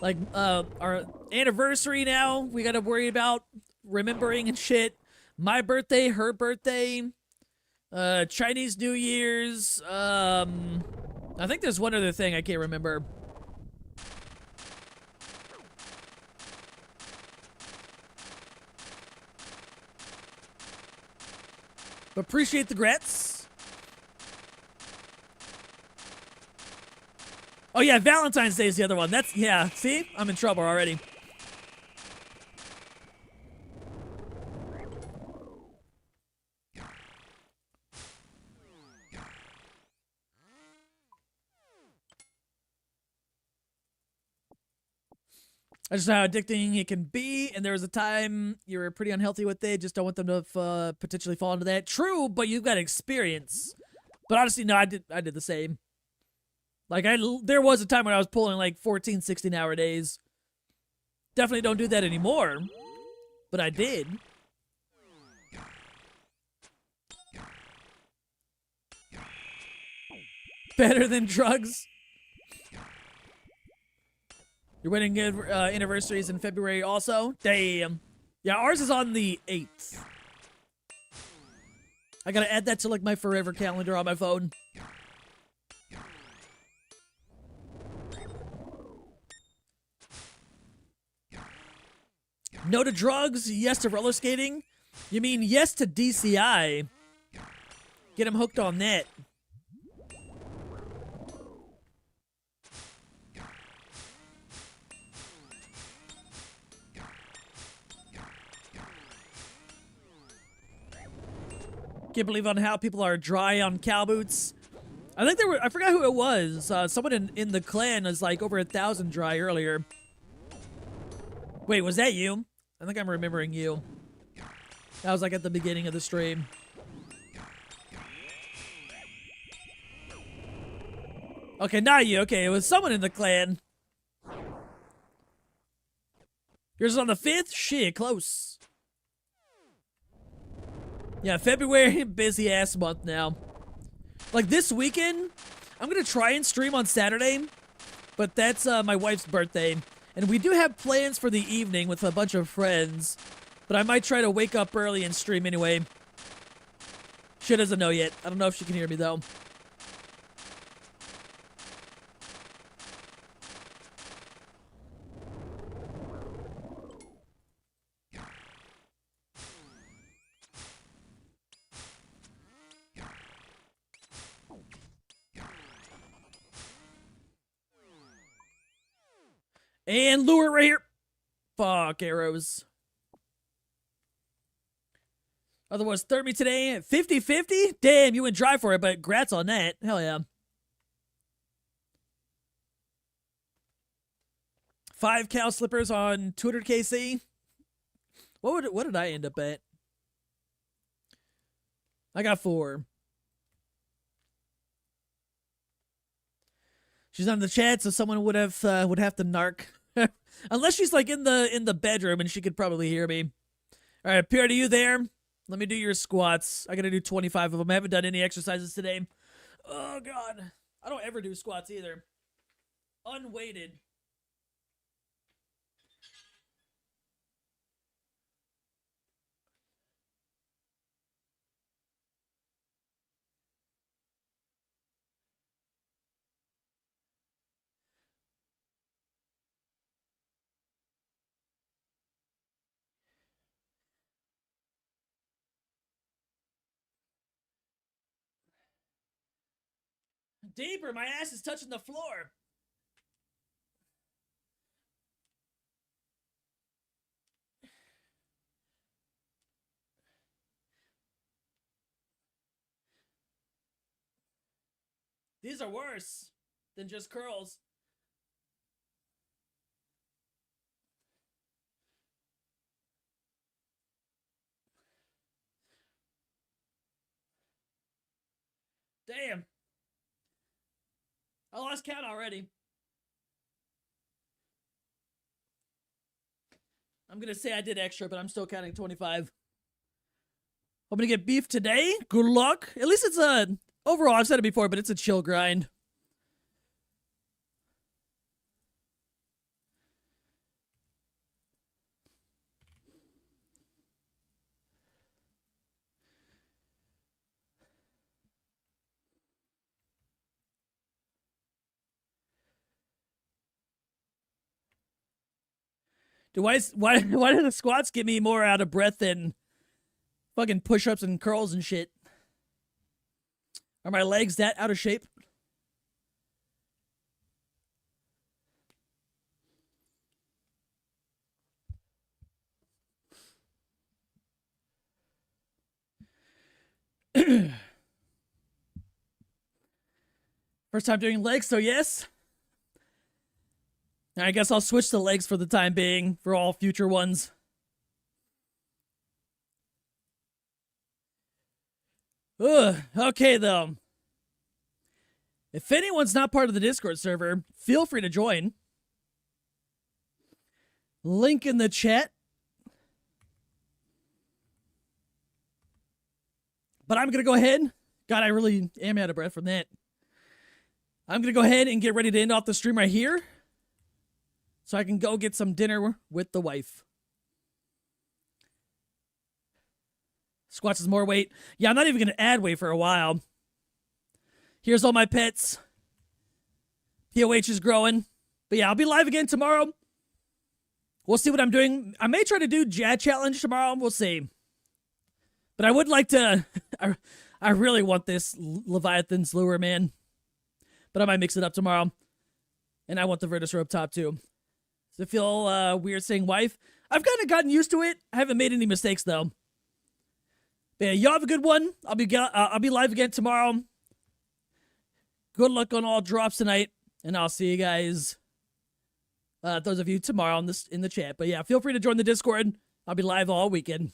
Like, our anniversary now, we gotta worry about remembering and shit. My birthday, her birthday. Chinese New Year's, I think there's one other thing I can't remember. Appreciate the grats. Oh yeah, Valentine's Day is the other one. That's, yeah, see? I'm in trouble already. I just know how addicting it can be, and there was a time you were pretty unhealthy with it. Just don't want them to potentially fall into that. True, but you've got experience. But honestly, no, I did the same. Like, there was a time when I was pulling like 14, 16-hour days. Definitely don't do that anymore, but I did. Better than drugs. Your wedding anniversary is in February also? Damn. Yeah, ours is on the 8th. I gotta add that to like my forever calendar on my phone. No to drugs, yes to roller skating. You mean yes to DCI. Get him hooked on that. Can't believe on how people are dry on cow boots. I think there were, I forgot who it was. Someone in the clan was like over 1,000 dry earlier. Wait, was that you? I think I'm remembering you. That was like at the beginning of the stream. Okay, not you. Okay, it was someone in the clan. Yours is on the 5th? Shit, close. Yeah, February, busy ass month now. Like this weekend, I'm gonna try and stream on Saturday, but that's my wife's birthday. And we do have plans for the evening with a bunch of friends, but I might try to wake up early and stream anyway. She doesn't know yet. I don't know if she can hear me though. And lure right here. Fuck, arrows. Otherwise, third me today. 50-50? Damn, you went dry for it, but grats on that. Hell yeah. 5 cow slippers on 200 KC. What did I end up at? I got 4. She's not in the chat, so someone would have to narc. Unless she's like in the bedroom and she could probably hear me. All right, Pierre, are you there? Let me do your squats. I gotta do 25 of them. I haven't done any exercises today. Oh god, I don't ever do squats either. Unweighted. Deeper, my ass is touching the floor. These are worse than just curls. Damn. I lost count already. I'm gonna say I did extra, but I'm still counting 25. I'm gonna get beef today. Good luck. At least it's a... Overall, I've said it before, but it's a chill grind. Why do the squats get me more out of breath than fucking push-ups and curls and shit? Are my legs that out of shape? First time doing legs, so yes. I guess I'll switch to legs for the time being, for all future ones. Ugh, okay though. If anyone's not part of the Discord server, feel free to join. Link in the chat. But I'm gonna go ahead. God, I really am out of breath from that. I'm gonna go ahead and get ready to end off the stream right here, so I can go get some dinner with the wife. Squats is more weight. Yeah, I'm not even going to add weight for a while. Here's all my pets. POH is growing. But yeah, I'll be live again tomorrow. We'll see what I'm doing. I may try to do Jet Challenge tomorrow. We'll see. But I would like to... I really want this Leviathan's Lure, man. But I might mix it up tomorrow. And I want the Virtus Rope Top, too. Does it feel weird saying wife? I've kind of gotten used to it. I haven't made any mistakes, though. But yeah, y'all have a good one. I'll be live again tomorrow. Good luck on all drops tonight. And I'll see you guys... those of you tomorrow in the chat. But yeah, feel free to join the Discord. I'll be live all weekend.